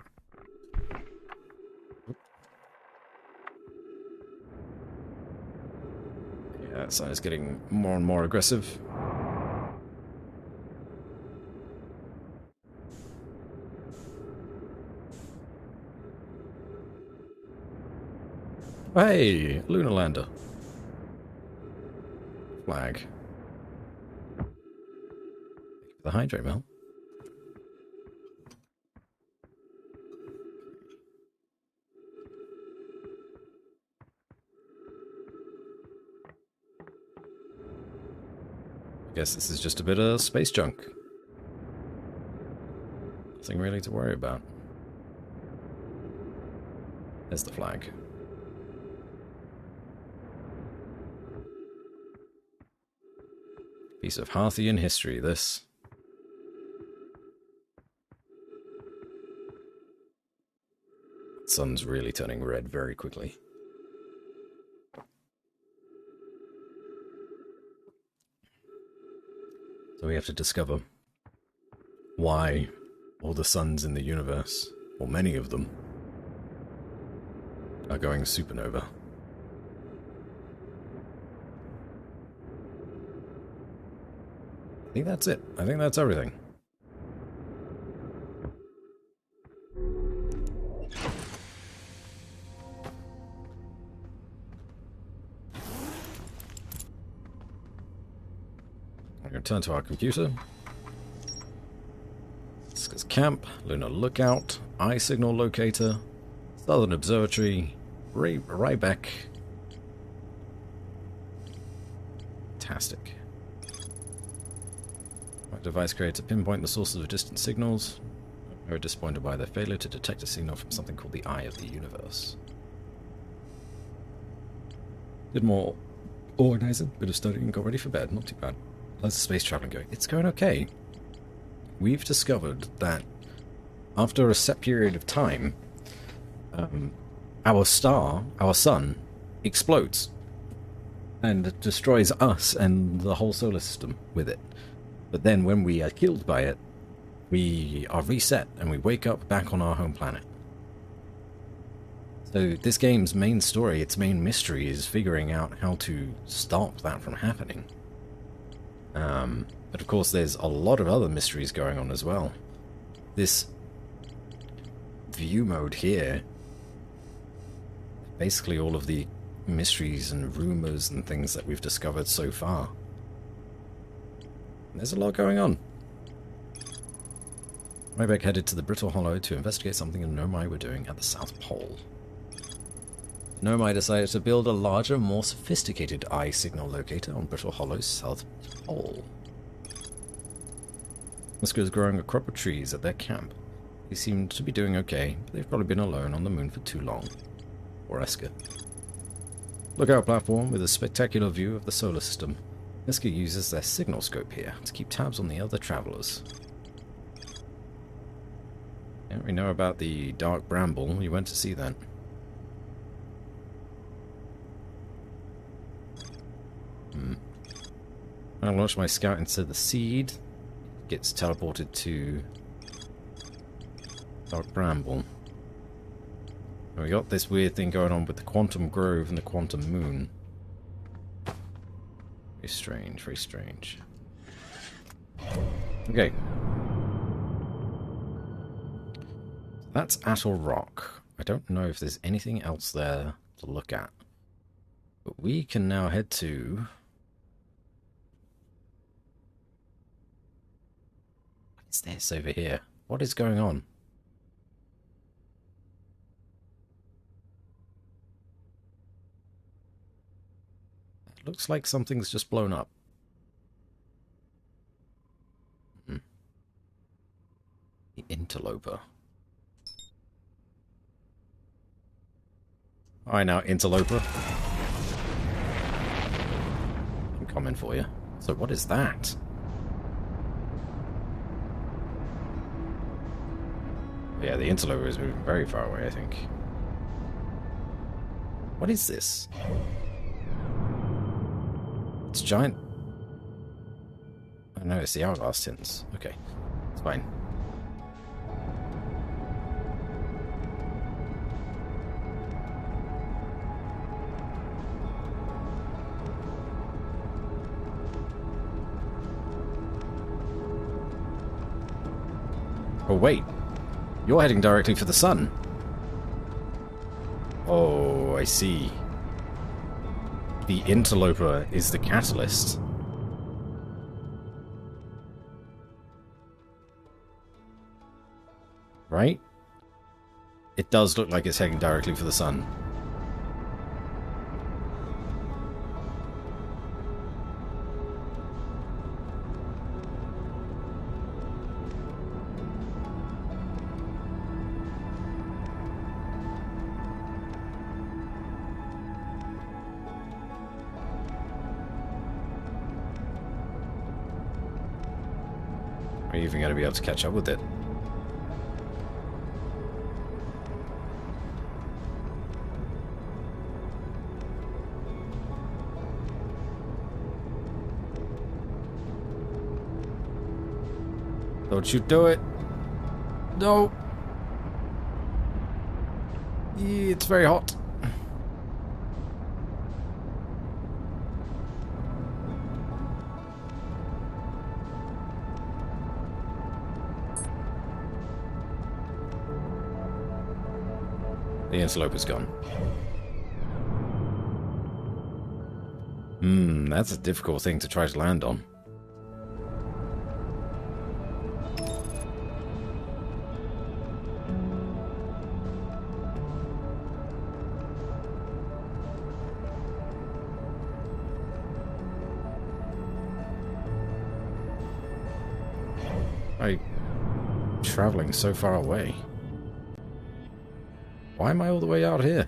Yeah, that sign is getting more and more aggressive. Hey, lunar lander. Flag. The hydrate mill. I guess this is just a bit of space junk. Nothing really to worry about. There's the flag. Piece of Harthian history, this. The sun's really turning red very quickly. So we have to discover why all the suns in the universe, or many of them, are going supernova. I think that's it. I think that's everything. I'm going to turn to our computer. Discuss camp, lunar lookout, eye signal locator, southern observatory, Ryback. Fantastic. My device creates a pinpoint the sources of distant signals. I'm very disappointed by their failure to detect a signal from something called the Eye of the Universe. Did more organizing, bit of studying, got ready for bed. Not too bad. How's the space traveling going? It's going okay. We've discovered that after a set period of time, our sun, explodes and destroys us and the whole solar system with it. But then when we are killed by it, we are reset and we wake up back on our home planet. So this game's main story, its main mystery, is figuring out how to stop that from happening. But of course there's a lot of other mysteries going on as well. This view mode here, basically all of the mysteries and rumors and things that we've discovered so far. There's a lot going on. Ryback headed to the Brittle Hollow to investigate something Nomai were doing at the South Pole. Nomai decided to build a larger, more sophisticated eye signal locator on Brittle Hollow's south pole. Musker is growing a crop of trees at their camp. They seem to be doing okay, but they've probably been alone on the moon for too long. Or Esker. Lookout platform with a spectacular view of the solar system. Esker uses their signal scope here to keep tabs on the other travelers. Yeah, we know about the dark bramble. You went to see that. I launch my scout into the seed. Gets teleported to Dark Bramble. And we got this weird thing going on with the Quantum Grove and the Quantum Moon. Very strange, very strange. Okay. That's Atoll Rock. I don't know if there's anything else there to look at. But we can now head to... What's this over here? What is going on? It looks like something's just blown up. The Interloper. Alright now, Interloper. I'm coming for you. So what is that? Yeah, the Interloper is moving very far away, I think. What is this? It's giant. Oh no, it's the hourglass tins. Okay, it's fine. Oh wait. You're heading directly for the sun. Oh, I see. The Interloper is the catalyst. Right? It does look like it's heading directly for the sun. Are you even going to be able to catch up with it? Don't you do it. No. It's very hot. The Interloper's gone. That's a difficult thing to try to land on. Traveling so far away. Why am I all the way out here?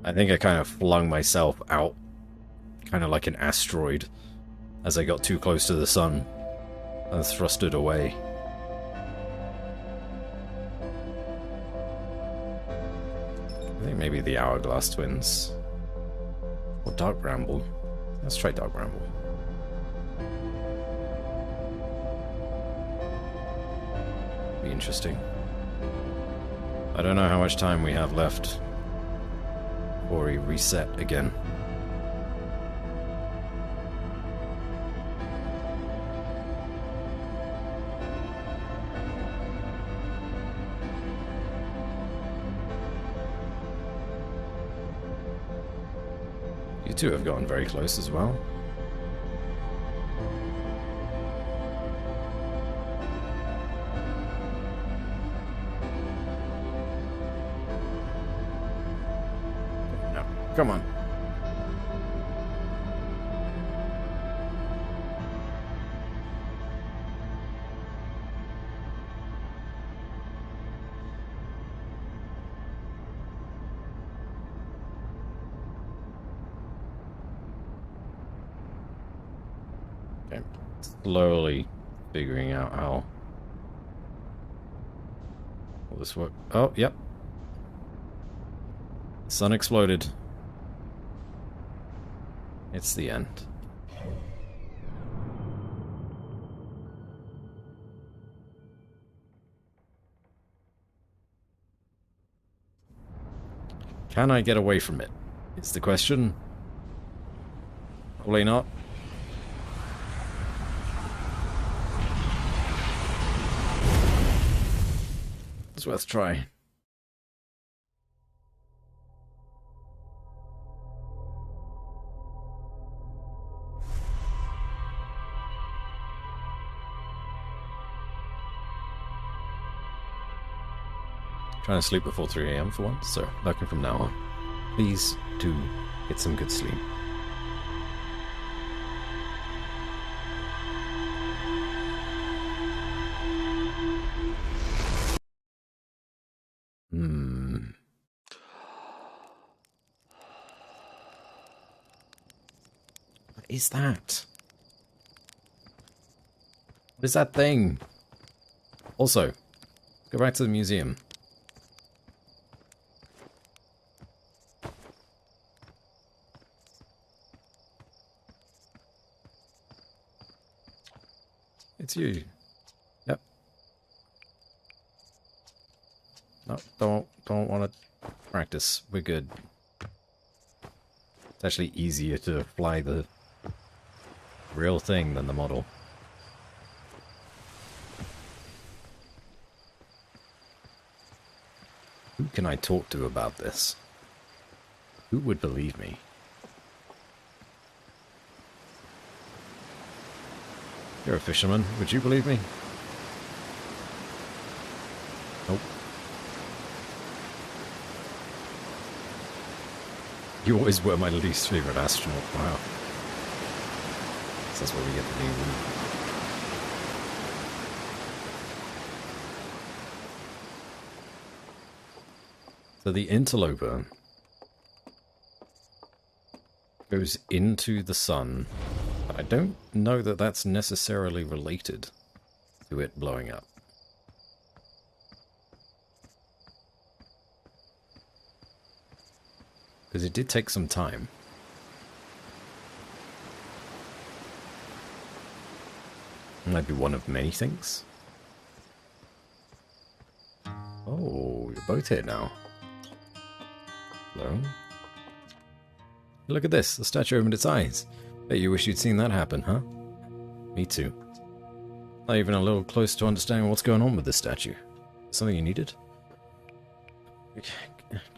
I think I kind of flung myself out, kind of like an asteroid, as I got too close to the sun and thrusted away. I think maybe the Hourglass Twins. Or Dark Bramble. Let's try Dark Bramble. Be interesting. I don't know how much time we have left before we reset again. You two have gotten very close as well. Come on. Okay. Slowly figuring out how will this work. Oh, yep. The sun exploded. It's the end. Can I get away from it? Is the question. Probably not. It's worth trying. Trying to sleep before 3 AM for once, so working from now on. Please do get some good sleep. What is that? What is that thing? Also, go back to the museum. It's you. Yep. No, don't want to practice. We're good. It's actually easier to fly the real thing than the model. Who can I talk to about this? Who would believe me? You're a fisherman. Would you believe me? Nope. You always were my least favorite astronaut. Wow. So that's where we get the name. So the interloper goes into the sun. I don't know that that's necessarily related to it blowing up. Because it did take some time. It might be one of many things. Oh, you're both here now. Hello? Look at this, the statue opened its eyes. Bet you wish you'd seen that happen, huh? Me too. Not even a little close to understanding what's going on with this statue. Something you needed?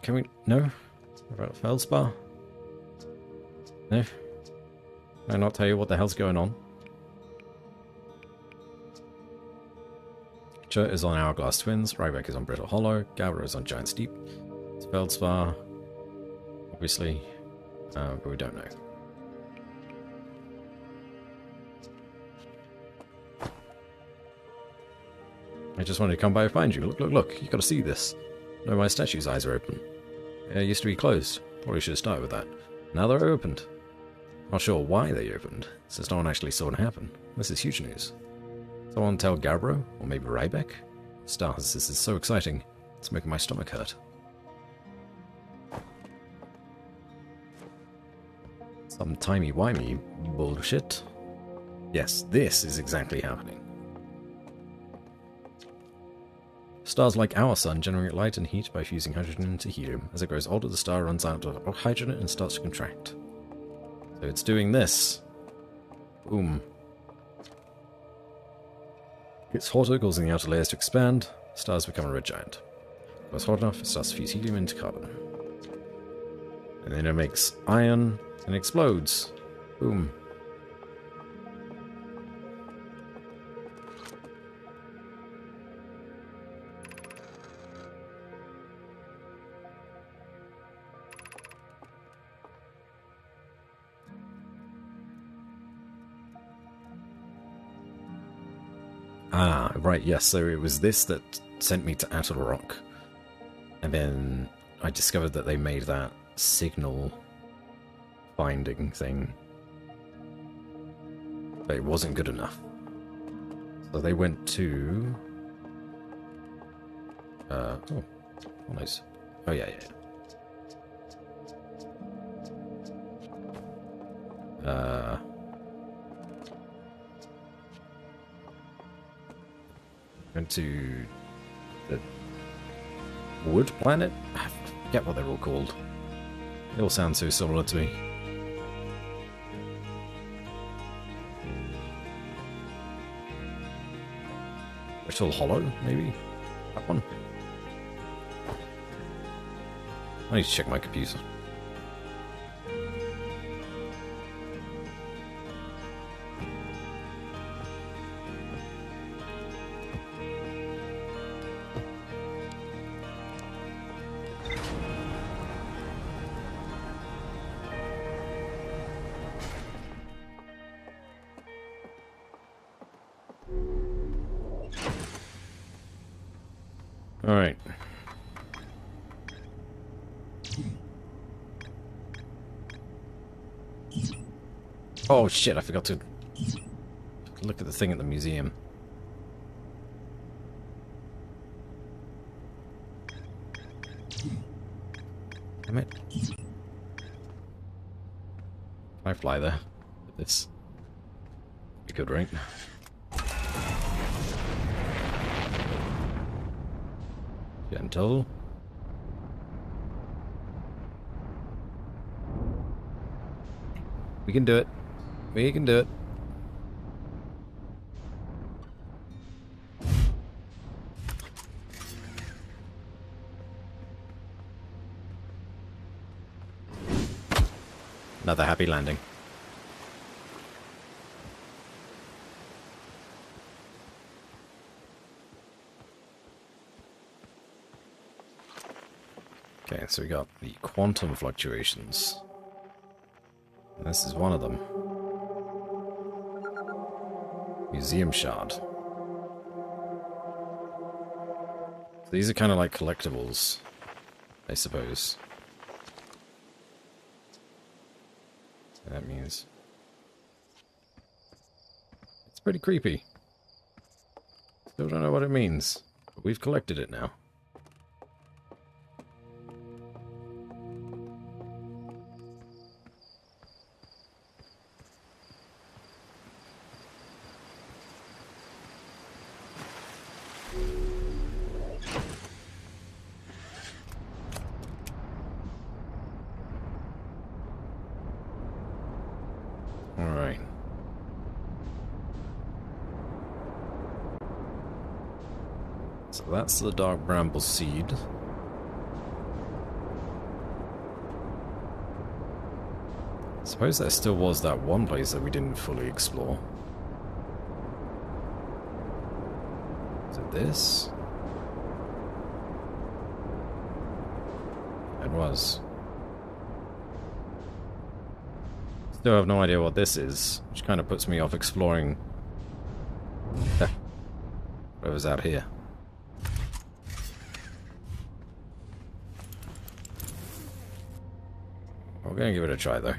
Can we... No? About Feldspar? No? Can I not tell you what the hell's going on? Chert is on Hourglass Twins, Ryback is on Brittle Hollow, Galra is on Giant Steep. It's Feldspar, obviously, but we don't know. I just wanted to come by and find you. Look, look, look. You gotta see this. No, my statue's eyes are open. They used to be closed. Probably should have started with that. Now they're opened. Not sure why they opened, since no one actually saw it happen. This is huge news. Someone tell Gabbro, or maybe Rybeck? Stars, this is so exciting. It's making my stomach hurt. Some timey-wimey bullshit. Yes, this is exactly happening. Stars like our sun generate light and heat by fusing hydrogen into helium. As it grows older, the star runs out of hydrogen and starts to contract. So it's doing this. Boom. Gets hotter, causing the outer layers to expand. Stars become a red giant. When it's hot enough, it starts to fuse helium into carbon. And then it makes iron and explodes. Boom. Ah, right, yes, so it was this that sent me to Attlerock. And then I discovered that they made that signal finding thing. But it wasn't good enough. So they went to... oh, nice. Oh, yeah, yeah. Went to the Wood Planet? I forget what they're all called. They all sound so similar to me. Crystal Hollow, maybe? That one? I need to check my computer. Alright. Oh shit, I forgot to look at the thing at the museum. Damn it. Can I fly there with this? Be good, right? Gentle. We can do it. We can do it. Another happy landing. Okay, so we got the quantum fluctuations. This is one of them. Museum shard. So these are kind of like collectibles, I suppose. That means it's pretty creepy. Still don't know what it means, but we've collected it now. Alright. So that's the Dark Bramble Seed. I suppose there still was that one place that we didn't fully explore. Is it this? It was. Still have no idea what this is, which kind of puts me off exploring whatever's out here. We're gonna give it a try though.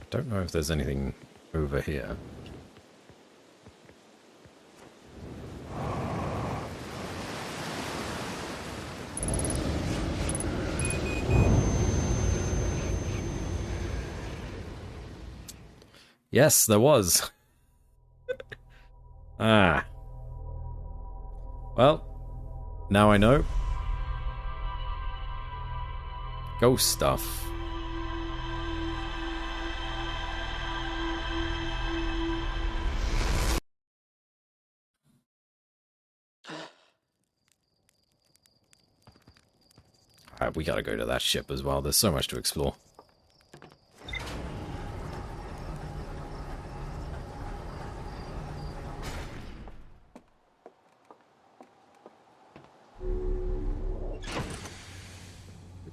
Don't know if there's anything over here. Yes, there was. Ah. Well, now I know. Ghost stuff. Alright, we gotta go to that ship as well. There's so much to explore.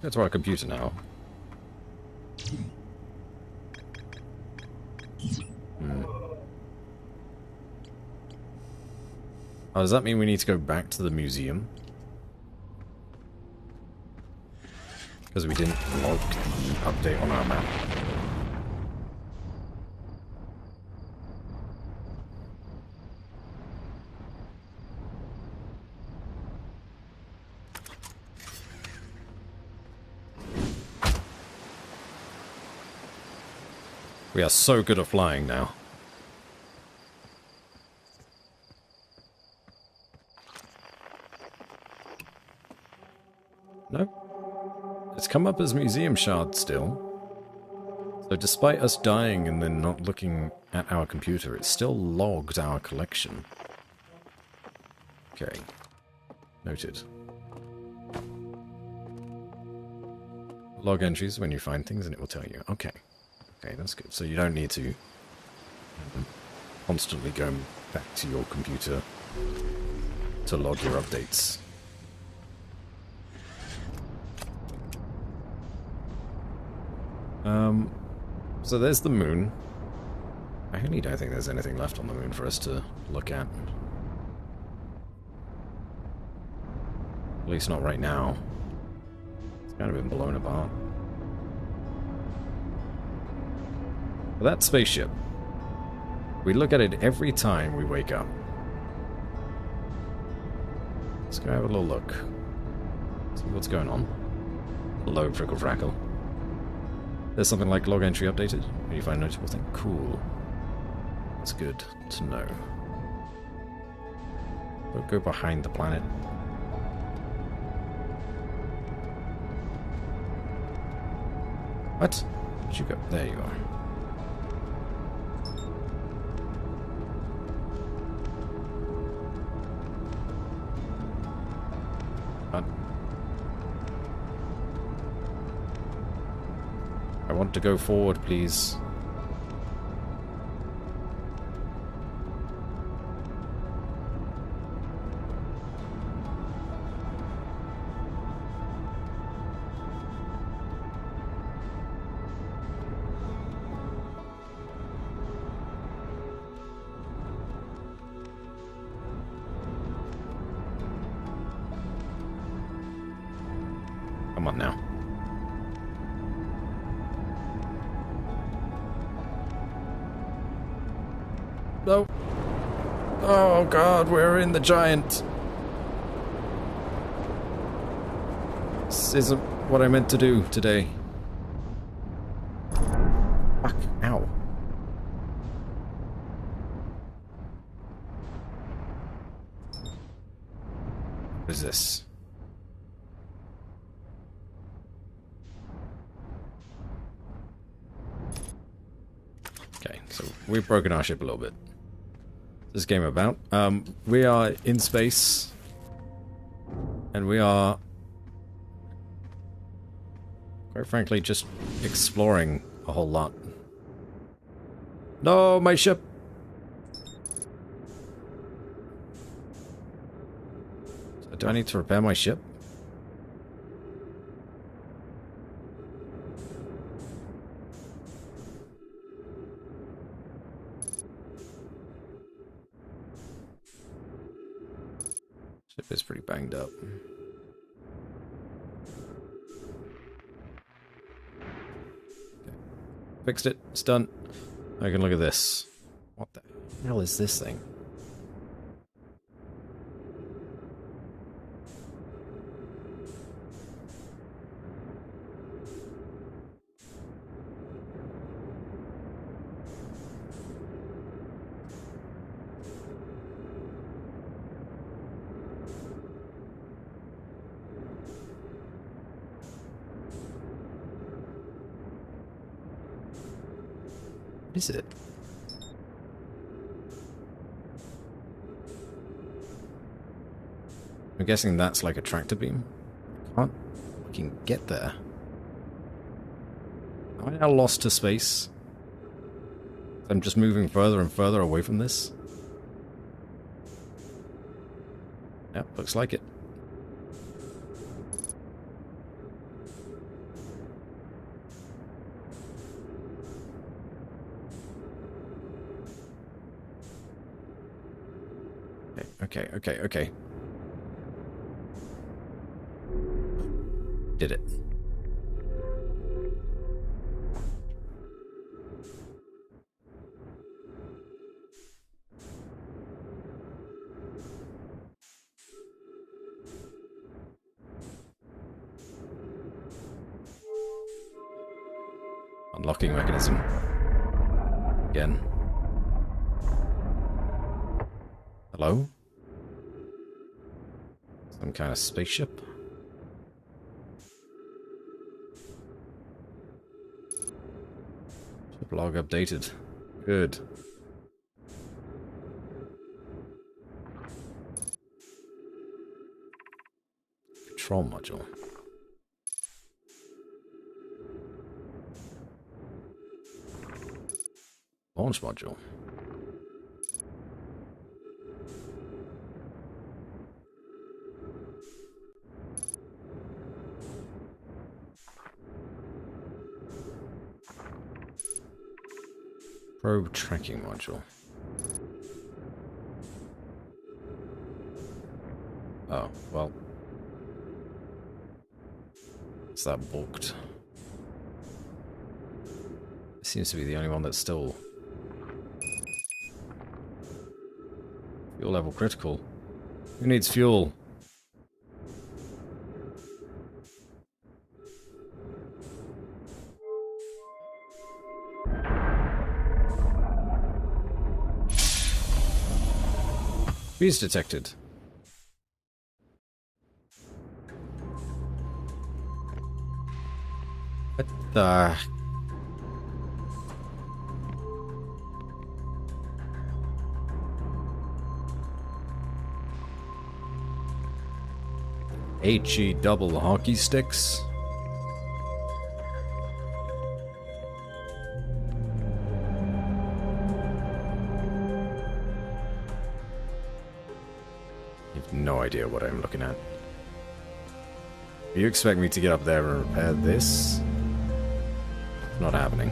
Go to our computer now. Oh, does that mean we need to go back to the museum? Because we didn't log the update on our map. We are so good at flying now. Nope. It's come up as museum shard still. So despite us dying and then not looking at our computer, it still logged our collection. Okay. Noted. Log entries when you find things and it will tell you. Okay. Okay, that's good. So you don't need to constantly go back to your computer to log your updates. So there's the moon. I really don't think there's anything left on the moon for us to look at. At least not right now. It's kind of been blown apart. But that spaceship, we look at it every time we wake up. Let's go have a little look. See what's going on. Hello, Frickle Frackle. There's something like log entry updated. When you find a notable thing. Cool. That's good to know. Don't go behind the planet. What? Where'd you go? There you are. What? I want to go forward, please. Come on now. No. Oh god, we're in the giant. This isn't what I meant to do today. Fuck, ow. What is this? Okay, so we've broken our ship a little bit. This game about. We are in space, and we are, quite frankly, just exploring a whole lot. No, my ship! So do I need to repair my ship? Ship is pretty banged up. Okay. Fixed it. It's done. I can look at this. What the hell is this thing? What is it? I'm guessing that's like a tractor beam. fucking get there. Am I now lost to space? I'm just moving further and further away from this? Yep, looks like it. Okay. Did it. Unlocking mechanism. Again. Hello? Some kind of spaceship? Ship log updated. Good. Control module. Launch module. Probe tracking module. Oh, well. Is that booked? It seems to be the only one that's still fuel level critical. Who needs fuel? Freeze detected. What the... HE double hockey sticks? I have no idea what I'm looking at. Do you expect me to get up there and repair this? Not happening.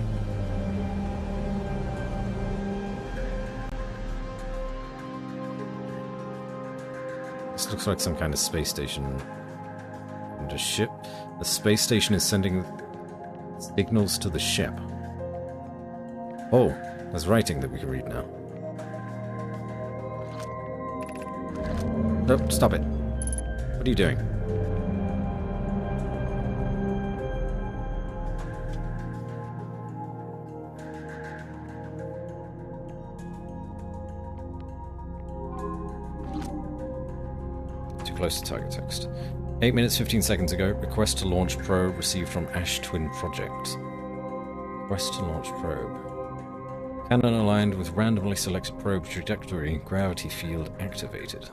This looks like some kind of space station. And a ship. The space station is sending signals to the ship. Oh, there's writing that we can read now. Nope, stop it. What are you doing? Too close to target text. 8 minutes 15 seconds ago, request to launch probe received from Ash Twin Project. Request to launch probe. Cannon aligned with randomly selected probe trajectory, gravity field activated.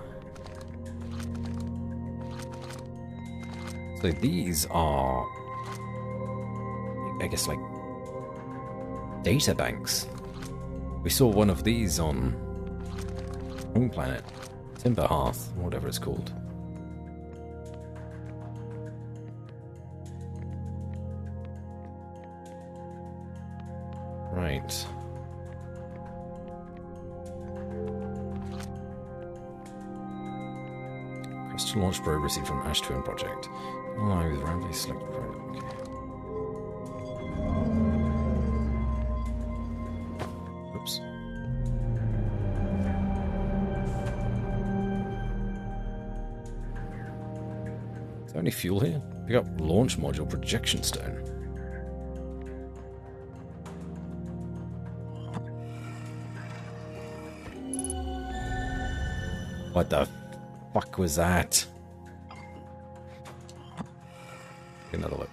So these are, I guess, like data banks. We saw one of these on Home Planet, Timber Hearth, whatever it's called. Right. Request to launch probe received from Ash Twin Project. Align with randomly selected probe. Okay. Oops. Is there any fuel here? Pick up launch module projection stone. What the fuck was that? Take another look.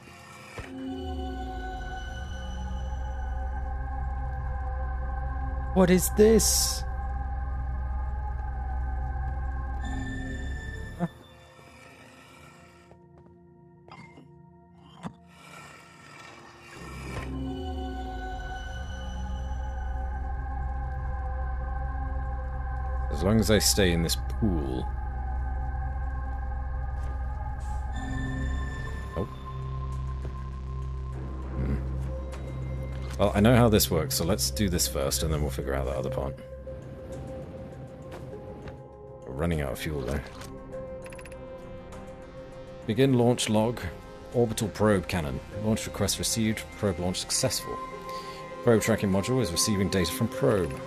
What is this? Huh? As long as I stay in this pool. Oh. Well, I know how this works, so let's do this first, and then we'll figure out the other part. We're running out of fuel, though. Begin launch log. Orbital probe cannon. Launch request received. Probe launch successful. Probe tracking module is receiving data from probe.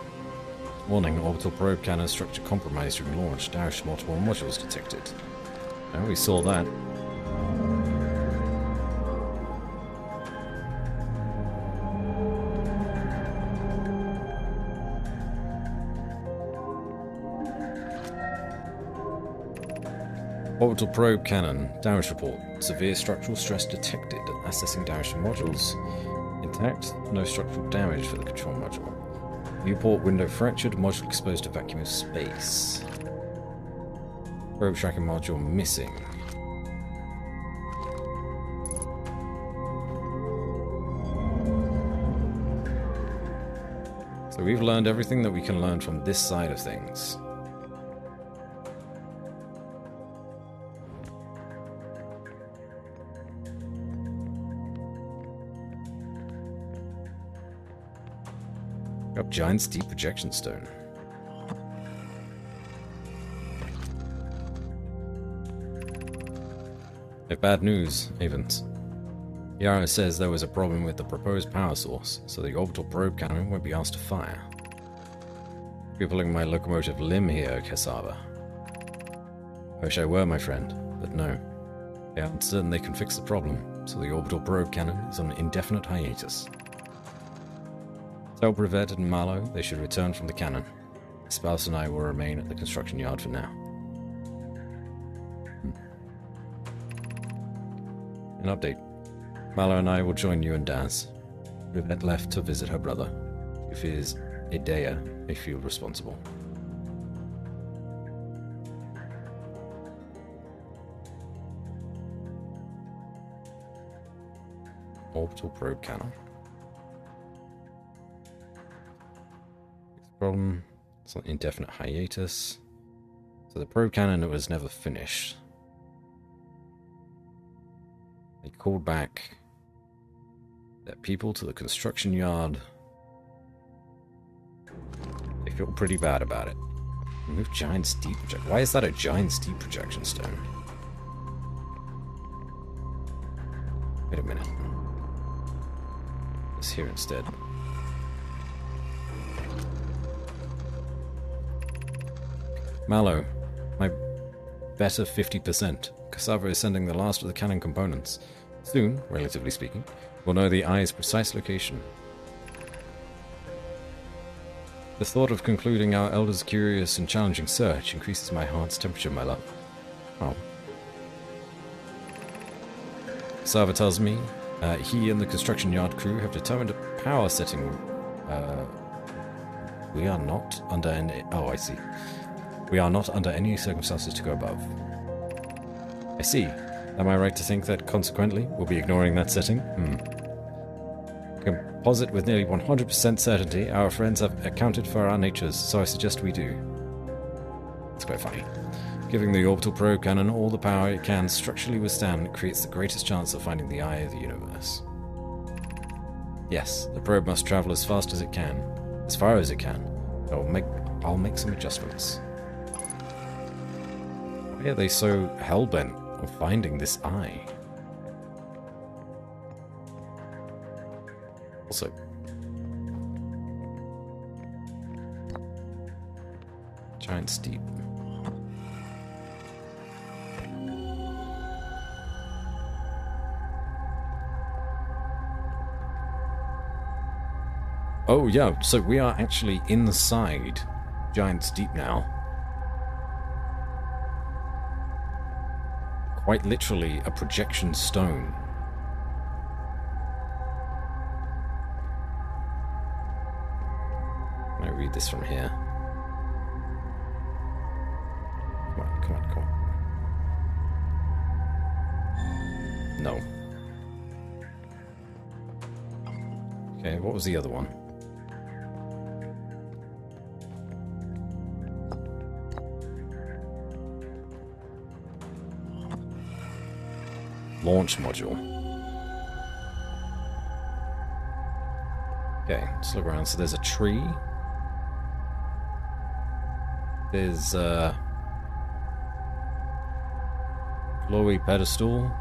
Warning, orbital probe cannon structure compromised during launch. Dash multiple modules detected. Oh, we saw that. Orbital probe cannon. Damage report. Severe structural stress detected. Assessing damage to modules. Intact. No structural damage for the control module. Viewport window fractured. Module exposed to vacuum of space. Probe tracking module missing. So we've learned everything that we can learn from this side of things. Got giant steep projection stone. No bad news, Avens. Yara says there was a problem with the proposed power source, so the orbital probe cannon won't be asked to fire. You're pulling my locomotive limb here, Cassava. I wish I were, my friend, but no. They aren't certain they can fix the problem, so the orbital probe cannon is on an indefinite hiatus. Tell Brevet and Mallow they should return from the cannon. My spouse and I will remain at the construction yard for now. An update. Mallow and I will join you and Daz. Brevet left to visit her brother. He fears Idea may feel responsible. Orbital probe cannon. Problem. It's an indefinite hiatus. So the probe cannon was never finished. They called back their people to the construction yard. They feel pretty bad about it. Remove giant steep projection. Why is that a giant steep projection stone? Wait a minute. It's here instead. Mallow, my better 50%. Cassava is sending the last of the cannon components. Soon, relatively speaking, we'll know the eye's precise location. The thought of concluding our elder's curious and challenging search increases my heart's temperature, my love. Oh. Cassava tells me he and the construction yard crew have determined a power setting. We are not under any... Oh, I see. We are not under any circumstances to go above. I see. Am I right to think that, consequently, we'll be ignoring that setting? I can posit with nearly 100% certainty our friends have accounted for our natures, so I suggest we do. It's quite funny. Giving the orbital probe cannon all the power it can structurally withstand creates the greatest chance of finding the eye of the universe. Yes, the probe must travel as fast as it can, as far as it can. I'll make some adjustments. Why are they so hell-bent on finding this eye? Also, giant steep. Oh yeah, so we are actually inside giant steep now. Quite literally a projection stone. Can I read this from here? Come on, come on, come on. No. Okay, what was the other one? launch module. Okay, let's look around. So there's a tree. There's a glowy pedestal.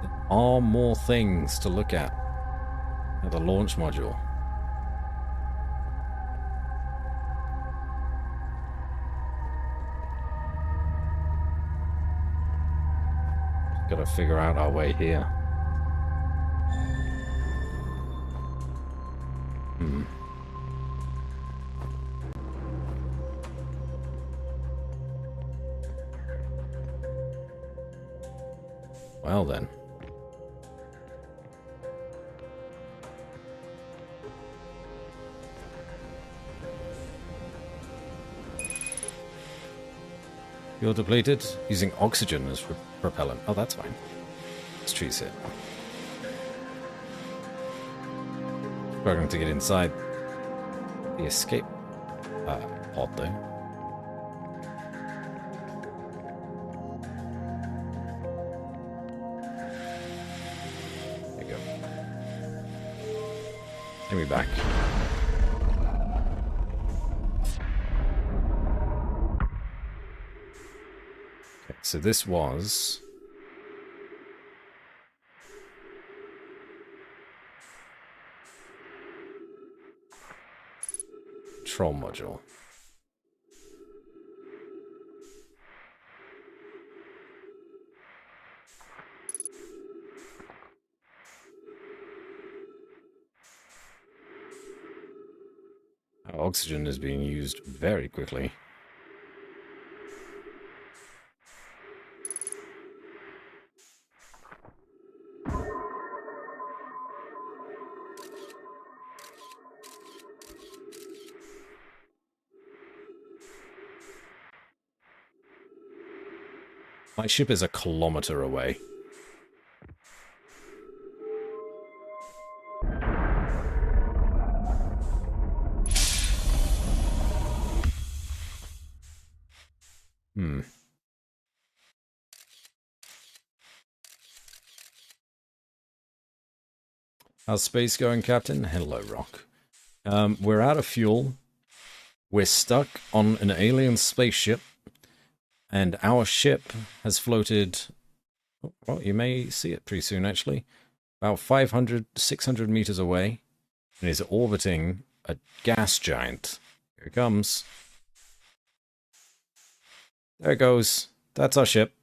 There are more things to look at the launch module. Gotta figure out our way here. Well then. Fuel depleted. Using oxygen as propellant. Oh, that's fine. Let's choose it. Struggling to get inside the escape pod, though. There you go. Take me back. Okay, so this was... control module. Our oxygen is being used very quickly. My ship is a kilometer away. How's space going, Captain? Hello, Rock. We're out of fuel. We're stuck on an alien spaceship. And our ship has floated... well, you may see it pretty soon, actually. About 500, 600 meters away. And is orbiting a gas giant. Here it comes. There it goes. That's our ship.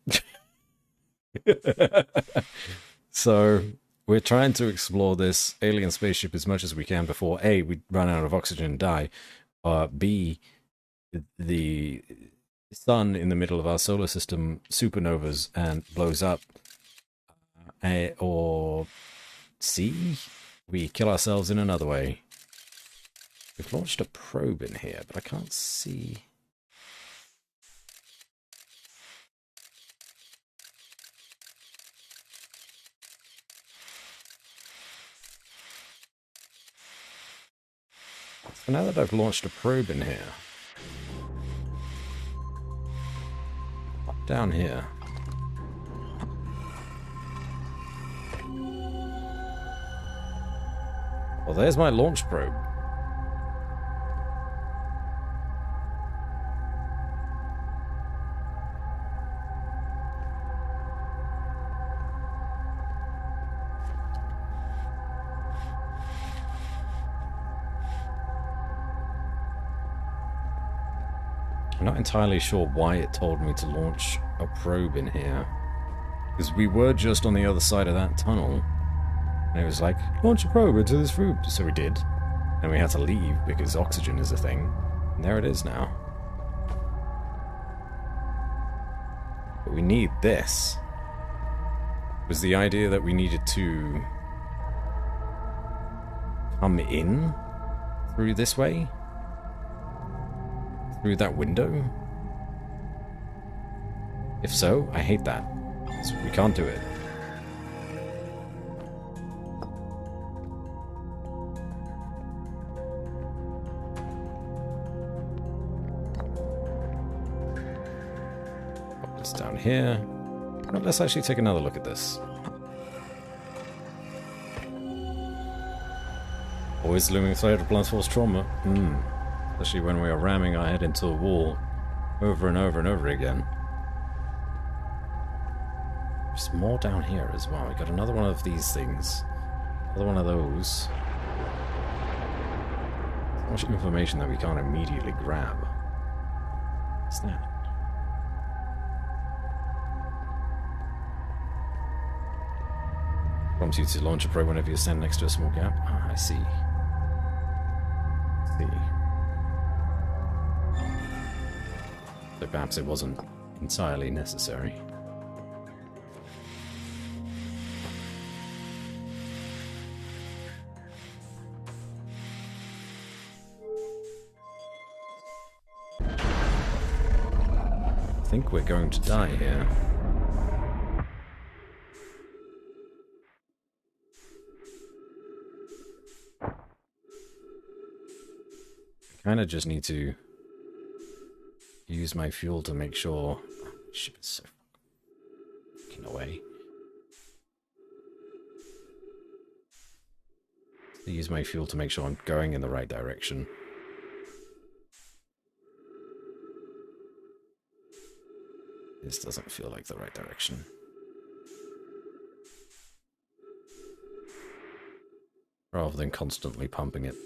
So... we're trying to explore this alien spaceship as much as we can before A, we run out of oxygen and die, B, the sun in the middle of our solar system supernovas and blows up, or C, we kill ourselves in another way. We've launched a probe in here, but I can't see... So now that I've launched a probe in here, down here, well, there's my launch probe. I'm not entirely sure why it told me to launch a probe in here. Because we were just on the other side of that tunnel. And it was like, launch a probe into this room. So we did. And we had to leave because oxygen is a thing. And there it is now. But we need this. Was the idea that we needed to come in through this way? Through that window? If so, I hate that. So we can't do it. It's down here. Right, let's actually take another look at this. Always looming threat of blunt force trauma. Especially when we are ramming our head into a wall over and over and over again. There's more down here as well. We got another one of these things. Another one of those. So much information that we can't immediately grab. What's that? Prompts you to launch a probe whenever you stand next to a small gap. Ah, I see. So perhaps it wasn't entirely necessary. I think we're going to die here. I kind of just need to use my fuel to make sure... Oh, ship is so fucking away. Use my fuel to make sure I'm going in the right direction. This doesn't feel like the right direction. Rather than constantly pumping it.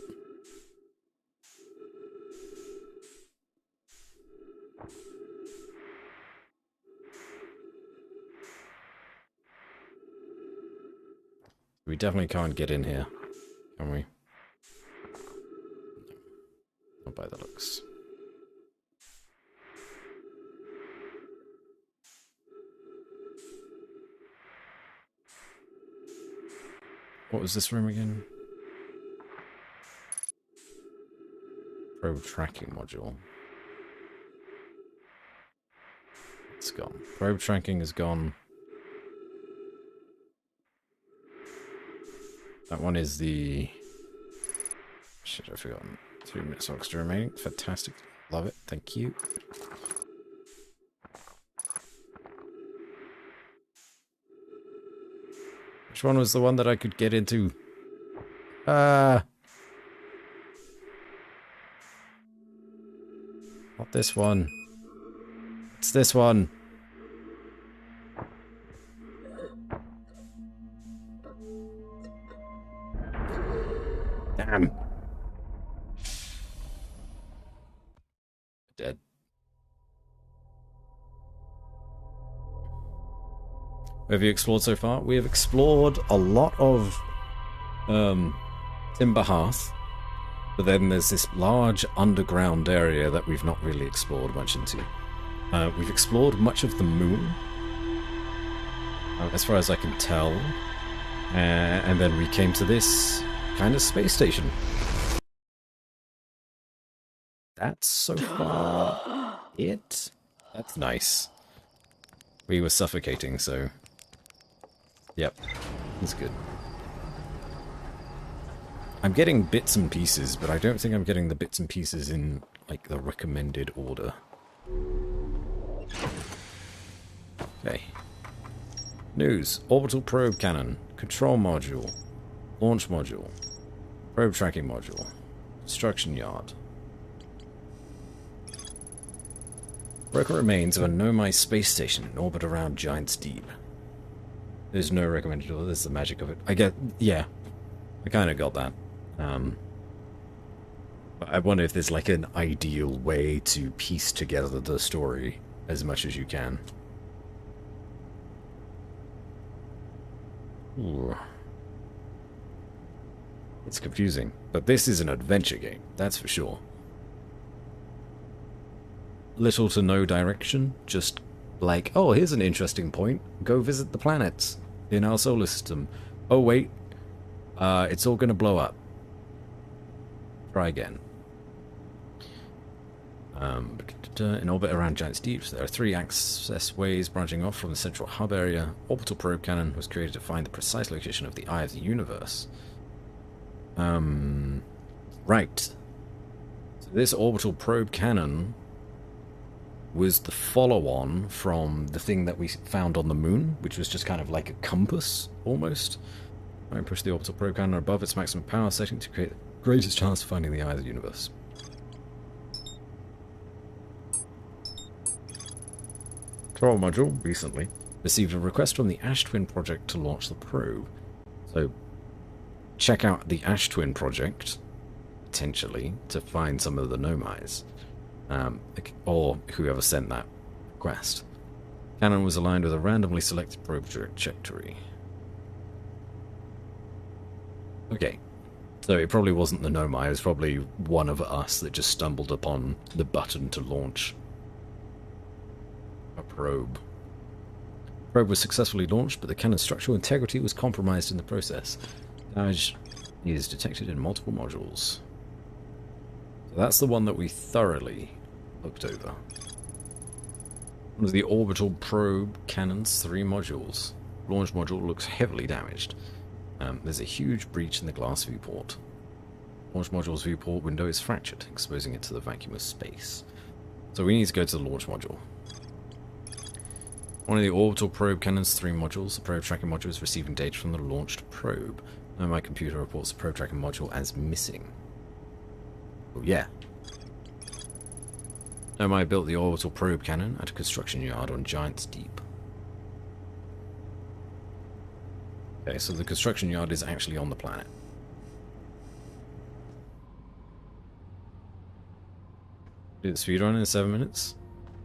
We definitely can't get in here, can we? No. Not by the looks. What was this room again? Probe tracking module. It's gone. Probe tracking is gone. That one is the... Shit, I've forgotten. 3 minutes oxygen remaining. Fantastic. Love it. Thank you. Which one was the one that I could get into? Not this one. It's this one. Damn. Dead. What have you explored so far? We have explored a lot of Timber Hearth, but then there's this large underground area that we've not really explored much into. We've explored much of the moon, as far as I can tell, and then we came to this kind of space station. That's so far it. That's nice. We were suffocating, so yep, that's good. I'm getting bits and pieces, but I don't think I'm getting the bits and pieces in like the recommended order. Okay. News. Orbital probe cannon. Control module. Launch module. Probe tracking module. Construction yard. Broken remains of a Nomai space station in orbit around Giant's Deep. There's no recommended order. There's the magic of it. I get... Yeah. I kind of got that. But I wonder if there's like an ideal way to piece together the story as much as you can. Ooh. It's confusing, but this is an adventure game, that's for sure. Little to no direction, just like, oh, here's an interesting point, go visit the planets in our solar system. Oh wait, it's all gonna blow up. Try again. In orbit around Giant's Deep, there are 3 access ways branching off from the central hub area. Orbital probe cannon was created to find the precise location of the eye of the universe. Right. So this orbital probe cannon was the follow-on from the thing that we found on the moon, which was just kind of like a compass, almost. I push the orbital probe cannon above its maximum power setting to create the greatest chance of finding the eye of the universe. Control module recently received a request from the Ash Twin project to launch the probe. So, check out the Ash Twin project, potentially, to find some of the Nomais. Or whoever sent that request. Cannon was aligned with a randomly selected probe trajectory. Okay, so it probably wasn't the Nomai, it was probably one of us that just stumbled upon the button to launch a probe. The probe was successfully launched, but the cannon's structural integrity was compromised in the process. Damage is detected in multiple modules. So that's the one that we thoroughly looked over. One of the orbital probe cannon's 3 modules. Launch module looks heavily damaged. There's a huge breach in the glass viewport. Launch module's viewport window is fractured, exposing it to the vacuum of space. So we need to go to the launch module. One of the orbital probe cannon's 3 modules, the probe tracking module, is receiving data from the launched probe. Now my computer reports the probe tracking module as missing. Oh yeah. Nomai built the orbital probe cannon at a construction yard on Giant's Deep. Okay, so the construction yard is actually on the planet. Do the speedrun in 7 minutes?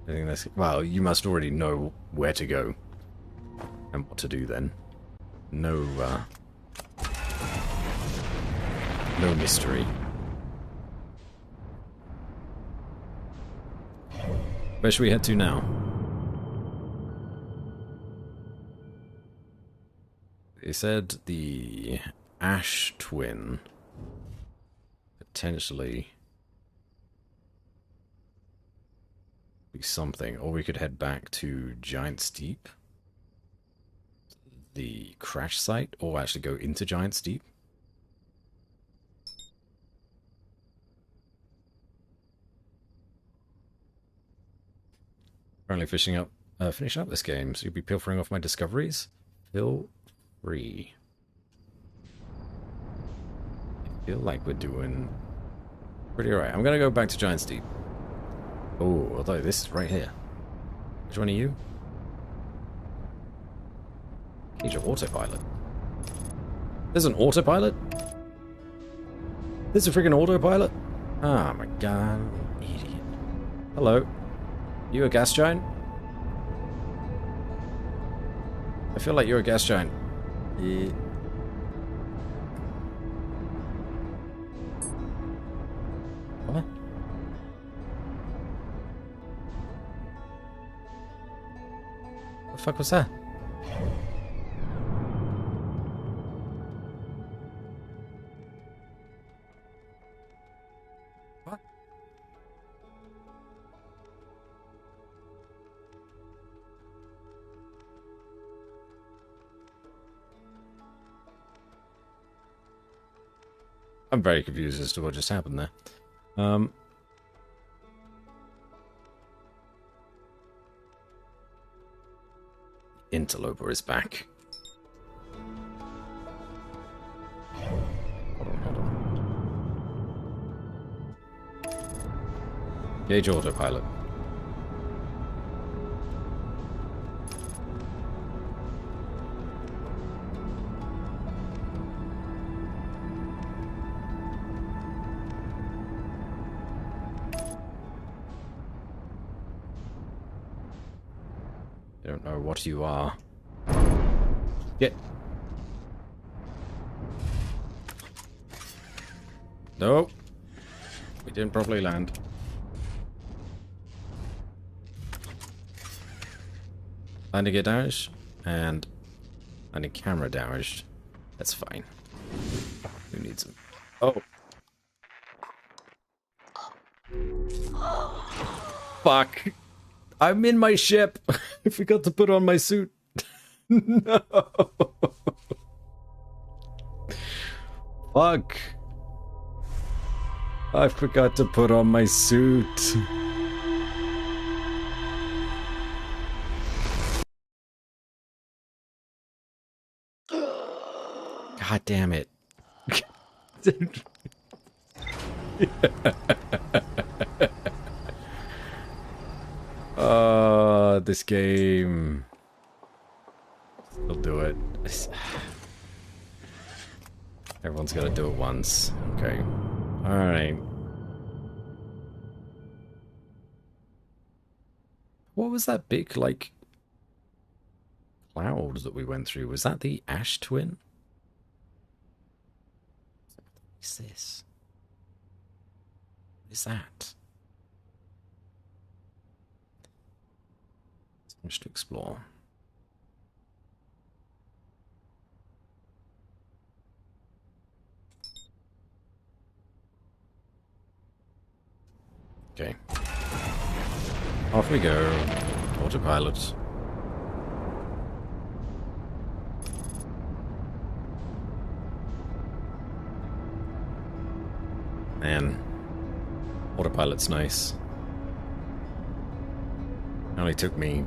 I think that's... Well, you must already know where to go. And what to do then. No, no mystery. Where should we head to now? They said the Ash Twin potentially be something, or we could head back to Giant's Deep, the crash site, or actually go into Giant's Deep. Currently finishing up this game, so you'll be pilfering off my discoveries. Feel free. I feel like we're doing pretty alright. I'm gonna go back to Giant's Deep. Oh, although this is right here. Which one are you? Cage of autopilot. There's an autopilot? There's a freaking autopilot? Oh my god, idiot. Hello. You a gas giant? I feel like you're a gas giant. Yeah. What? What the fuck was that? What? I'm very confused as to what just happened there. Interloper is back. Hold on. Gauge autopilot. I don't know what you are. Get. No. We didn't properly land. Landing gear damaged, and landing camera damaged. That's fine. Who needs them? Oh. Fuck. I'm in my ship. I forgot to put on my suit. No. Fuck. I forgot to put on my suit. God damn it. This game. Still do it. Everyone's got to do it once. Okay. Alright. What was that big, like, cloud that we went through? Was that the Ash Twin? What is this? What is that? So much to explore. Okay. Off we go. Autopilot. Man. Autopilot's nice. It only took me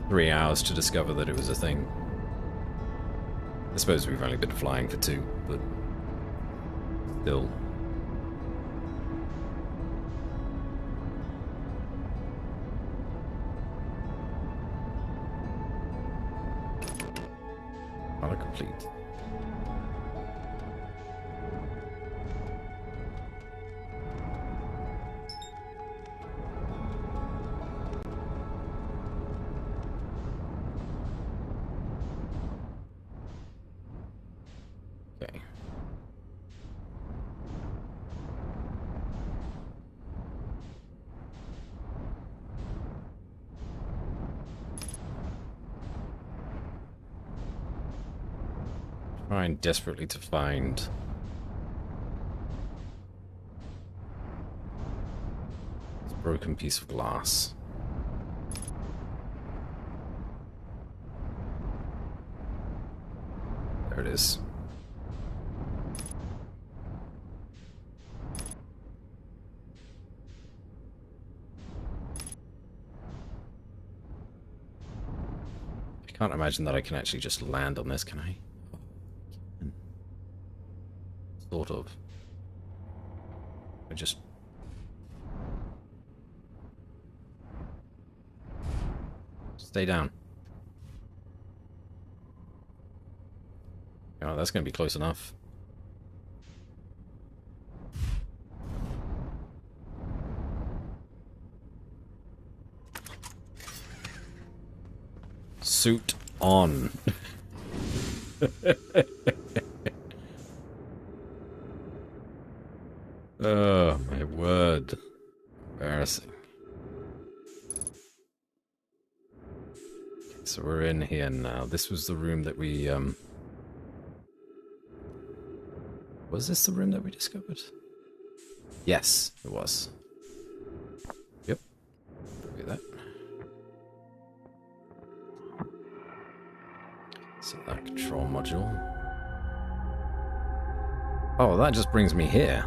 3 hours to discover that it was a thing. I suppose we've only been flying for 2, but still. Complete. Okay. Trying desperately to find this broken piece of glass. There it is. I can't imagine that I can actually just land on this, can I? Sort of. I just... Stay down. Oh, that's going to be close enough. Suit on. Oh, my word. Embarrassing. Okay, so we're in here now. This was the room that we, Was this the room that we discovered? Yes, it was. Yep. Look at that. So that control module. Oh, that just brings me here.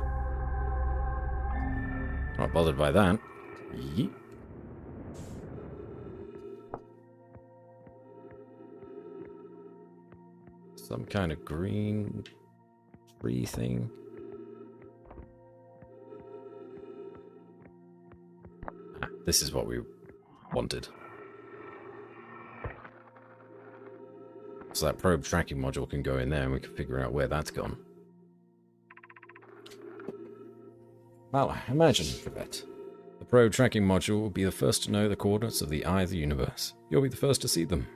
Not bothered by that. Yeet. Some kind of green tree thing. Ah, this is what we wanted. So that probe tracking module can go in there and we can figure out where that's gone. Well, imagine, Rivette. The probe tracking module will be the first to know the coordinates of the eye of the universe. You'll be the first to see them.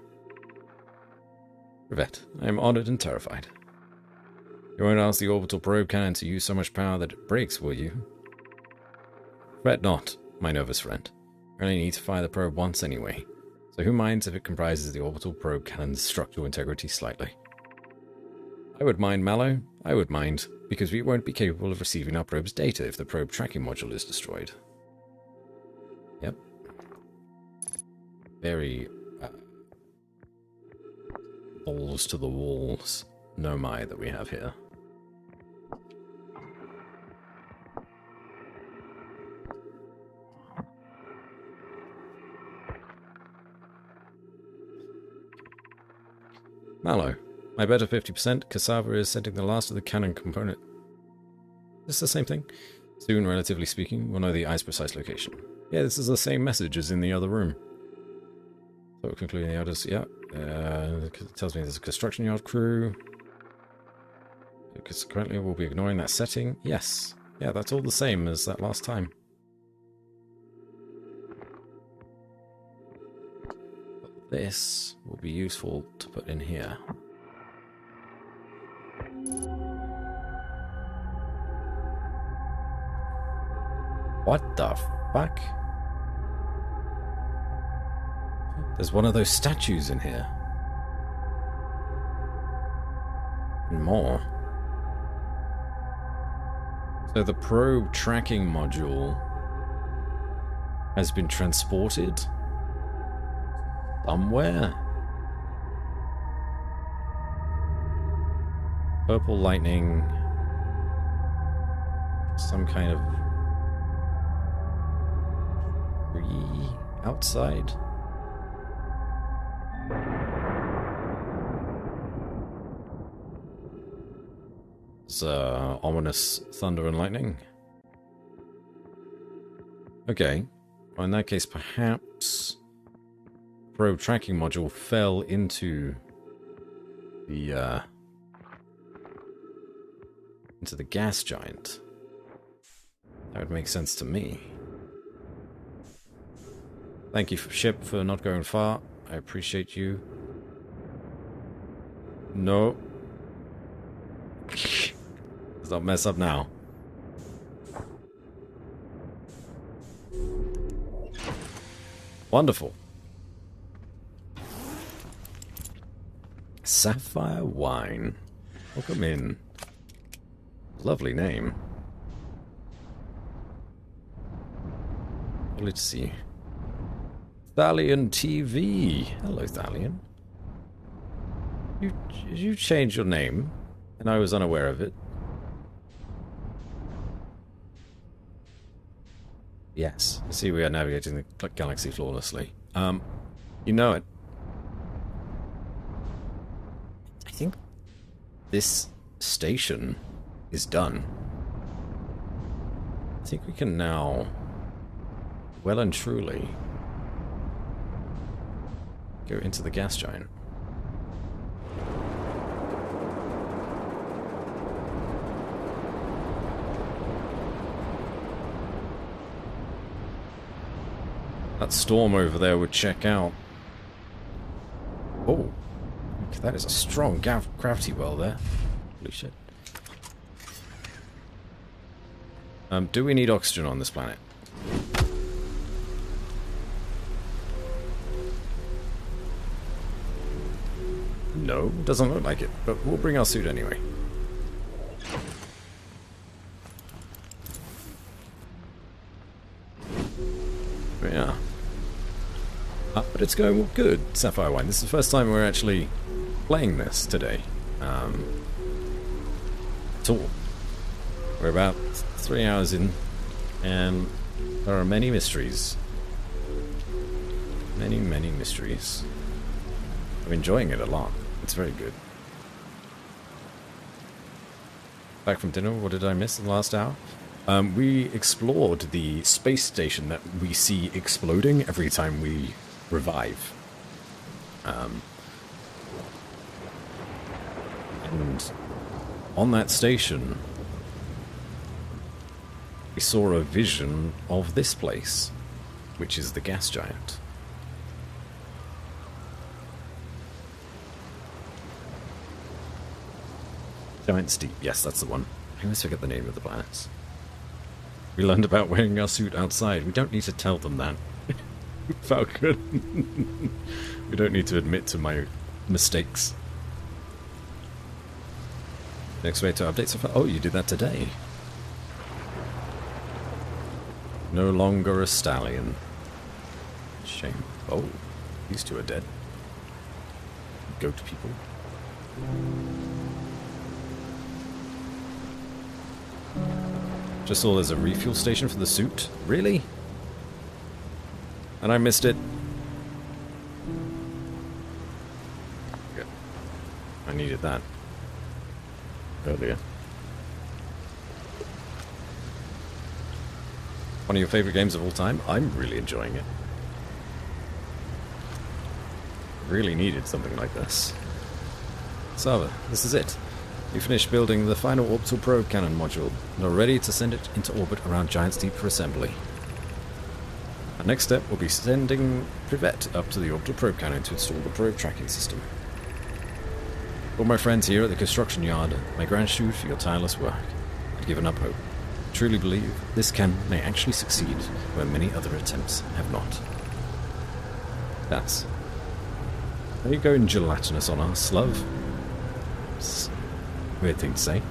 Rivette, I am honored and terrified. You won't ask the orbital probe cannon to use so much power that it breaks, will you? Fret not, my nervous friend. You only need to fire the probe once anyway, so who minds if it comprises the orbital probe cannon's structural integrity slightly? I would mind, Mallow. I would mind, because we won't be capable of receiving our probe's data if the probe tracking module is destroyed. Yep. Very balls to the walls nomai that we have here. Mallow, I bet at 50%, Cassava is sending the last of the cannon component. Is this the same thing? Soon, relatively speaking, we'll know the eye's precise location. Yeah, this is the same message as in the other room. So concluding the others, yeah. It tells me there's a construction yard crew. Because currently we'll be ignoring that setting. Yes. Yeah, that's all the same as that last time. But this will be useful to put in here. What the fuck? There's one of those statues in here. And more. So the probe tracking module has been transported somewhere. Purple lightning. Some kind of tree outside. It's ominous thunder and lightning. Okay. Well, in that case, perhaps probe tracking module fell into the gas giant. That would make sense to me. Thank you, ship, for not going far. I appreciate you. No. Let's not mess up now. Wonderful. Sapphire Wine. Welcome in. Lovely name. Let's see. Thalion TV. Hello, Thalion. You changed your name, and I was unaware of it. Yes. See, we are navigating the galaxy flawlessly. You know it. I think this station is done. I think we can now, well and truly, go into the gas giant. That storm over there would check out. Oh, that is a strong gravity well there. Holy shit. Do we need oxygen on this planet? No, doesn't look like it, but we'll bring our suit anyway. Yeah. But it's going good, Sapphire Wine. This is the first time we're actually playing this today. At all. We're about 3 hours in, and there are many mysteries. Many, many mysteries. I'm enjoying it a lot. It's very good. Back from dinner, what did I miss in the last hour? We explored the space station that we see exploding every time we revive. And on that station, we saw a vision of this place, which is the gas giant. Giant Steep, yes, that's the one. I always forget the name of the planets. We learned about wearing our suit outside. We don't need to tell them that. Felt good. We don't need to admit to my mistakes. Next way to update so far. Oh, you did that today. No longer a stallion. Shame. Oh, these two are dead. Goat people. Just saw there's a refuel station for the suit. Really? And I missed it. Good. I needed that earlier. One of your favorite games of all time? I'm really enjoying it. Really needed something like this. Sava, this is it. We finished building the final orbital probe cannon module and are ready to send it into orbit around Giant's Deep for assembly. Our next step will be sending Privet up to the orbital probe cannon to install the probe tracking system. All my friends here at the construction yard, my gratitude for your tireless work and given up hope. I truly believe this cannon may actually succeed where many other attempts have not. That's... Are you going gelatinous on us, love? Weird thing to say.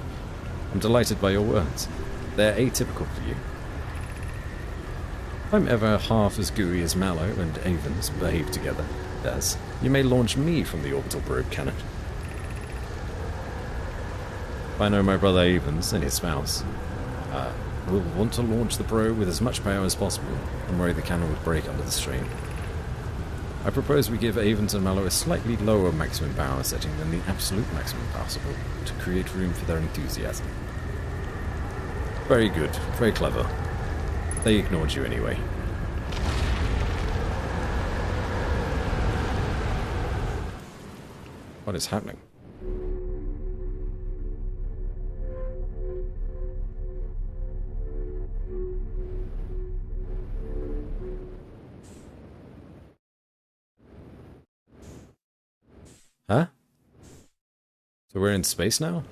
I'm delighted by your words. They're atypical for you. If I'm ever half as gooey as Mallow and Avens behave together, as you may launch me from the orbital probe cannon. If I know my brother Avens and his spouse, will want to launch the probe with as much power as possible, and worry the cannon would break under the strain. I propose we give Avens and Mallow a slightly lower maximum power setting than the absolute maximum possible to create room for their enthusiasm. Very good, very clever. They ignored you anyway. What is happening? Huh? So we're in space now?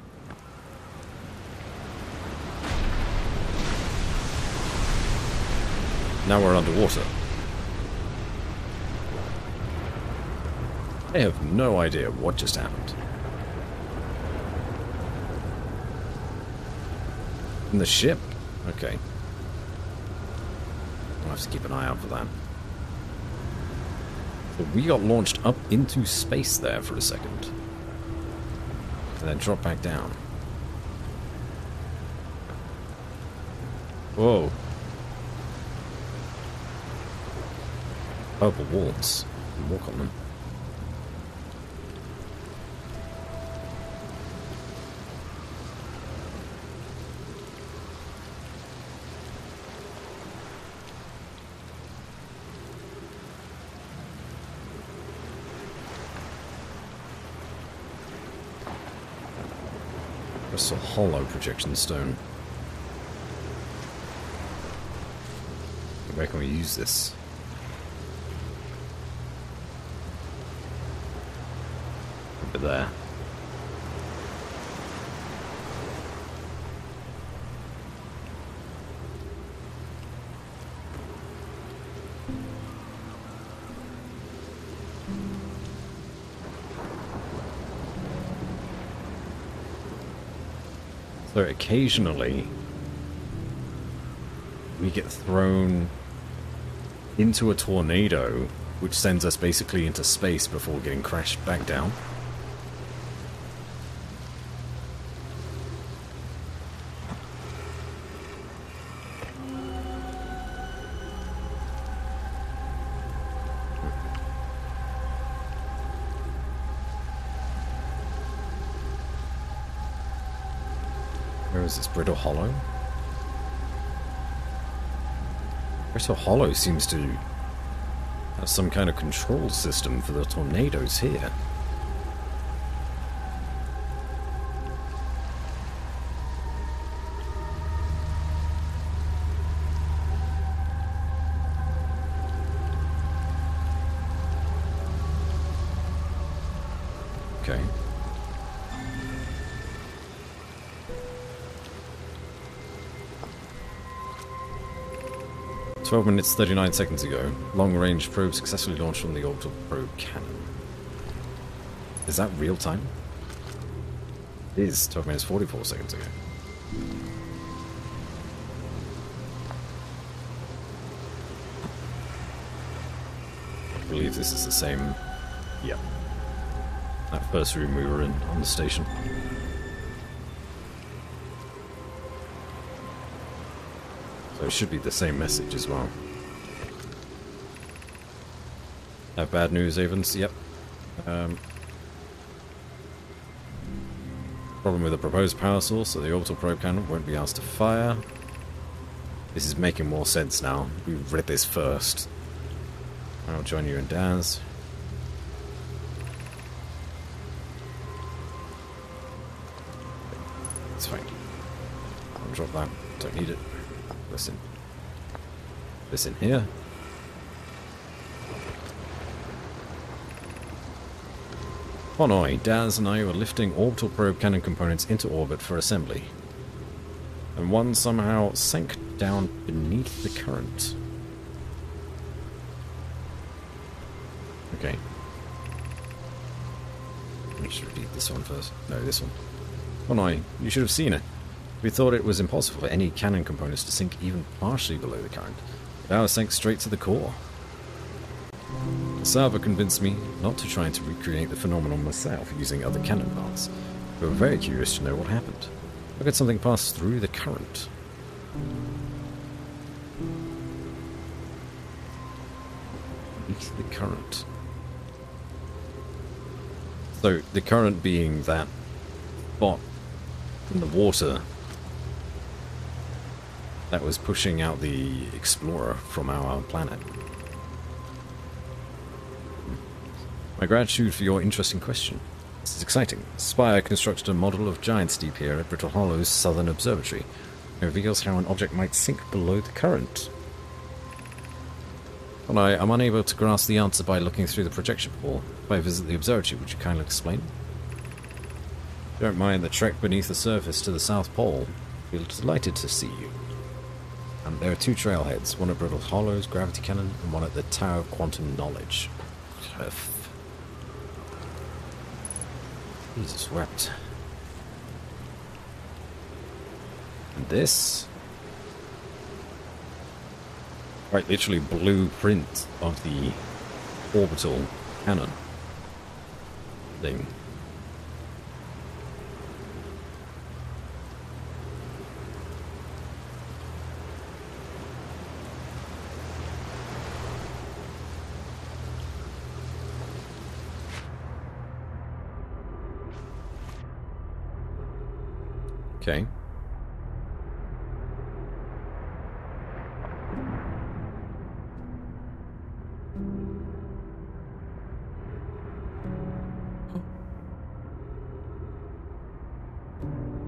Now we're underwater. I have no idea what just happened. In the ship? Okay. I'll have to keep an eye out for that. But we got launched up into space there for a second. And then dropped back down. Whoa. Purple walls. You can walk on them. It's a hollow projection stone. Where can we use this? Over there. So occasionally we get thrown into a tornado which sends us basically into space before getting crashed back down. Where is this? Brittle Hollow? Brittle Hollow seems to have some kind of control system for the tornadoes here. Okay. 12 minutes 39 seconds ago, long-range probe successfully launched from the orbital probe cannon. Is that real time? It is 12 minutes 44 seconds ago. I believe this is the same... yeah. That first room we were in on the station. So it should be the same message as well. Have bad news, Avens? Yep. Problem with the proposed power source, so the orbital probe cannon won't be asked to fire. This is making more sense now. We've read this first. I'll join you and Daz. It's fine. I'll drop that. Don't need it. Listen. This in here. Honoi, Daz and I were lifting orbital probe cannon components into orbit for assembly. And one somehow sank down beneath the current. Okay. Let's just repeat this one first. No, this one. Honoi, you should have seen it. We thought it was impossible for any cannon components to sink even partially below the current. But ours sank straight to the core. Salva convinced me not to try to recreate the phenomenon myself using other cannon parts. We were very curious to know what happened. How could something pass through the current? Beneath the current. So, the current being that spot in the water that was pushing out the Explorer from our planet. My gratitude for your interesting question. This is exciting. Spire constructed a model of Giant's Deep here at Brittle Hollow's Southern Observatory. It reveals how an object might sink below the current. Well, I'm unable to grasp the answer by looking through the projection ball. If I visit the observatory, would you kindly explain? Don't mind the trek beneath the surface to the South Pole. Feel delighted to see you. And there are two trailheads, one at Brittle Hollow's Gravity Cannon and one at the Tower of Quantum Knowledge. Jesus wept. And this? Right, literally blueprint of the orbital cannon thing. Okay.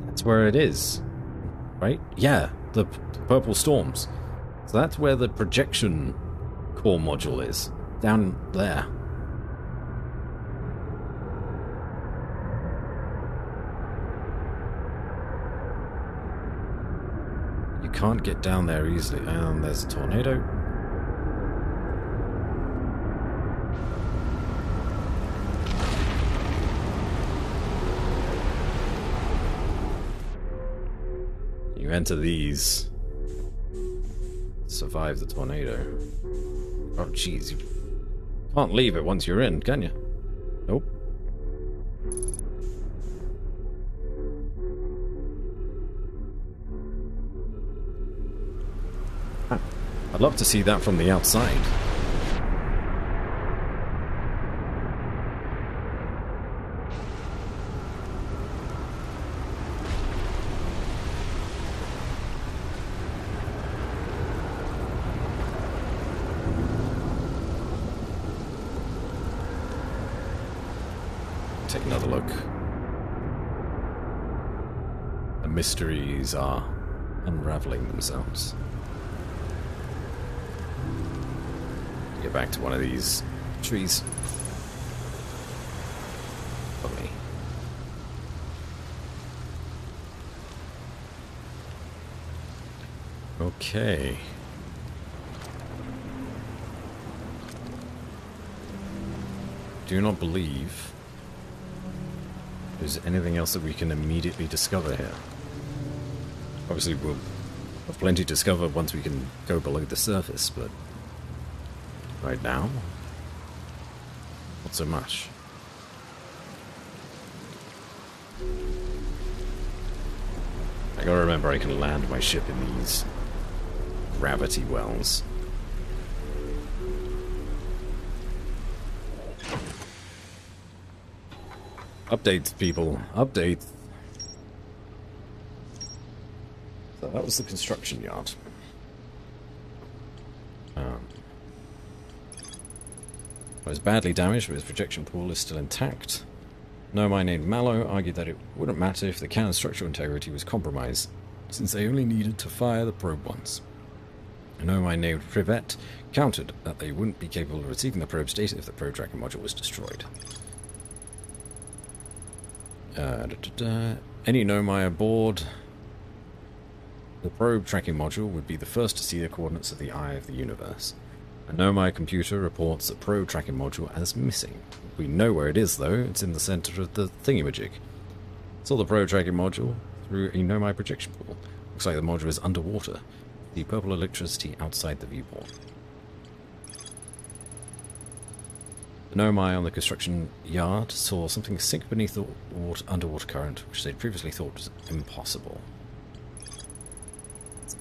That's where it is, right? Yeah, the purple storms. So that's where the projection core module is, down there. You can't get down there easily. And there's a tornado. You enter these. Survive the tornado. Oh, jeez. You can't leave it once you're in, can you? Nope. I'd love to see that from the outside. Take another look. The mysteries are unraveling themselves. Get back to one of these trees. Lovely. Okay. Do not believe there's anything else that we can immediately discover here. Obviously, we'll have plenty to discover once we can go below the surface, but right now, not so much. I gotta remember I can land my ship in these gravity wells. Updates, people. Updates. That was the construction yard. It was badly damaged, but its projection pool is still intact. Nomai named Mallow argued that it wouldn't matter if the cannon's structural integrity was compromised, since they only needed to fire the probe once. Nomai named Privet countered that they wouldn't be capable of receiving the probe's data if the probe tracking module was destroyed. Any Nomai aboard the probe tracking module would be the first to see the coordinates of the Eye of the Universe. A Nomai computer reports the probe tracking module as missing. We know where it is, though. It's in the center of the thingamajig. Saw the probe tracking module through a Nomai projection pool. Looks like the module is underwater. The purple electricity outside the viewport. The Nomai on the construction yard saw something sink beneath the underwater current, which they'd previously thought was impossible.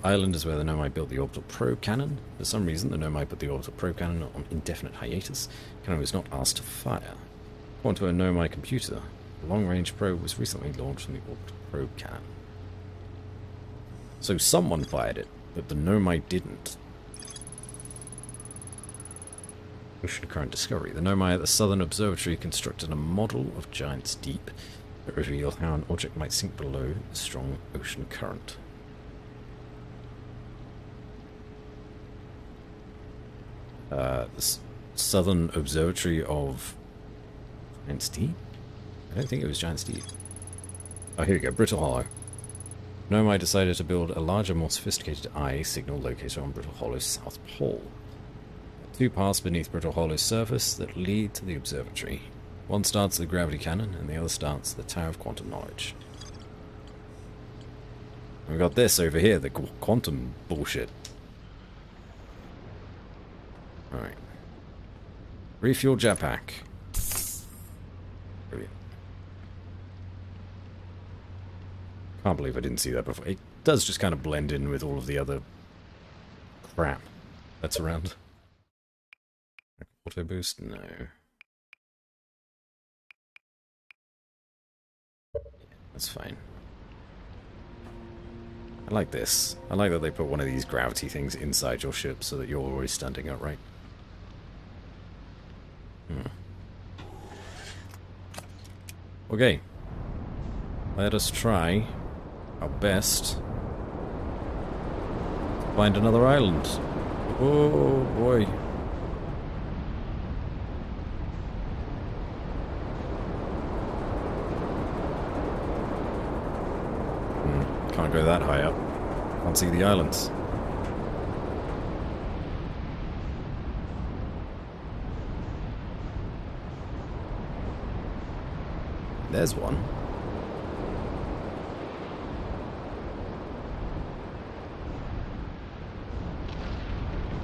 Island is where the Nomai built the orbital probe cannon. For some reason, the Nomai put the orbital probe cannon on indefinite hiatus. The cannon was not asked to fire. According to a Nomai computer, a long-range probe was recently launched from the orbital probe cannon. So someone fired it, but the Nomai didn't. Ocean current discovery. The Nomai at the Southern Observatory constructed a model of Giant's Deep that revealed how an object might sink below a strong ocean current. The Southern Observatory of Giant's Deep? I don't think it was Giant's Deep. Oh, here we go. Brittle Hollow. Nomai decided to build a larger, more sophisticated eye signal located on Brittle Hollow's south pole. Two paths beneath Brittle Hollow's surface that lead to the observatory. One starts the gravity cannon, and the other starts the Tower of Quantum Knowledge. And we got this over here, the quantum bullshit. Alright. Refuel jetpack. Brilliant. Can't believe I didn't see that before. It does just kind of blend in with all of the other crap that's around. Auto boost? No. That's fine. I like this. I like that they put one of these gravity things inside your ship so that you're always standing upright. Okay. Let us try our best to find another island. Oh boy. Can't go that high up. Can't see the islands. There's one.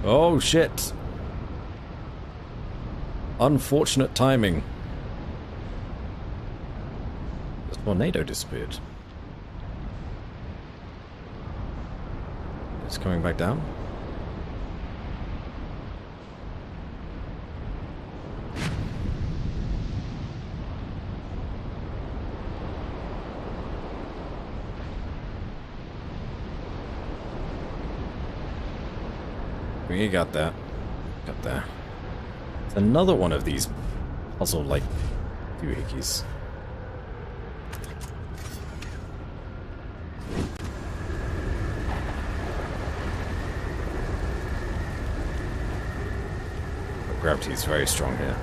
Oh shit. Unfortunate timing. The tornado disappeared. It's coming back down. We got that. Got that. It's another one of these puzzle-like doohickeys. Gravity is very strong here.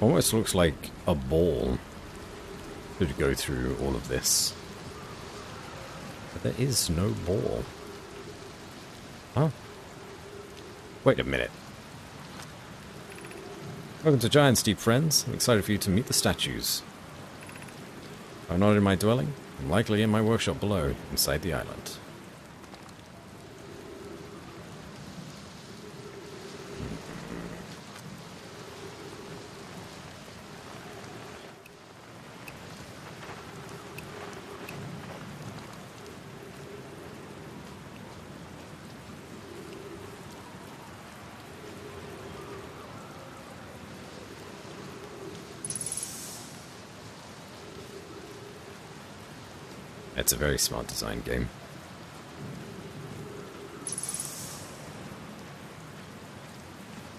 Almost looks like a ball could go through all of this. But there is no ball. Huh? Wait a minute. Welcome to Giant's Deep, friends. I'm excited for you to meet the statues. I'm not in my dwelling. I'm likely in my workshop below, inside the island. It's a very smart design game.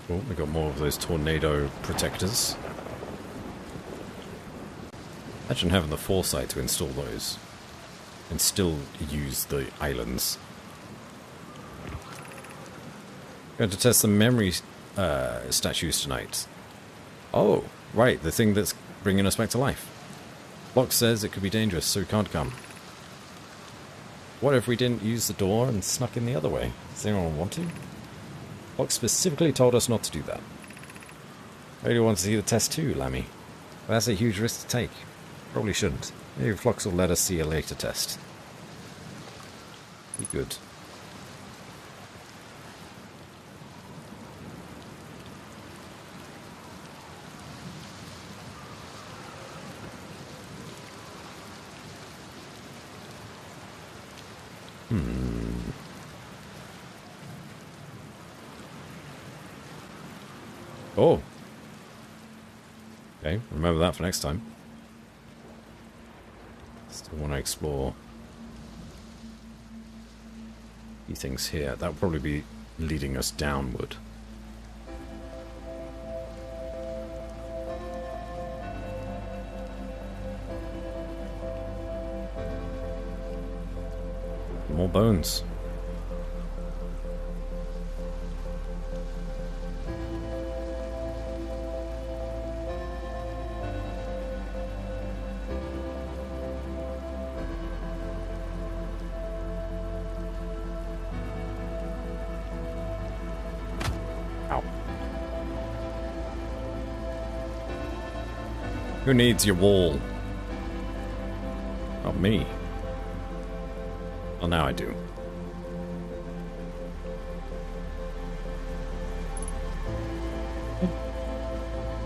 Oh, we got more of those tornado protectors. Imagine having the foresight to install those and still use the islands. Going to test some memory statues tonight. Oh, right, the thing that's bringing us back to life. Locke says it could be dangerous, so we can't come. What if we didn't use the door and snuck in the other way? Does anyone want to? Locke specifically told us not to do that. I really want to see the test too, Lammy. But that's a huge risk to take. Probably shouldn't. Maybe Flox will let us see a later test. Be good. Oh. Okay, remember that for next time. Still want to explore a few things here. That would probably be leading us downward. More bones. Ow. Who needs your wall? Not me. Well, now I do.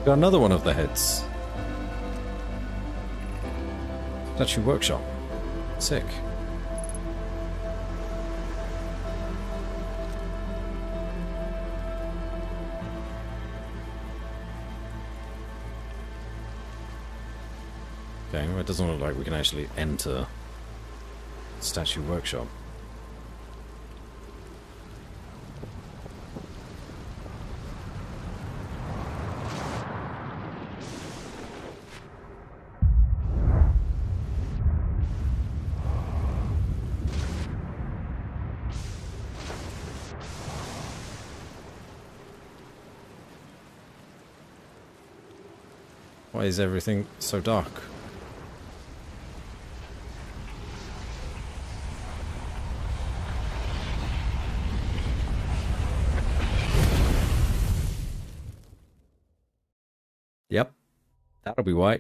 Got another one of the heads. Statue workshop. Sick. Okay, well, it doesn't look like we can actually enter Statue workshop. Why is everything so dark? Yep, that'll be why.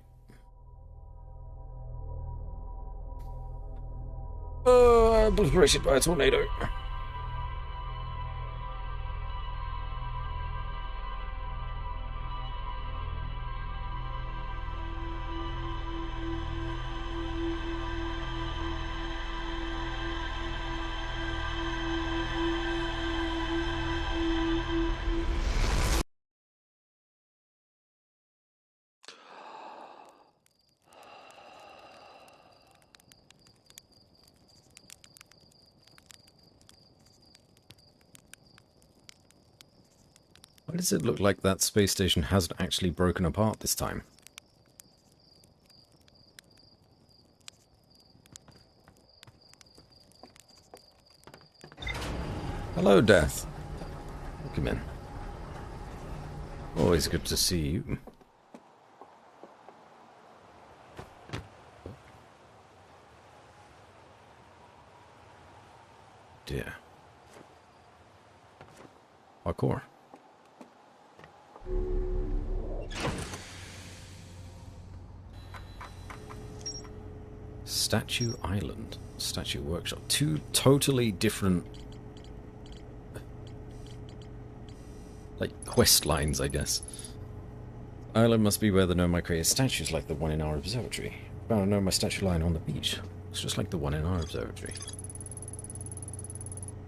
Obliterated by a tornado. Why does it look like that space station hasn't actually broken apart this time? Hello, Death. Welcome in. Always good to see you. Dear. Parkour. Statue Island, Statue Workshop. Two totally different, like, quest lines, I guess. Island must be where the Nomai created statues like the one in our observatory. Found a Nomai statue line on the beach. It's just like the one in our observatory.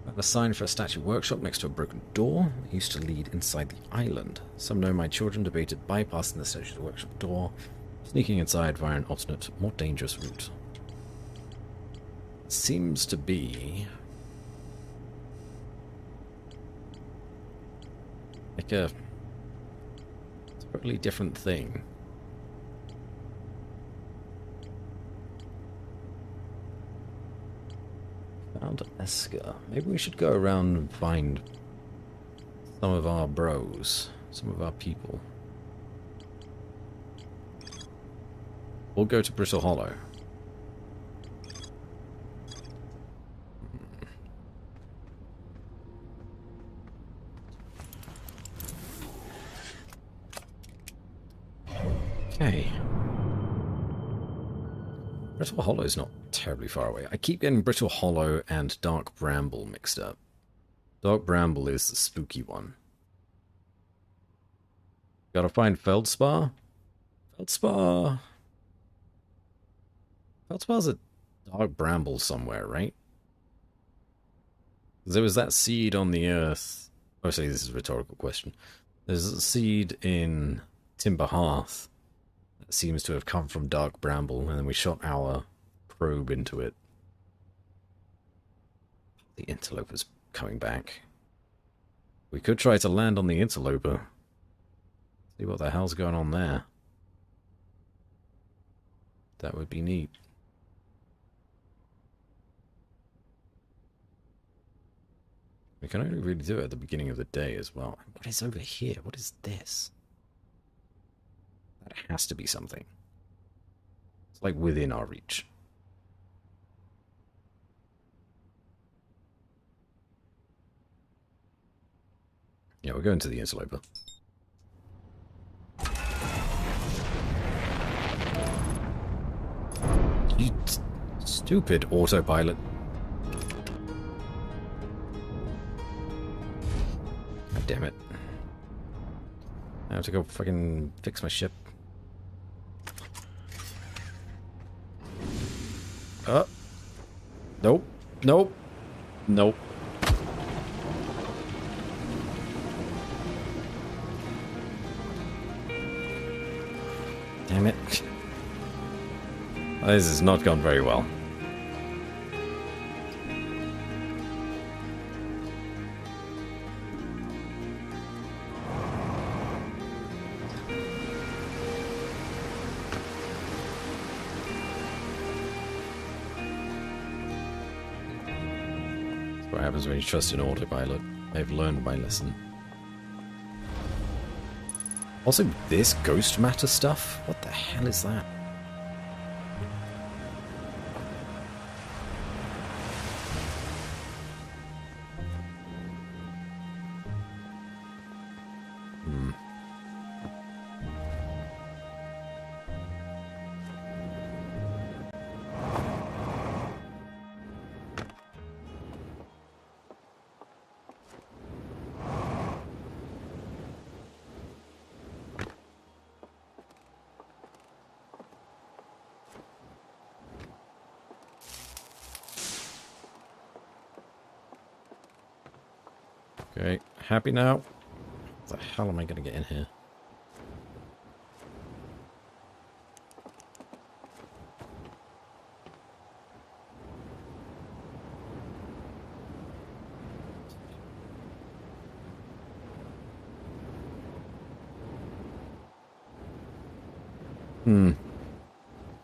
Found a sign for a statue workshop next to a broken door. It used to lead inside the island. Some Nomai children debated bypassing the statue's workshop door, sneaking inside via an alternate, more dangerous route. seems to be like a totally different thing. Found Esker. Maybe we should go around and find some of our bros, some of our people. We'll go to Brittle Hollow. Okay. Brittle Hollow is not terribly far away. I keep getting Brittle Hollow and Dark Bramble mixed up. Dark Bramble is the spooky one. Gotta find Feldspar? Feldspar... Feldspar's a Dark Bramble somewhere, right? There was that seed on the earth... Oh, sorry, this is a rhetorical question. There's a seed in Timber Hearth that seems to have come from Dark Bramble, and then we shot our probe into it. The interloper's coming back. We could try to land on the interloper. See what the hell's going on there. That would be neat. We can only really do it at the beginning of the day as well. What is over here? What is this? That has to be something. It's like within our reach. Yeah, we're going to the interloper. You stupid autopilot. God damn it. I have to go fucking fix my ship. Nope. Nope. Nope. Damn it. This has not gone very well. That's what happens when you trust an autopilot. I've learned my lesson. Also, this ghost matter stuff? What the hell is that? Okay, happy now? What the hell am I gonna get in here?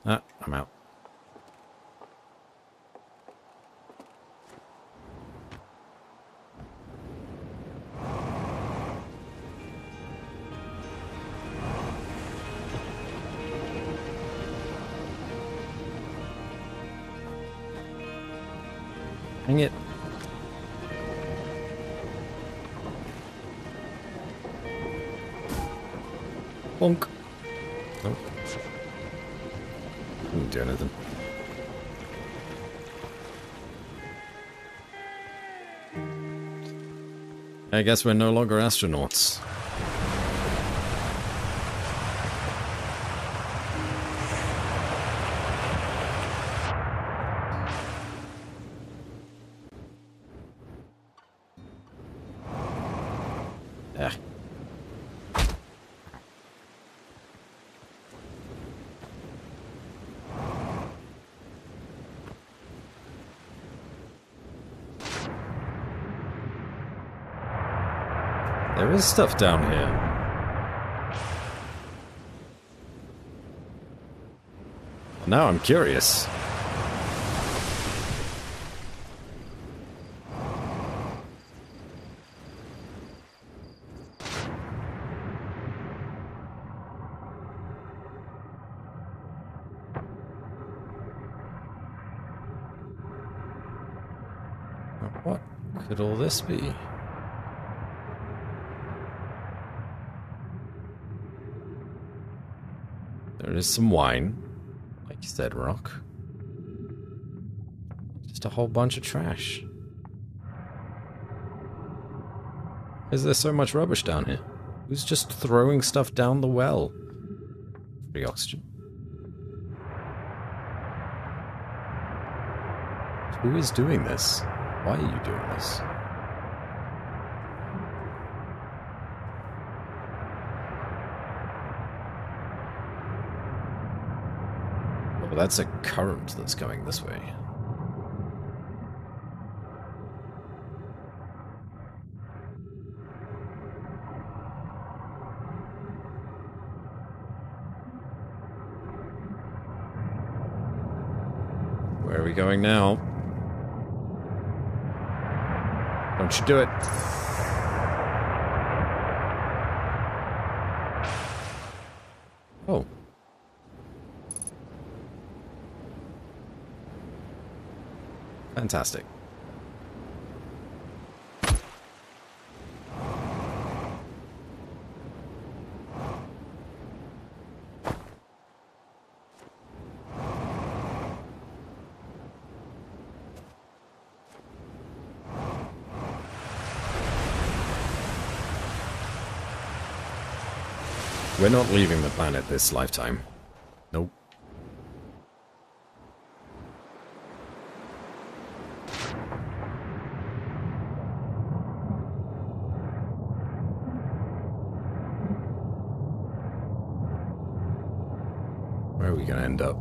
Ah, I'm out. Dang it. Bonk. Oh. Didn't do anything. I guess we're no longer astronauts. Ah. There is stuff down here. Now I'm curious. What could all this be? There is some wine. Like you said, Rock. Just a whole bunch of trash. Is there so much rubbish down here? Who's just throwing stuff down the well? Free oxygen. Who is doing this? Why are you doing this? Well, that's a current that's going this way. Where are we going now? Don't you do it. Oh. Fantastic. We're not leaving the planet this lifetime. Nope. Where are we gonna end up?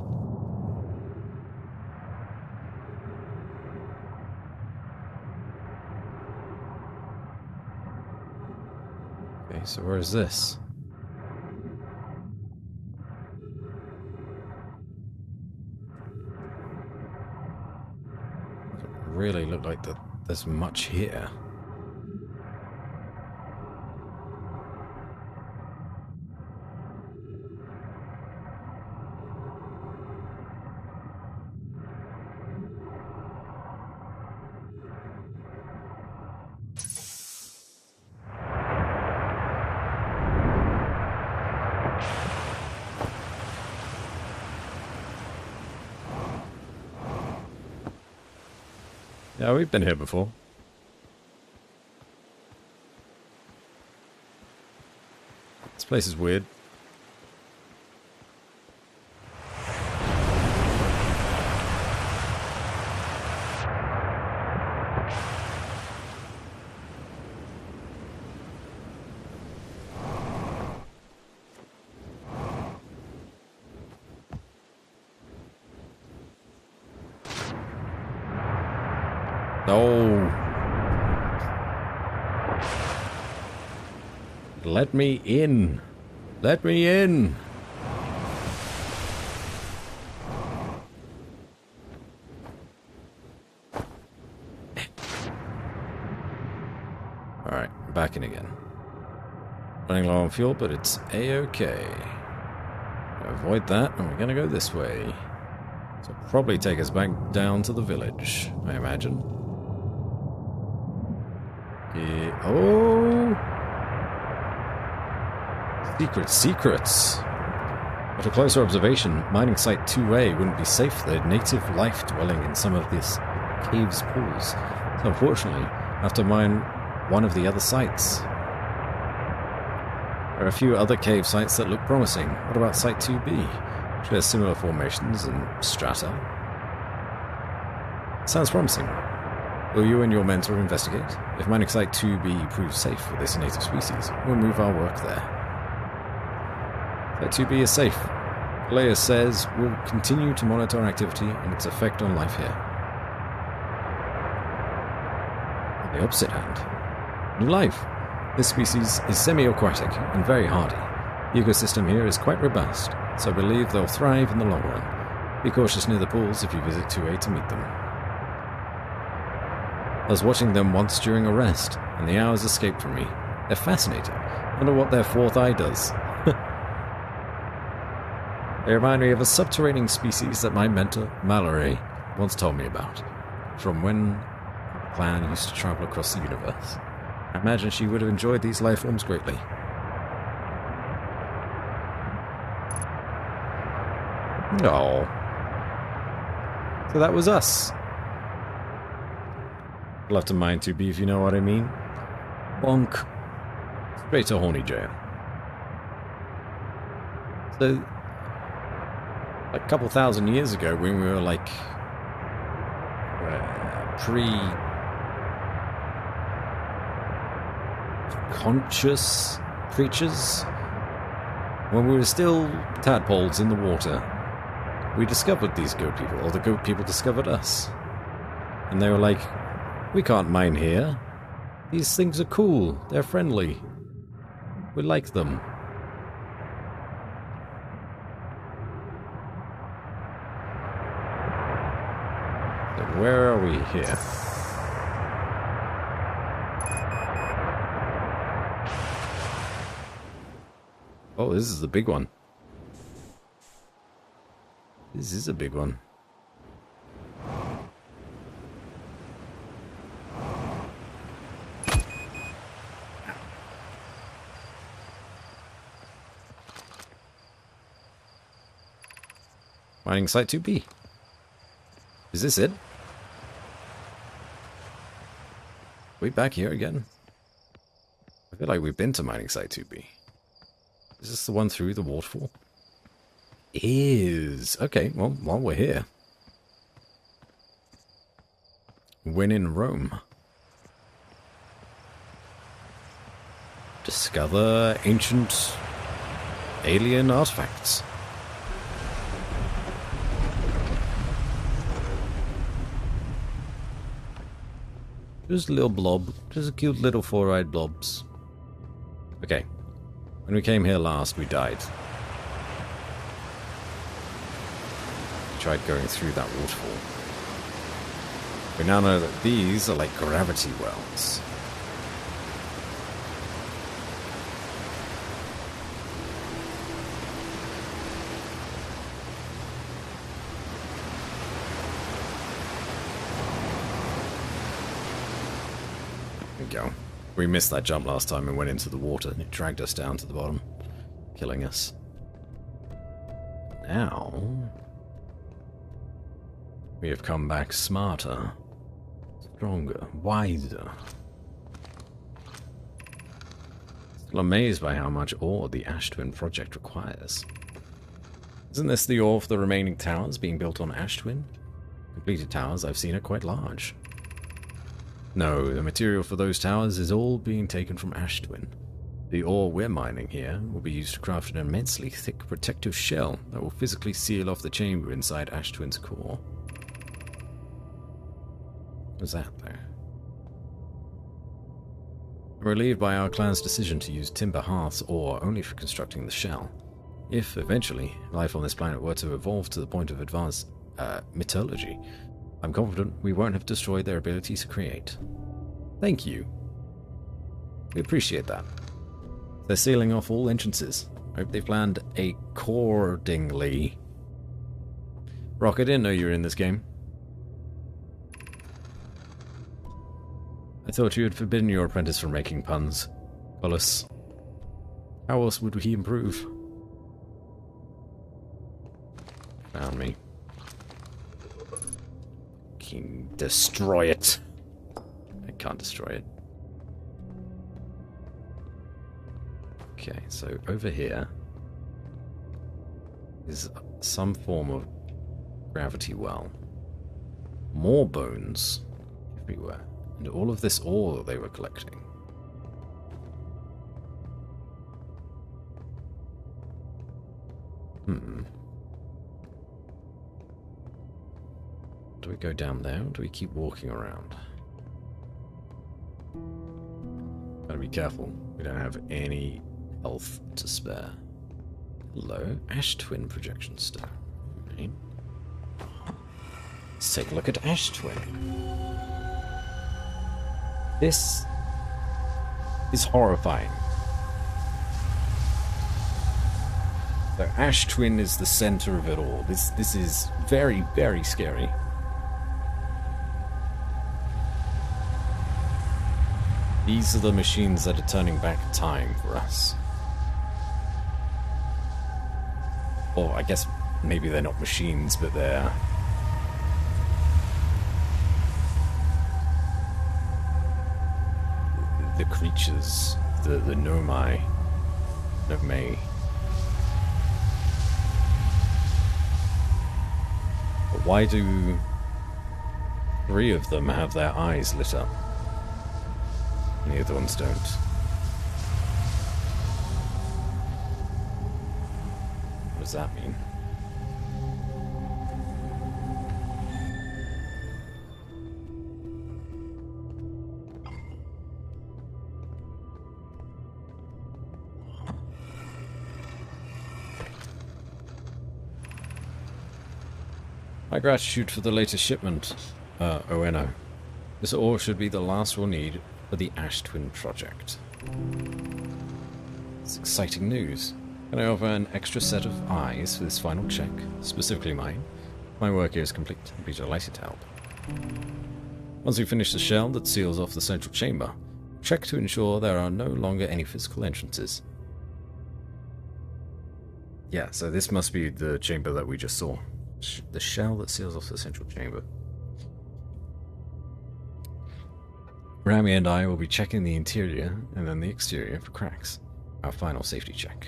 Okay, so where is this? Really look like there's much here. Yeah, we've been here before. This place is weird. No. Let me in. Let me in. Alright, back in again. Running low on fuel, but it's a-okay. Avoid that, and we're gonna go this way. So probably take us back down to the village, I imagine. Oh! Secrets. At a closer observation, mining site 2A wouldn't be safe for the native life dwelling in some of this cave's pools. So unfortunately, I have to mine one of the other sites. There are a few other cave sites that look promising. What about site 2B? Which has similar formations and strata. Sounds promising. Will you and your mentor investigate? If mining site 2B proves safe for this native species, we'll move our work there. Site 2B is safe. Leia says we'll continue to monitor activity and its effect on life here. On the opposite hand, new life. This species is semi-aquatic and very hardy. The ecosystem here is quite robust, so I believe they'll thrive in the long run. Be cautious near the pools if you visit 2A to meet them. I was watching them once during a rest, and the hours escaped from me. They're fascinating. I wonder what their fourth eye does. They remind me of a subterranean species that my mentor, Mallory, once told me about, from when the clan used to travel across the universe. I imagine she would have enjoyed these life forms greatly. Oh. So that was us. Love to mine 2B if you know what I mean. Bonk. Straight to horny jail. So, a couple thousand years ago, when we were like pre-conscious creatures, when we were still tadpoles in the water, we discovered these goat people, or the goat people discovered us. And they were like, we can't mine here. These things are cool. They're friendly. We like them. So where are we here? Oh, this is the big one. This is a big one. Mining site 2B. Is this it? We back here again? I feel like we've been to mining site 2B. Is this the one through the waterfall? Is. Okay, well, while we're here. When in Rome. Discover ancient alien artifacts. Just a little blob. Just a cute little four-eyed blobs. Okay. When we came here last, we died. We tried going through that waterfall. We now know that these are like gravity wells. Go. We missed that jump last time and went into the water, and it dragged us down to the bottom, killing us. Now, we have come back smarter, stronger, wiser. Still amazed by how much ore the Ash Twin project requires. Isn't this the ore for the remaining towers being built on Ash Twin? Completed towers I've seen are quite large. No, the material for those towers is all being taken from Ash Twin. The ore we're mining here will be used to craft an immensely thick protective shell that will physically seal off the chamber inside Ash Twin's core. What's that there? I'm relieved by our clan's decision to use Timber Hearth's ore only for constructing the shell. If, eventually, life on this planet were to evolve to the point of advanced metallurgy, I'm confident we won't have destroyed their ability to create. Thank you. We appreciate that. They're sealing off all entrances. I hope they planned accordingly. Rock, I didn't know you were in this game. I thought you had forbidden your apprentice from making puns. Collis. How else would he improve? Found me. Destroy it. I can't destroy it. Okay, so over here is some form of gravity well. More bones everywhere. And all of this ore that they were collecting. Do we go down there, or do we keep walking around? Gotta be careful. We don't have any health to spare. Hello, Ash Twin projection stone. Right. Let's take a look at Ash Twin. This is horrifying. So Ash Twin is the center of it all. This is very, very scary. These are the machines that are turning back time for us. Or I guess maybe they're not machines, but they're... the creatures, the Nomai. Nomai. But why do 3 of them have their eyes lit up? And the other ones don't. What does that mean? My gratitude for the latest shipment, ONO. This ore should be the last we'll need for the Ash Twin project. It's exciting news. Can I offer an extra set of eyes for this final check? Specifically mine. My work here is complete. I'd be delighted to help. Once we finish the shell that seals off the central chamber, check to ensure there are no longer any physical entrances. Yeah, so this must be the chamber that we just saw. The shell that seals off the central chamber. Rami and I will be checking the interior and then the exterior for cracks. Our final safety check.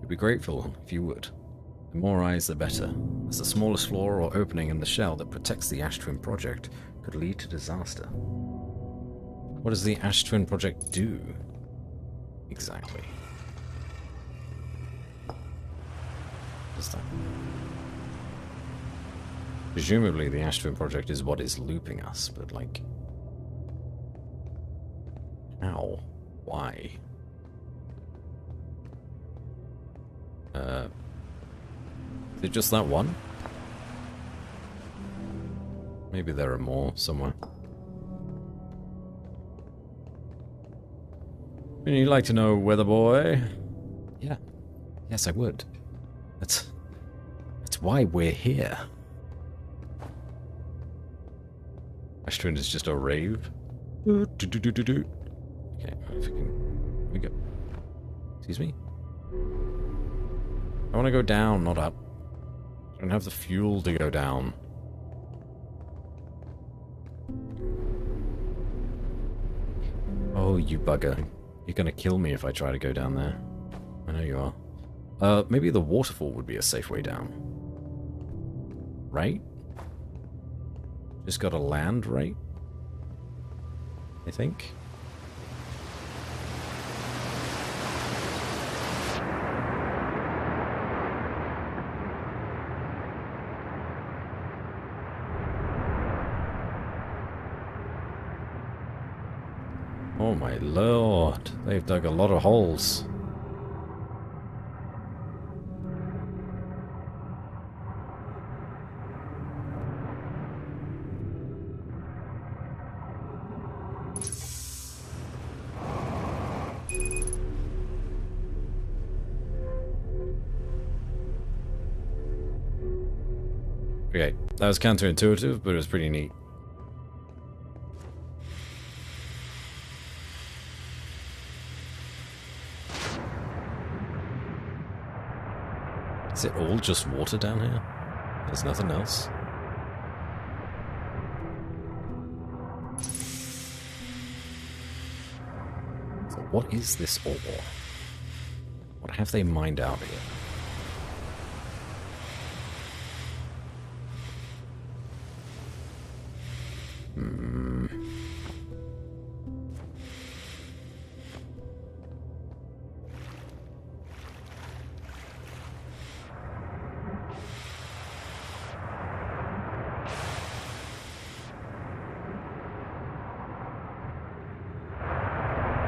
We'd be grateful if you would. The more eyes the better, as the smallest flaw or opening in the shell that protects the Ash Twin project could lead to disaster. What does the Ash Twin project do? Exactly. What's that? Presumably the Ash Twin project is what is looping us, but like... how? Why? Is it just that one? Maybe there are more somewhere. Would you like to know, Weather Boy? Yeah. Yes, I would. That's why we're here. Ash Twin is just a rave. Okay, if we can... we go. Excuse me? I want to go down, not up. I don't have the fuel to go down. Oh, you bugger. You're gonna kill me if I try to go down there. I know you are. Maybe the waterfall would be a safe way down. Right? Just gotta land, right? I think. Oh my lord, they've dug a lot of holes. Okay, that was counterintuitive, but it was pretty neat. Is it all just water down here? There's nothing else? So what is this ore? What have they mined out here?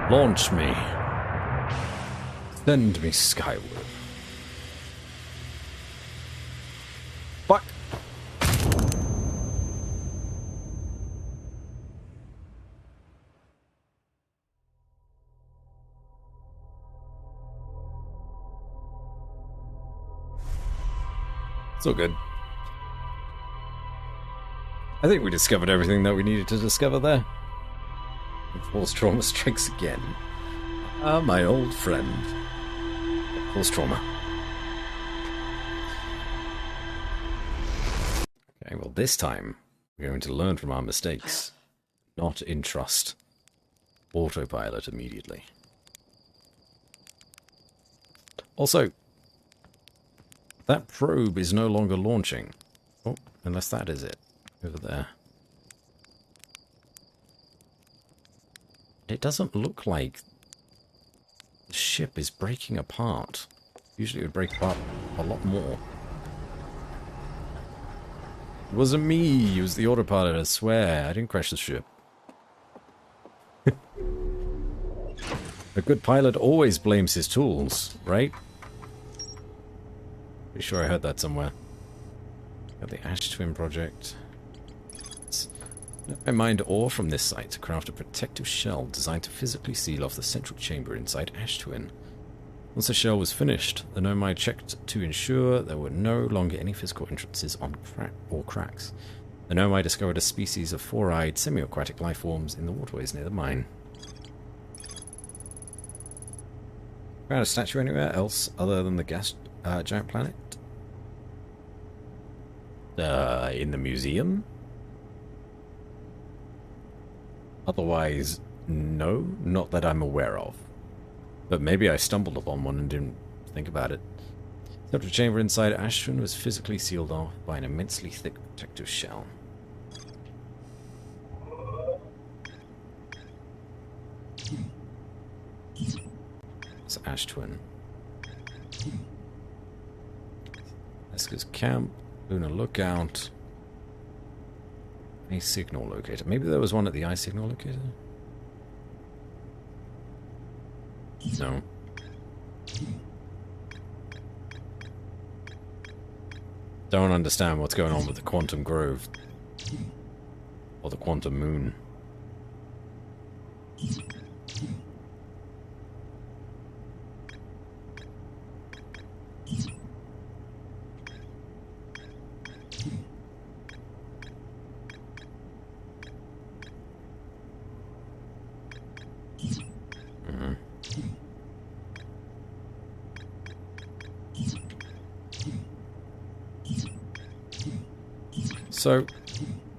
Launch me. Send me skyward. Fuck. It's all good. I think we discovered everything that we needed to discover there. Force trauma strikes again. Ah, my old friend. Force trauma. Okay, well this time we're going to learn from our mistakes. Not entrust autopilot immediately. Also, that probe is no longer launching. Oh, unless that is it. Over there. It doesn't look like the ship is breaking apart. Usually it would break apart a lot more. It wasn't me, it was the autopilot, I swear. I didn't crash the ship. A good pilot always blames his tools, right? Pretty sure I heard that somewhere. Got the Ash Twin project. I mined ore from this site to craft a protective shell designed to physically seal off the central chamber inside Ash Twin. Once the shell was finished, the Nomai checked to ensure there were no longer any physical entrances on cracks. The Nomai discovered a species of four-eyed semi-aquatic life forms in the waterways near the mine. Found a statue anywhere else other than the gas giant planet? In the museum? Otherwise, no, not that I'm aware of. But maybe I stumbled upon one and didn't think about it. The central chamber inside Ashton was physically sealed off by an immensely thick protective shell. It's Ash Twin. Esker's camp, Lunar lookout. A signal locator. Maybe there was one at the eye signal locator? No. Don't understand what's going on with the Quantum Grove. Or the Quantum Moon. So,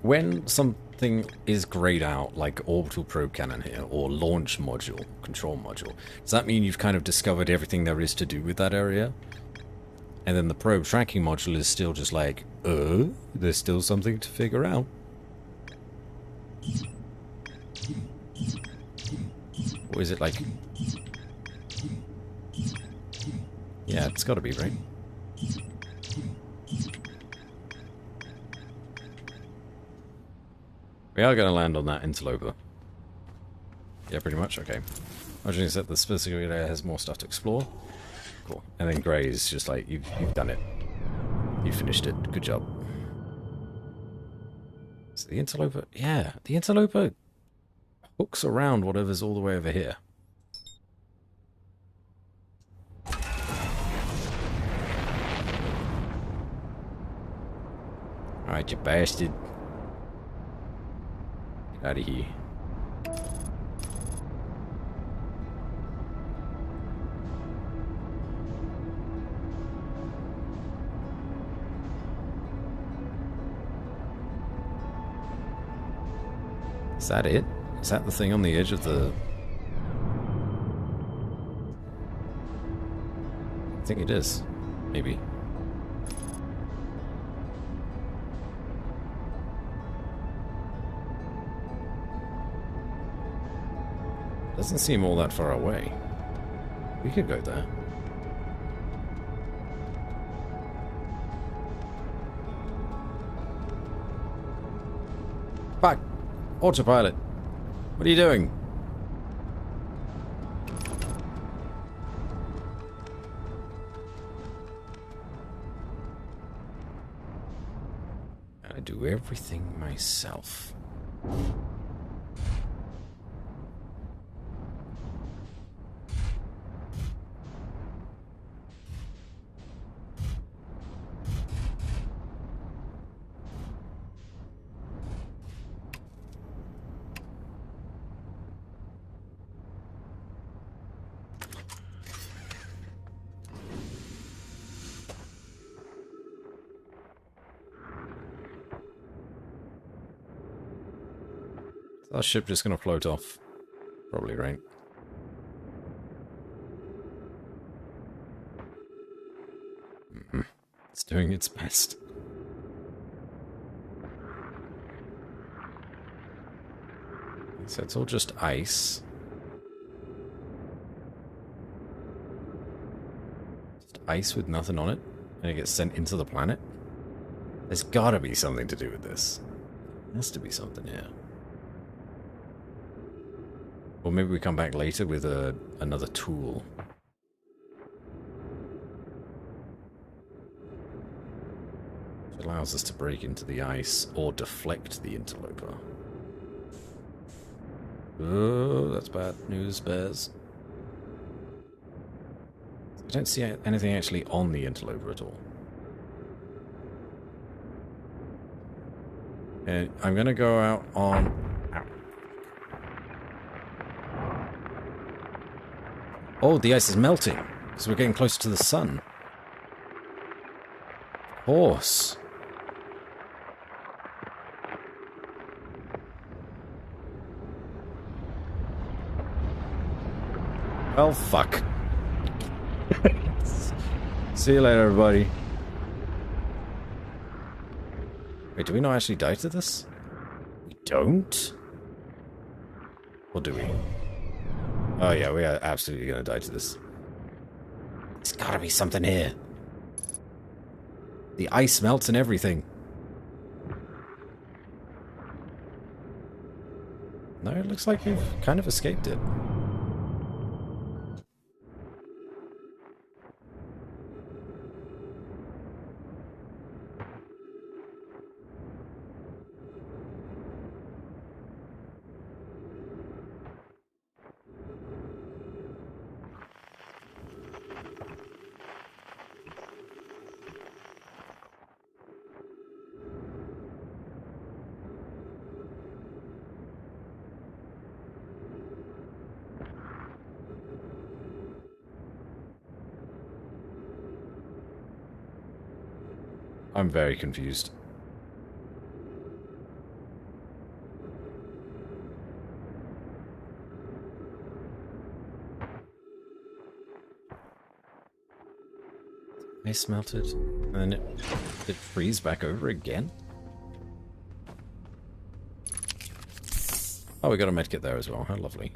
when something is grayed out, like orbital probe cannon here, or launch module, control module, does that mean you've kind of discovered everything there is to do with that area? And then the probe tracking module is still just like, there's still something to figure out. Or is it like... Yeah, it's gotta be, right? We are going to land on that interloper. Yeah, pretty much. Okay. Imagining that the specific area has more stuff to explore. Cool. And then Grey is just like, you've done it. You finished it. Good job. So the interloper... Yeah, the interloper hooks around whatever's all the way over here. Alright, you bastard. Get out of here. Is that it? Is that the thing on the edge of the... I think it is. Maybe. Doesn't seem all that far away. We could go there. Fuck! Autopilot! What are you doing? I do everything myself. Is our ship just going to float off? Probably, right? It's doing its best. So it's all just ice. Just ice with nothing on it, and it gets sent into the planet? There's gotta be something to do with this. There has to be something here. Or maybe we come back later with another tool. Which allows us to break into the ice or deflect the interloper. Oh, that's bad news, bears. I don't see anything actually on the interloper at all. And I'm gonna go out on... Ow. Oh, the ice is melting, because we're getting closer to the sun. Of course. Well, fuck. See you later, everybody. Wait, do we not actually die to this? We don't? Or do we? Oh yeah, we are absolutely gonna die to this. There's gotta be something here. The ice melts and everything. No, it looks like we've kind of escaped it. I'm very confused. Ice melted, and then it freeze back over again? Oh, we got a medkit there as well. How lovely.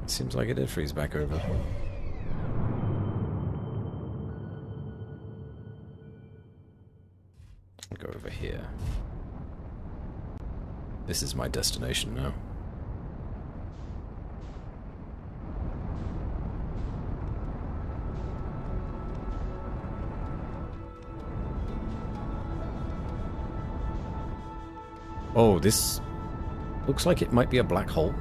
Seems like it did freeze back over. I'll go over here. This is my destination now. Oh, this looks like it might be a black hole.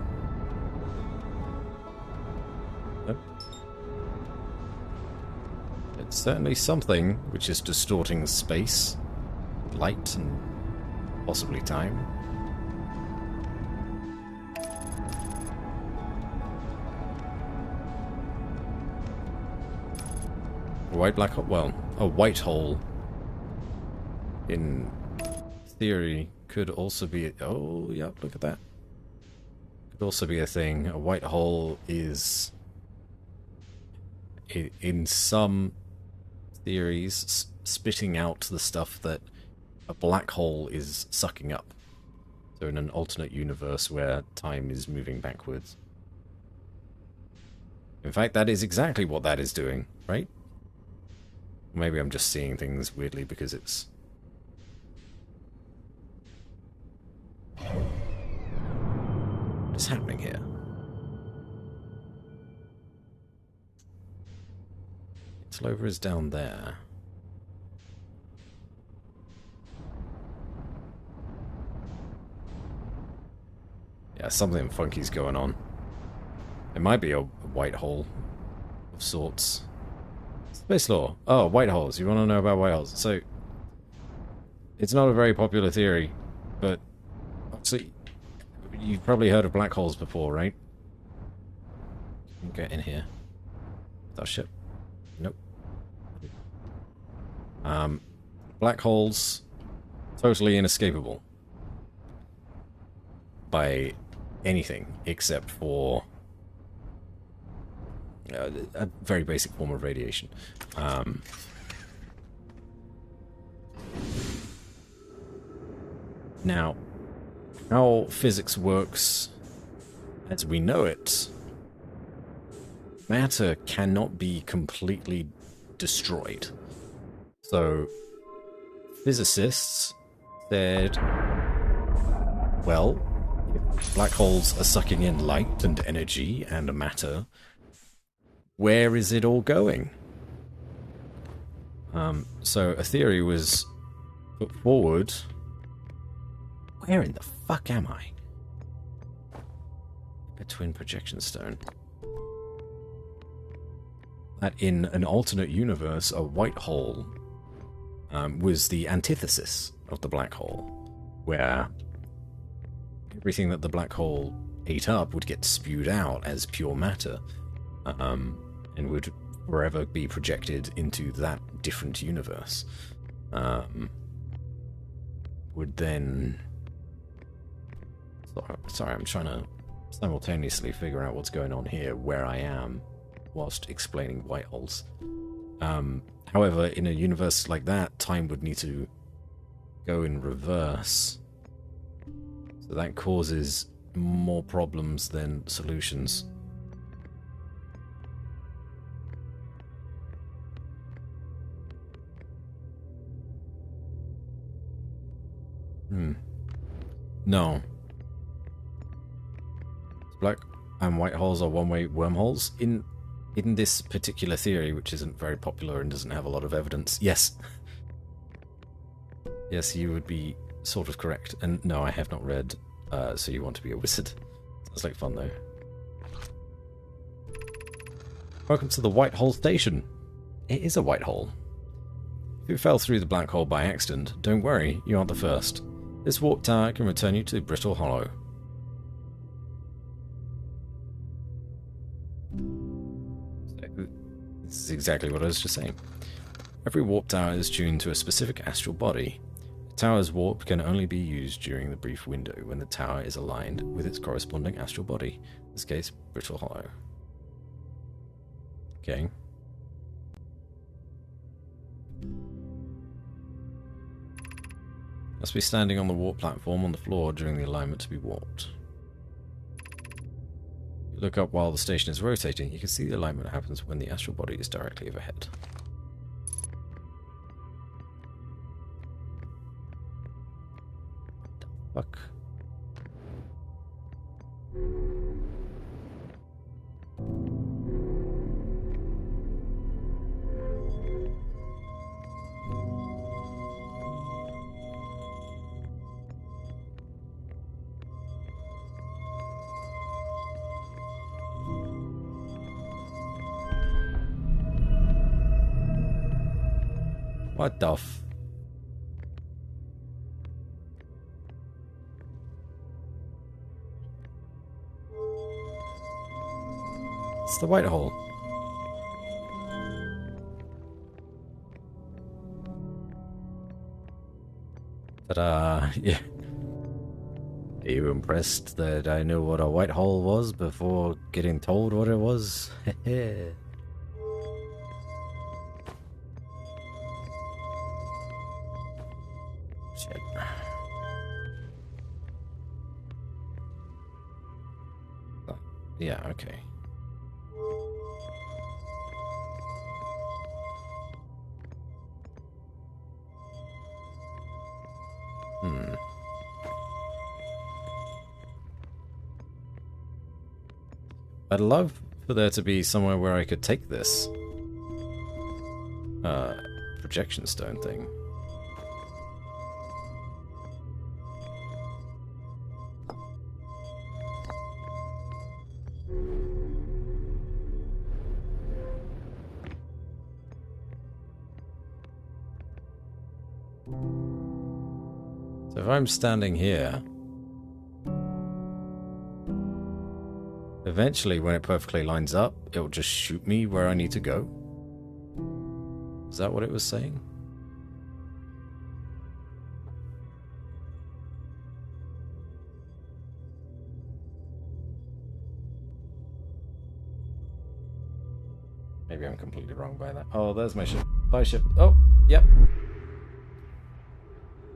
It's certainly something which is distorting space, light, and possibly time. A white black hole? Well, a white hole, in theory, could also be... Oh, yeah, look at that. Could also be a thing. A white hole is... in some theories, spitting out the stuff that a black hole is sucking up. So in an alternate universe where time is moving backwards. In fact, that is exactly what that is doing, right? Maybe I'm just seeing things weirdly because it's... What is happening here? Clover is down there. Yeah, something funky's going on. It might be a white hole of sorts. Space law. Oh, white holes. You want to know about white holes? So, it's not a very popular theory, but actually, you've probably heard of black holes before, right? Get in here. That ship. Nope. Black holes, totally inescapable by anything except for a very basic form of radiation. Now, how physics works as we know it, matter cannot be completely destroyed. So, physicists said, well, if black holes are sucking in light and energy and matter, where is it all going? So a theory was put forward. Where in the fuck am I? Between projection stone. That in an alternate universe, a white hole was the antithesis of the black hole, where everything that the black hole ate up would get spewed out as pure matter, and would forever be projected into that different universe. Would then... Sorry, I'm trying to simultaneously figure out what's going on here, where I am, whilst explaining white holes. However, in a universe like that, time would need to go in reverse. So that causes more problems than solutions. No. Black and white holes are one-way wormholes. In this particular theory, which isn't very popular and doesn't have a lot of evidence, yes. Yes, you would be sort of correct. And no, I have not read So You Want to Be a Wizard. Sounds like fun, though. Welcome to the White Hole Station. It is a white hole. If you fell through the black hole by accident, don't worry, you aren't the first. This warp tower can return you to Brittle Hollow. This is exactly what I was just saying. Every warp tower is tuned to a specific astral body. The tower's warp can only be used during the brief window when the tower is aligned with its corresponding astral body, in this case, Brittle Hollow. Okay. Must be standing on the warp platform on the floor during the alignment to be warped. Look up while the station is rotating. You can see the alignment happens when the astral body is directly overhead. What the fuck? What the f... It's the white hole. Ta-da! Yeah. Are you impressed that I knew what a white hole was before getting told what it was? Heh. Shit. Yeah, okay. I'd love for there to be somewhere where I could take this. projection stone thing. So if I'm standing here, eventually when it perfectly lines up, it'll just shoot me where I need to go. Is that what it was saying? Maybe I'm completely wrong by that. Oh, there's my ship. Bye, ship. Oh, yep.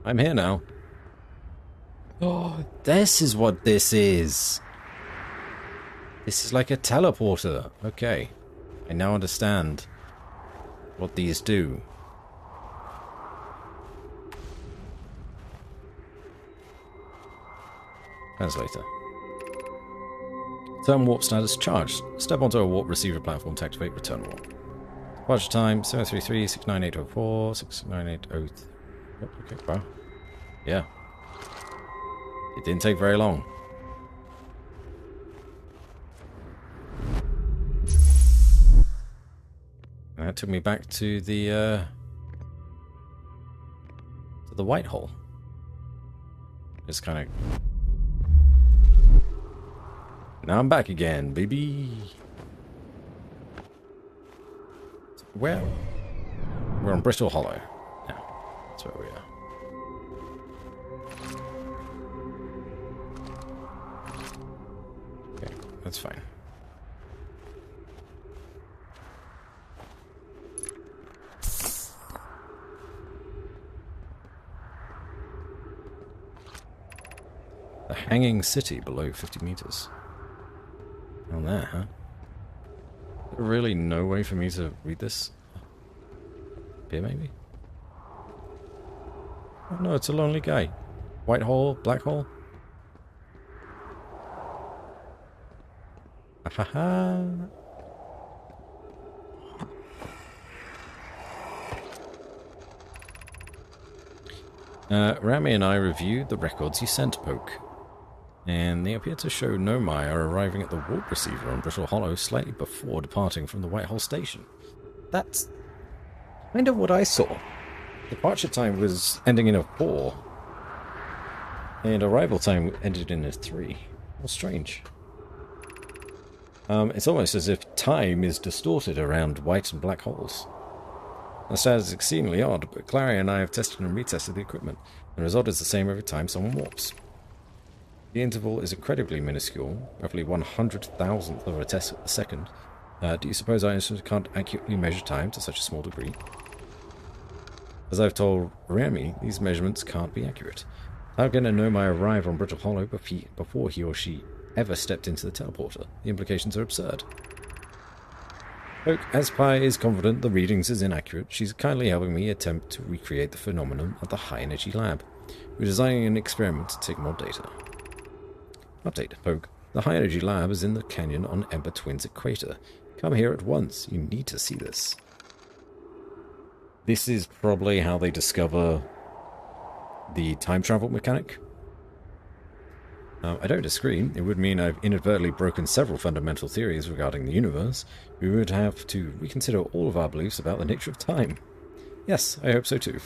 I'm here now. Oh, this is what this is. This is like a teleporter. Okay. I now understand what these do. Translator. Return warp status charged. Step onto a warp receiver platform to activate return warp. Departure time 733 69804 69803. Okay, wow. Yeah. It didn't take very long. And that took me back to the white hole. Just kind of. Now I'm back again, baby. Where? We're on Bristol Hollow. Now, that's where we are. Okay, that's fine. The hanging city below 50 meters. On there, huh? Is there really no way for me to read this? Here, maybe? Oh, no, it's a lonely guy. White hole, black hole. Ha Rami and I reviewed the records you sent, Poke. And they appear to show Nomai are arriving at the warp receiver on Brittle Hollow slightly before departing from the Whitehall station. That's kind of what I saw. Departure time was ending in a 4, and arrival time ended in a 3. How strange. It's almost as if time is distorted around white and black holes. The status is exceedingly odd, but Clary and I have tested and retested the equipment. The result is the same every time someone warps. The interval is incredibly minuscule, roughly 100,000th of a second. Do you suppose our instruments can't accurately measure time to such a small degree? As I've told Rami, these measurements can't be accurate. How can a Nomai arrive on Brittle Hollow before he or she ever stepped into the teleporter? The implications are absurd. Oak, as Pi is confident the readings is inaccurate, she's kindly helping me attempt to recreate the phenomenon at the high-energy lab. We're designing an experiment to take more data. Update, Poke. The high-energy lab is in the canyon on Ember Twins Equator. Come here at once. You need to see this. This is probably how they discover the time travel mechanic. I don't disagree. It would mean I've inadvertently broken several fundamental theories regarding the universe. We would have to reconsider all of our beliefs about the nature of time. Yes, I hope so too.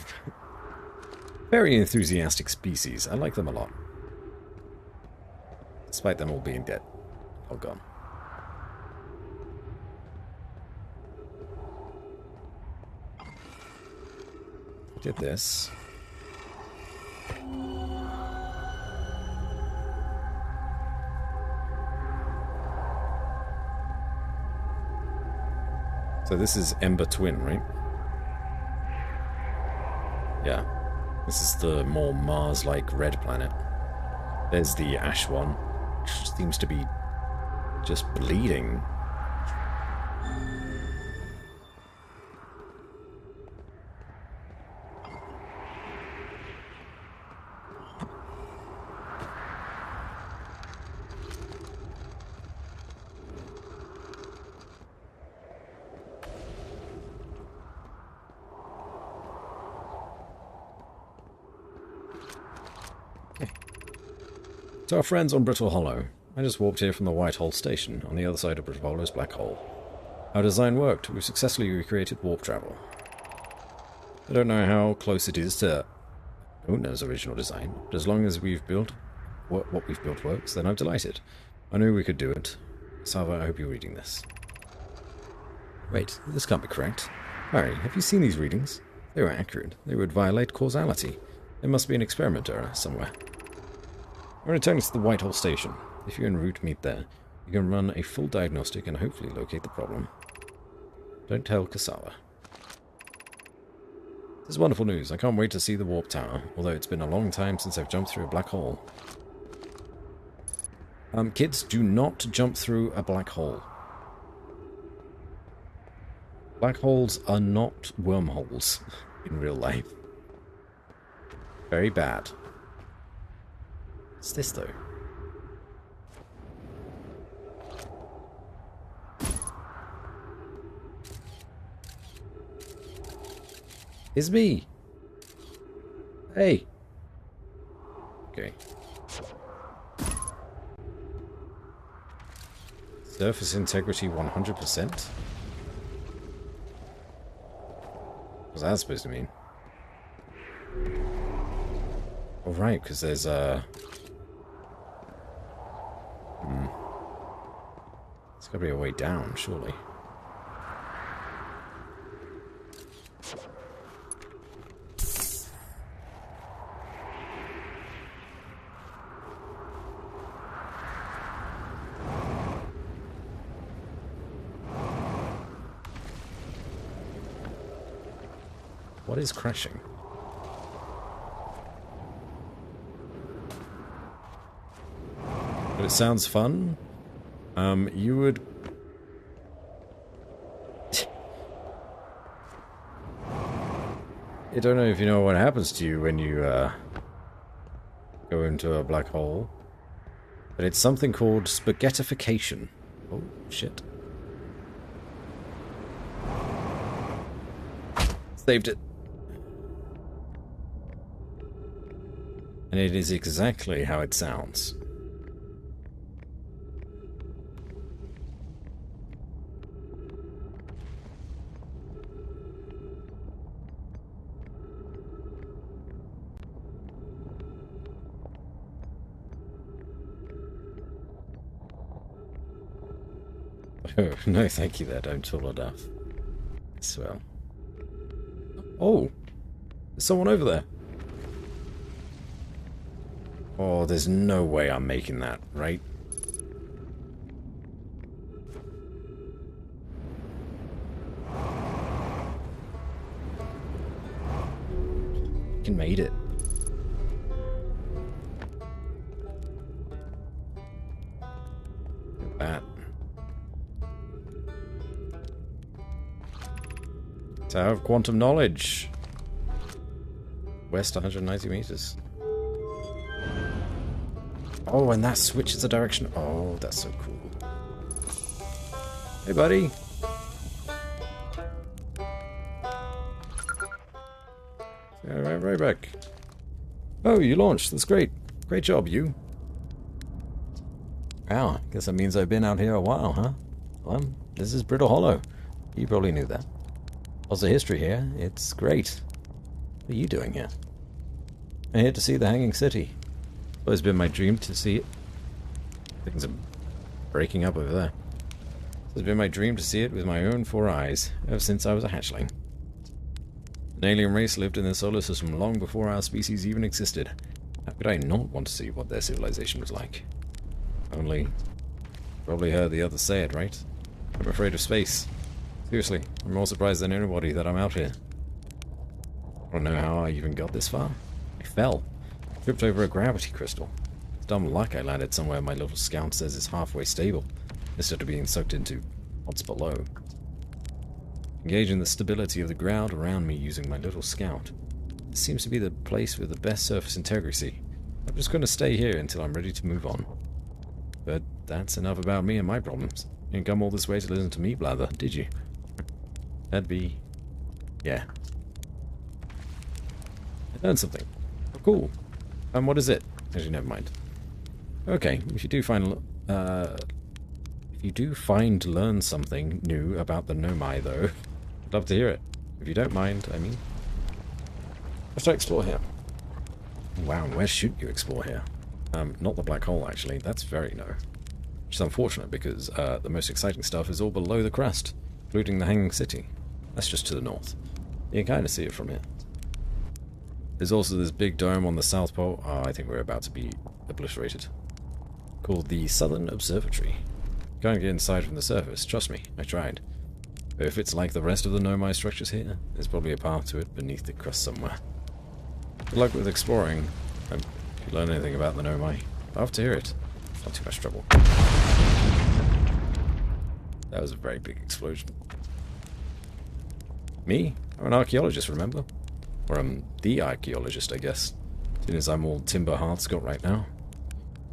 Very enthusiastic species. I like them a lot. Despite them all being dead. All gone. Did this. So this is Ember Twin, right? Yeah. This is the more Mars-like red planet. There's the ash one, which seems to be just bleeding. To our friends on Brittle Hollow. I just warped here from the White Hole station, on the other side of Brittle Hollow's black hole. Our design worked. We've successfully recreated warp travel. I don't know how close it is to Owner's original design, but as long as we've built what we've built works, then I'm delighted. I knew we could do it. Salva, I hope you're reading this. Wait, this can't be correct. Harry, have you seen these readings? They were accurate. They would violate causality. There must be an experiment error somewhere. We're returning to the Whitehall station. If you're en route to meet there, you can run a full diagnostic and hopefully locate the problem. Don't tell Cassava. This is wonderful news. I can't wait to see the warp tower, although it's been a long time since I've jumped through a black hole. Kids, do not jump through a black hole. Black holes are not wormholes in real life. Very bad. What's this, though? It's me! Hey! Okay. Surface integrity 100%? What's that supposed to mean? Oh, right, because there's a... There's gotta be a way down, surely. What is crashing? But it sounds fun. You would... I don't know if you know what happens to you when you go into a black hole. But it's something called spaghettification. Oh, shit. Saved it. And it is exactly how it sounds. Oh, no thank you there, don't tall enough. Swell. Oh! There's someone over there. Oh, there's no way I'm making that, right? Fucking made it. Look at that. Tower of Quantum Knowledge. West 190 meters. Oh, and that switches the direction. Oh, that's so cool. Hey, buddy. Right back. Oh, you launched. That's great. Great job, you. Wow, guess that means I've been out here a while, huh? Well, this is Brittle Hollow. You probably knew that. Lots of history here. It's great. What are you doing here? I'm here to see the Hanging City. It's always been my dream to see it. Things are breaking up over there. It's been my dream to see it with my own 4 eyes, ever since I was a hatchling. An alien race lived in the solar system long before our species even existed. How could I not want to see what their civilization was like? Only... probably heard the others say it, right? I'm afraid of space. Seriously, I'm more surprised than anybody that I'm out here. I don't know how I even got this far. I fell. Tripped over a gravity crystal. It's dumb luck I landed somewhere my little scout says is halfway stable, instead of being sucked into what's below. Engaging the stability of the ground around me using my little scout. This seems to be the place with the best surface integrity. I'm just going to stay here until I'm ready to move on. But that's enough about me and my problems. You didn't come all this way to listen to me blather, did you? That'd be... yeah. I learned something. Oh, cool. What is it? Actually, never mind. Okay, if you do learn something new about the Nomai, though, I'd love to hear it. If you don't mind, I mean. Let's explore here. Wow, where should you explore here? Not the black hole, actually. That's very low. Which is unfortunate, because the most exciting stuff is all below the crest, including the Hanging City. That's just to the north. You can kind of see it from here. There's also this big dome on the South Pole. Oh, I think we're about to be obliterated. Called the Southern Observatory. You can't get inside from the surface, trust me, I tried. But if it's like the rest of the Nomai structures here, there's probably a path to it beneath the crust somewhere. Good luck with exploring. If you learn anything about the Nomai, I'd love to hear it. Not too much trouble. That was a very big explosion. Me? I'm an archaeologist, remember? Or I'm the archaeologist, I guess. Seeing as I'm all timber Hearthscott right now.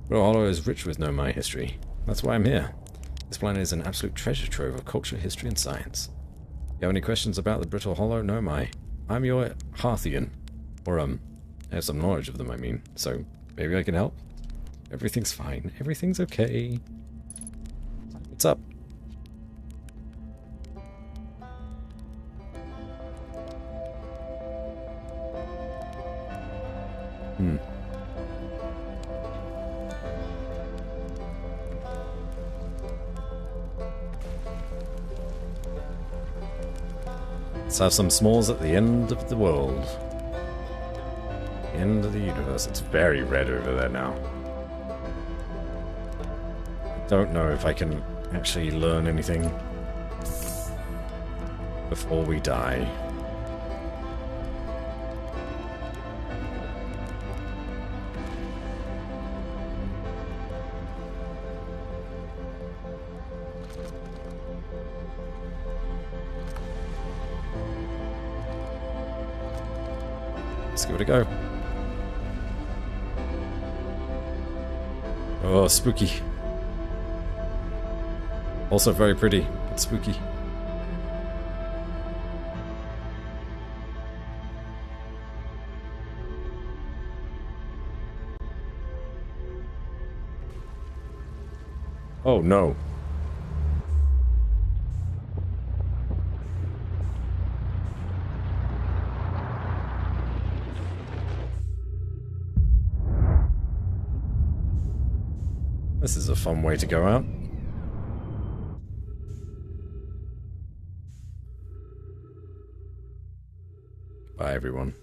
Brittle Hollow is rich with Nomai history. That's why I'm here. This planet is an absolute treasure trove of culture, history, and science. If you have any questions about the Brittle Hollow Nomai, I'm your Hearthian. Or, I have some knowledge of them, I mean. So, maybe I can help? Everything's fine. Everything's okay. What's up? Let's have some s'mores at the end of the world. End of the universe. It's very red over there now. I don't know if I can actually learn anything before we die. Let's give it a go. Oh, spooky. Also very pretty, but spooky. Oh no. This is a fun way to go out. Bye, everyone.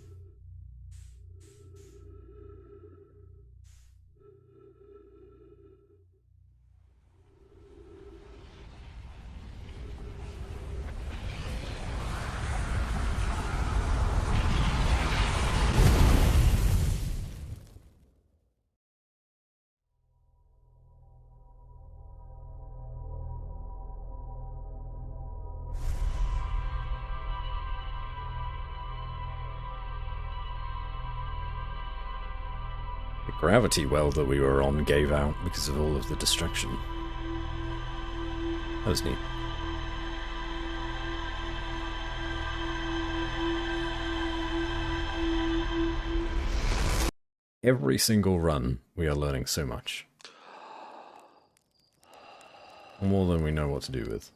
The gravity well that we were on gave out because of all of the destruction. That was neat. Every single run, we are learning so much. More than we know what to do with.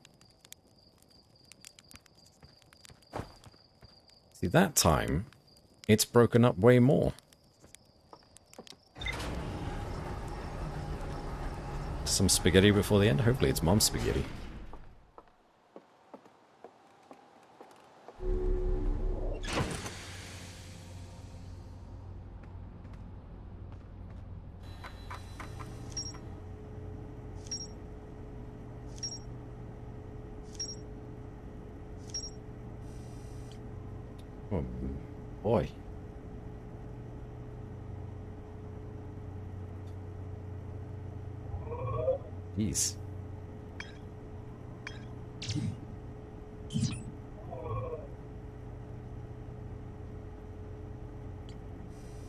See, that time, it's broken up way more. Some spaghetti before the end? Hopefully it's mom's spaghetti. Oh, boy. Jeez.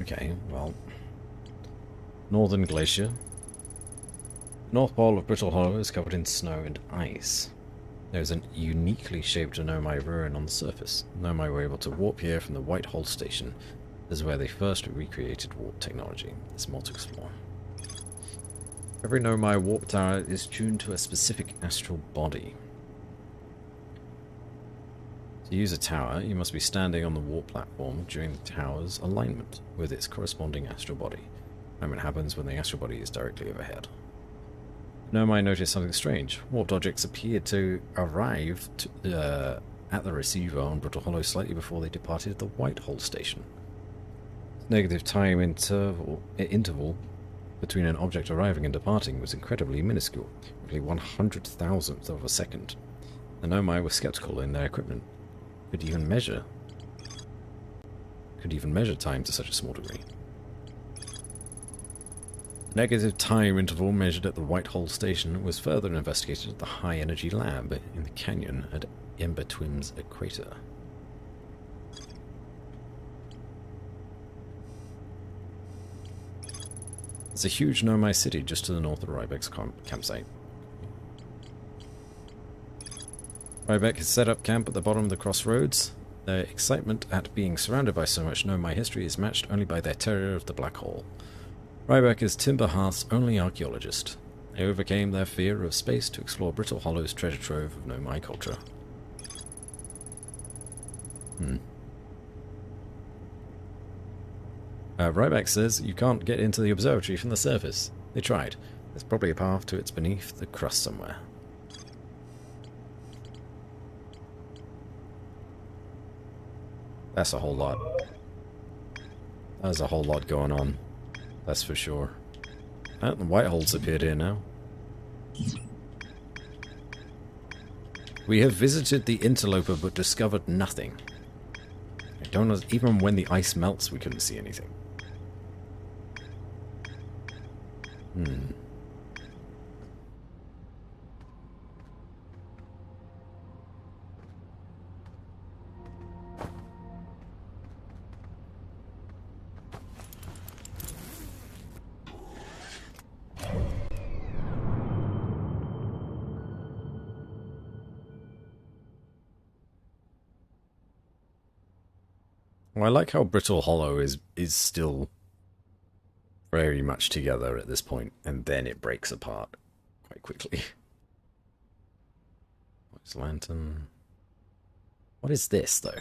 Okay, well. Northern Glacier. North pole of Brittle Hollow is covered in snow and ice. There is a uniquely shaped Nomai ruin on the surface. Nomai were able to warp here from the White Hole Station. This is where they first recreated warp technology. There's more to explore. Every Nomai warp tower is tuned to a specific astral body. To use a tower, you must be standing on the warp platform during the tower's alignment with its corresponding astral body. Moment happens when the astral body is directly overhead. Nomai noticed something strange. Warped objects appeared to arrive at the receiver on Brittle Hollow slightly before they departed the Whitehall station. Negative time interval between an object arriving and departing was incredibly minuscule, roughly 100,000th of a second. The Nomai were skeptical in their equipment. Could even measure time to such a small degree. The negative time interval measured at the Whitehall station was further investigated at the High Energy Lab in the canyon at Ember Twins Equator. There's a huge Nomai city just to the north of Rybeck's campsite. Rybeck has set up camp at the bottom of the crossroads. Their excitement at being surrounded by so much Nomai history is matched only by their terror of the black hole. Rybeck is Timber Hearth's only archaeologist. They overcame their fear of space to explore Brittle Hollow's treasure trove of Nomai culture. Ryback says you can't get into the observatory from the surface. They tried. There's probably a path to it's beneath the crust somewhere. That's a whole lot. There's a whole lot going on. That's for sure. The Whitehole's appeared here now. We have visited the Interloper but discovered nothing. I don't know, even when the ice melts we couldn't see anything. Well, I like how Brittle Hollow is still very much together at this point, and then it breaks apart quite quickly. What's lantern? What is this, though?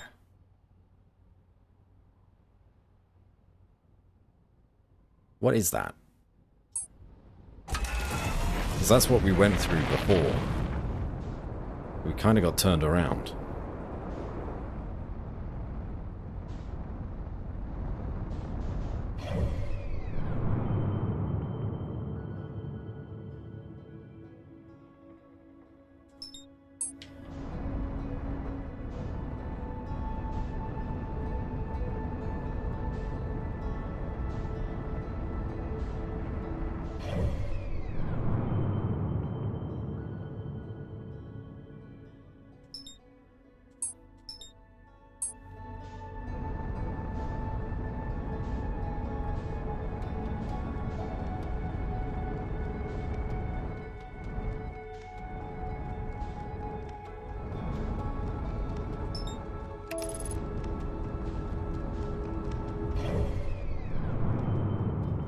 What is that? Because that's what we went through before. We kind of got turned around.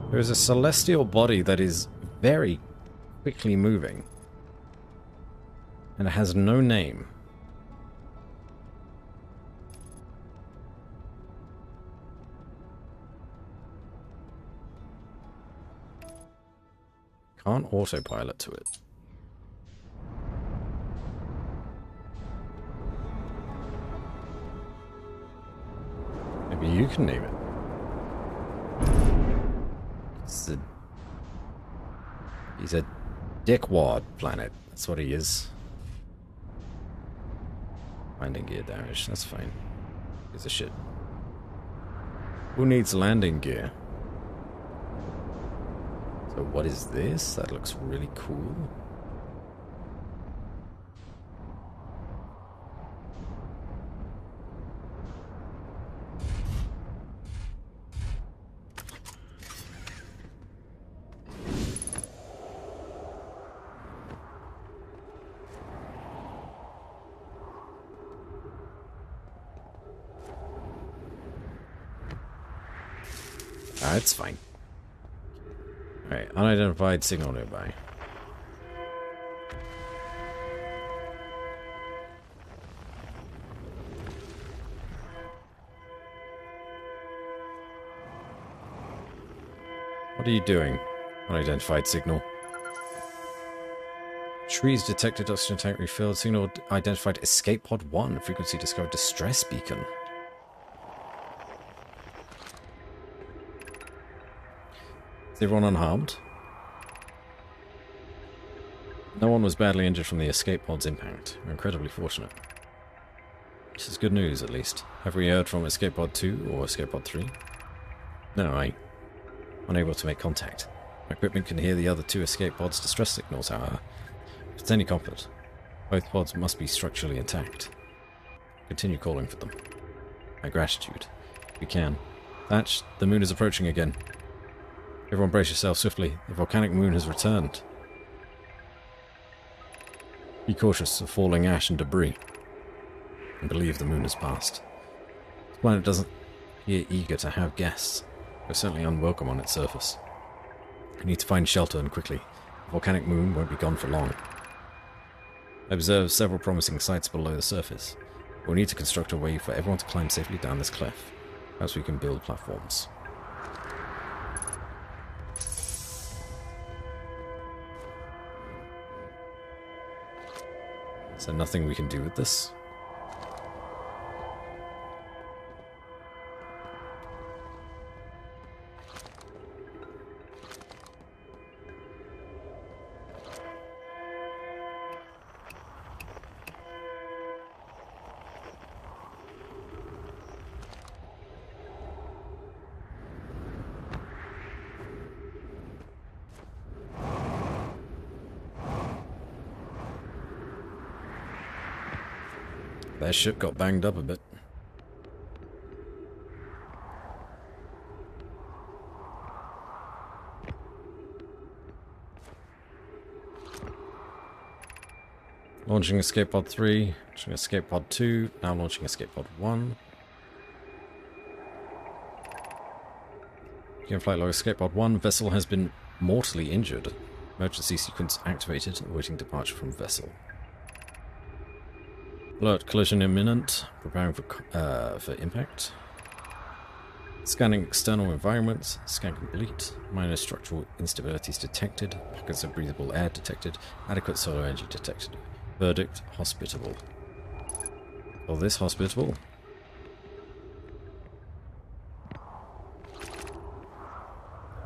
There is a celestial body that is very quickly moving, and it has no name. Can't autopilot to it. Maybe you can name it. He's a dickwad planet. That's what he is. Landing gear damage. That's fine. Gives a shit. Who needs landing gear? So what is this? That looks really cool. It's fine. Alright, unidentified signal nearby. What are you doing? Unidentified signal. Trees detected, oxygen tank refilled. Signal identified escape pod 1. Frequency discovered distress beacon. Is everyone unharmed? No one was badly injured from the escape pod's impact. We're incredibly fortunate. This is good news, at least. Have we heard from escape pod 2 or escape pod 3? No, I'm unable to make contact. My equipment can hear the other 2 escape pods' distress signals, however. If it's any comfort, both pods must be structurally intact. Continue calling for them. My gratitude. We can. Thatch, the moon is approaching again. Everyone brace yourself swiftly. The volcanic moon has returned. Be cautious of falling ash and debris. And believe the moon has passed. This planet doesn't appear eager to have guests. We're certainly unwelcome on its surface. We need to find shelter, and quickly. The volcanic moon won't be gone for long. I observed several promising sites below the surface. We'll need to construct a way for everyone to climb safely down this cliff. Perhaps we can build platforms. Is there nothing we can do with this? Their ship got banged up a bit. Launching escape pod 3, launching escape pod 2, now launching escape pod 1. Begin flight log escape pod 1, vessel has been mortally injured. Emergency sequence activated, awaiting departure from vessel. Alert, collision imminent, preparing for impact. Scanning external environments, scan complete. Minor structural instabilities detected, pockets of breathable air detected, adequate solar energy detected. Verdict, hospitable. Well, this hospitable.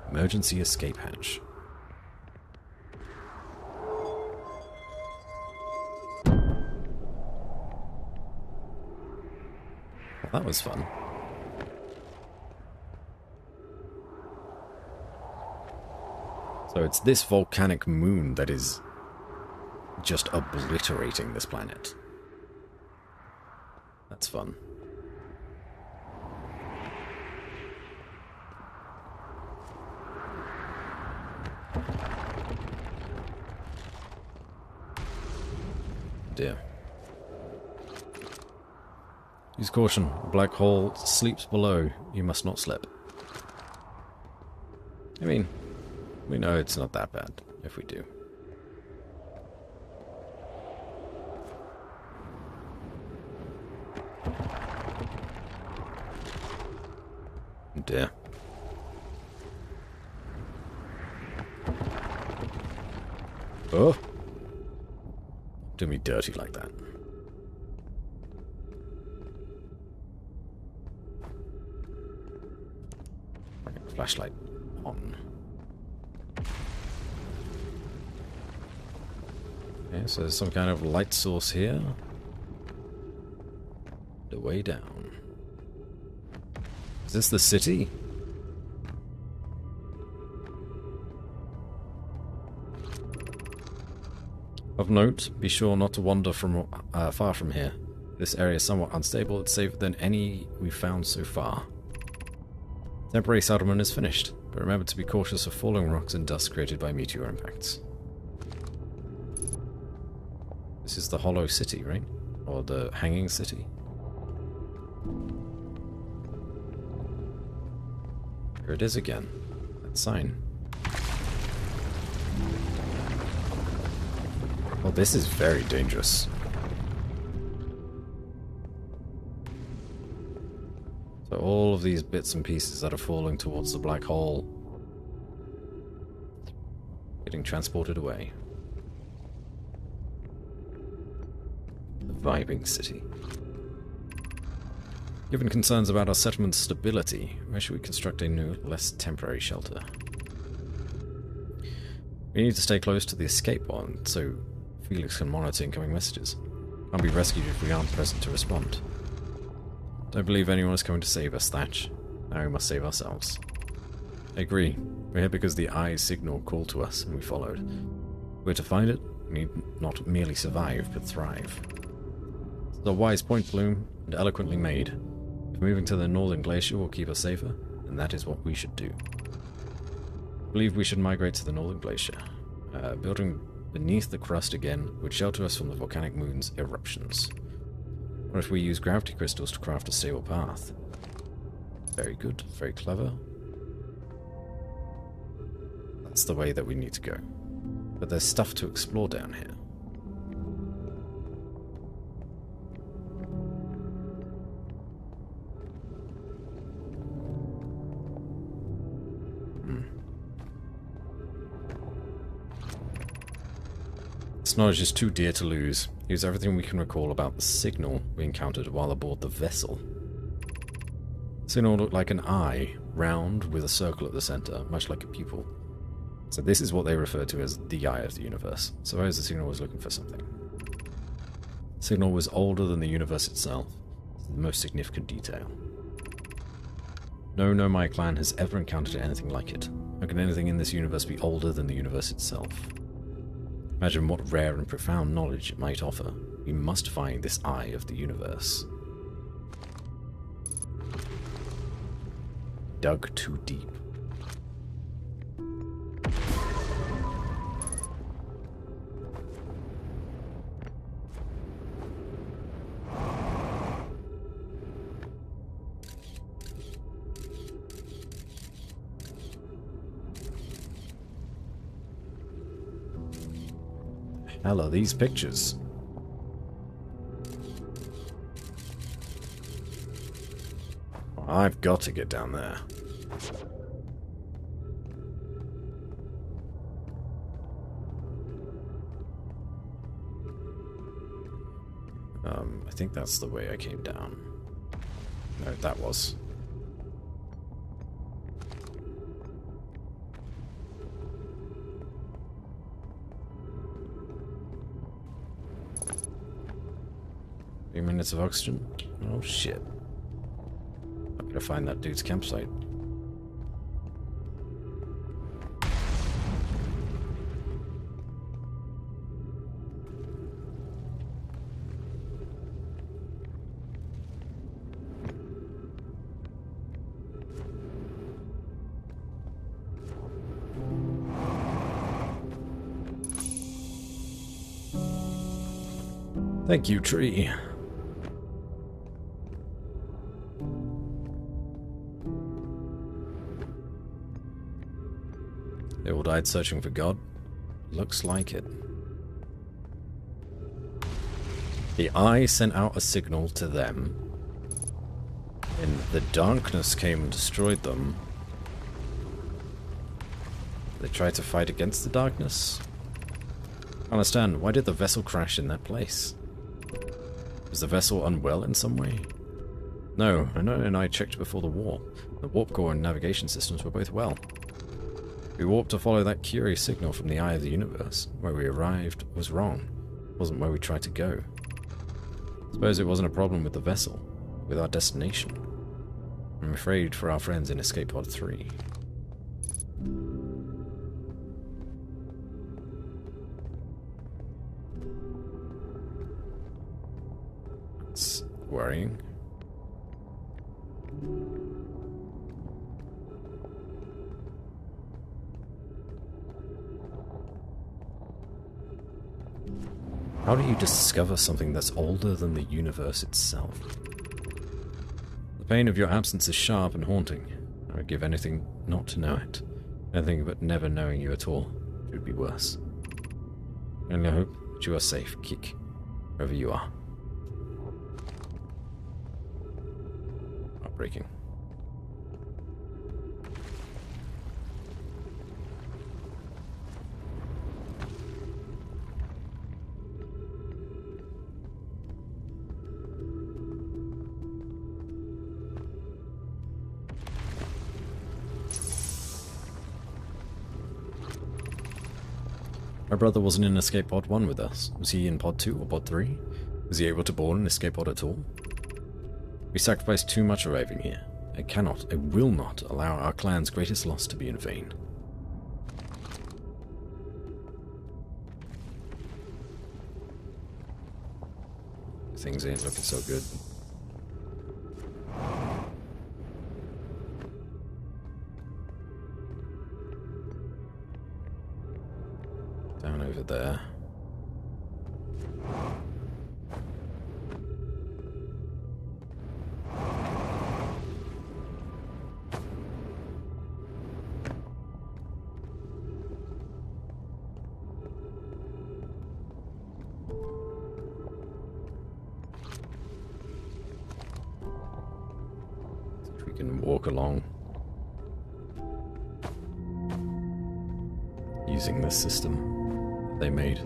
Emergency escape hatch. Well, that was fun. So it's this volcanic moon that is just obliterating this planet. That's fun. Dear. Use caution. A black hole sleeps below. You must not slip. I mean, we know it's not that bad if we do. Dear. Oh. Do me dirty like that. Flashlight on. Okay, so there's some kind of light source here. The way down. Is this the city? Of note, be sure not to wander from far from here. This area is somewhat unstable. It's safer than any we've found so far. Temporary settlement is finished, but remember to be cautious of falling rocks and dust created by meteor impacts. This is the Hollow City, right? Or the Hanging City? Here it is again. That sign. Well, this is very dangerous. So all of these bits and pieces that are falling towards the black hole, getting transported away. The vibing city. Given concerns about our settlement's stability, where should we construct a new, less temporary shelter? We need to stay close to the escape pod, so Felix can monitor incoming messages. Can't be rescued if we aren't present to respond. Don't believe anyone is coming to save us, Thatch. Now we must save ourselves. I agree. We're here because the Eye signal called to us, and we followed. If we're to find it, we need not merely survive, but thrive. It's a wise point, Bloom, and eloquently made. If moving to the northern glacier will keep us safer, then that is what we should do. I believe we should migrate to the northern glacier. Building beneath the crust again would shelter us from the volcanic moon's eruptions. What if we use gravity crystals to craft a stable path? Very good, very clever. That's the way that we need to go. But there's stuff to explore down here. This knowledge is too dear to lose. Use everything we can recall about the signal we encountered while aboard the vessel. The signal looked like an eye, round with a circle at the center, much like a pupil. So this is what they refer to as the eye of the universe. Suppose the signal was looking for something. The signal was older than the universe itself. This is the most significant detail. No Nomai clan has ever encountered anything like it. How can anything in this universe be older than the universe itself? Imagine what rare and profound knowledge it might offer. We must find this eye of the universe. Dug too deep. Hell are these pictures? Well, I've got to get down there. I think that's the way I came down. No, that was. Minutes of oxygen? Oh shit. I better find that dude's campsite. Thank you, tree. They all died searching for God? Looks like it. The Eye sent out a signal to them, and the darkness came and destroyed them. They tried to fight against the darkness? I understand, why did the vessel crash in that place? Was the vessel unwell in some way? No, Anona and I checked before the warp. The warp core and navigation systems were both well. We warped to follow that curious signal from the eye of the universe. Where we arrived was wrong. It wasn't where we tried to go. Suppose it wasn't a problem with the vessel, with our destination. I'm afraid for our friends in Escape Pod 3. It's worrying. How do you discover something that's older than the universe itself? The pain of your absence is sharp and haunting. I would give anything not to know it. Anything but never knowing you at all. It would be worse. Only hope But you are safe. Kick. Wherever you are. Not breaking. My brother wasn't in Escape Pod 1 with us. Was he in Pod 2 or Pod 3? Was he able to board an Escape Pod at all? We sacrificed too much arriving here. I cannot, I will not allow our clan's greatest loss to be in vain. Things ain't looking so good. Down over there. If we can walk along using this system they made.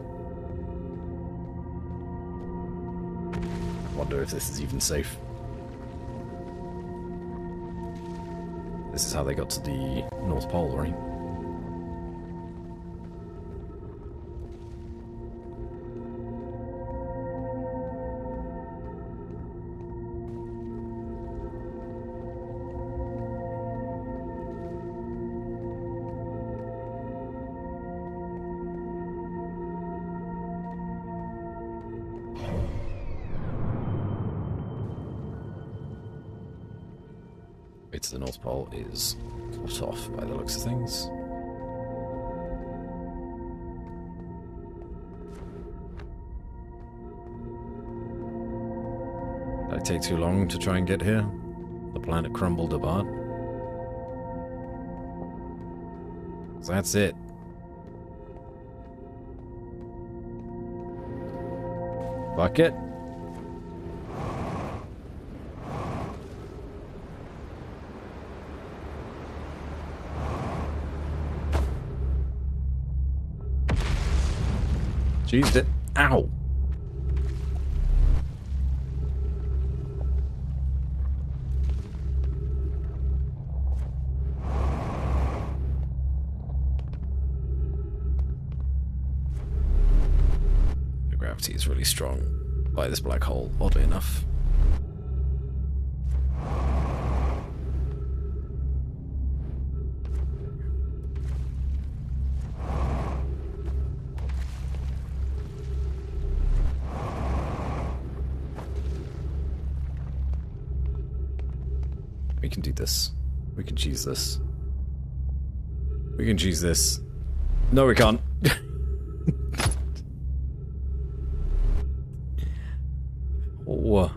Wonder if this is even safe. This is how they got to the North Pole, right? Way to the North Pole is cut off by the looks of things. Did it take too long to try and get here? The planet crumbled apart? So that's it. Fuck it. Jeez, it. Ow! The gravity is really strong by this black hole, oddly enough. We can do this. We can cheese this. We can cheese this. No, we can't. Oh.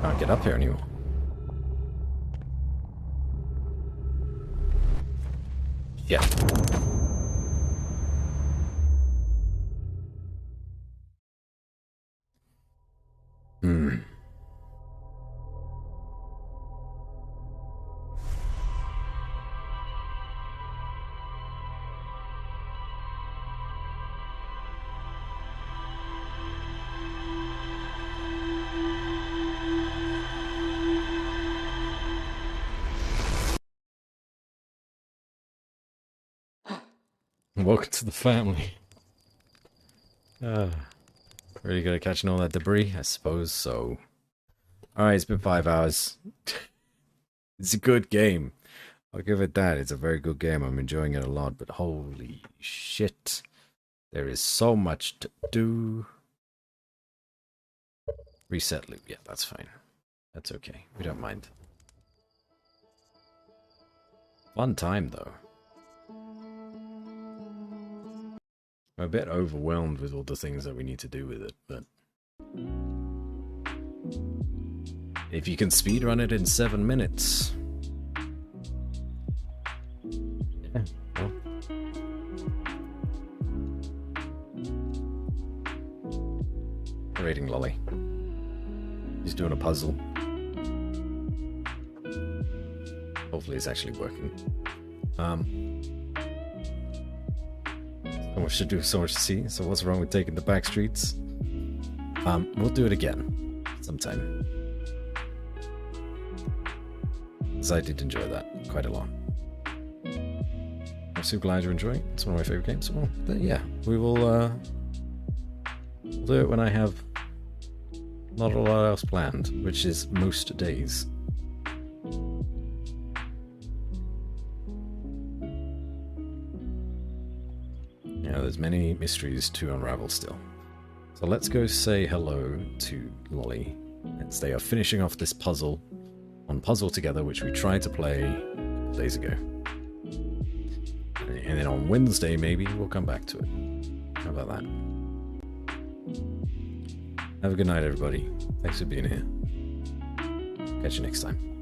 Can't get up here anymore. Yeah. Welcome to the family. Really good at catching all that debris? I suppose so. Alright, it's been 5 hours. It's a good game. I'll give it that. It's a very good game. I'm enjoying it a lot, but holy shit. There is so much to do. Reset loop. Yeah, that's fine. That's okay. We don't mind. Fun time, though. I'm a bit overwhelmed with all the things that we need to do with it, but if you can speedrun it in 7 minutes, yeah, well. Rating Lolly. He's doing a puzzle. Hopefully it's actually working. So much to do, so much to see. So what's wrong with taking the back streets? We'll do it again sometime. Because I did enjoy that quite a lot. I'm super glad you're enjoying it. It's one of my favorite games. Well, yeah, we will we'll do it when I have not a lot else planned, which is most days. Yeah, there's many mysteries to unravel still. So let's go say hello to Lolly, as they are finishing off this puzzle on Puzzle Together, which we tried to play a couple days ago. And then on Wednesday, maybe, we'll come back to it. How about that? Have a good night, everybody. Thanks for being here. Catch you next time.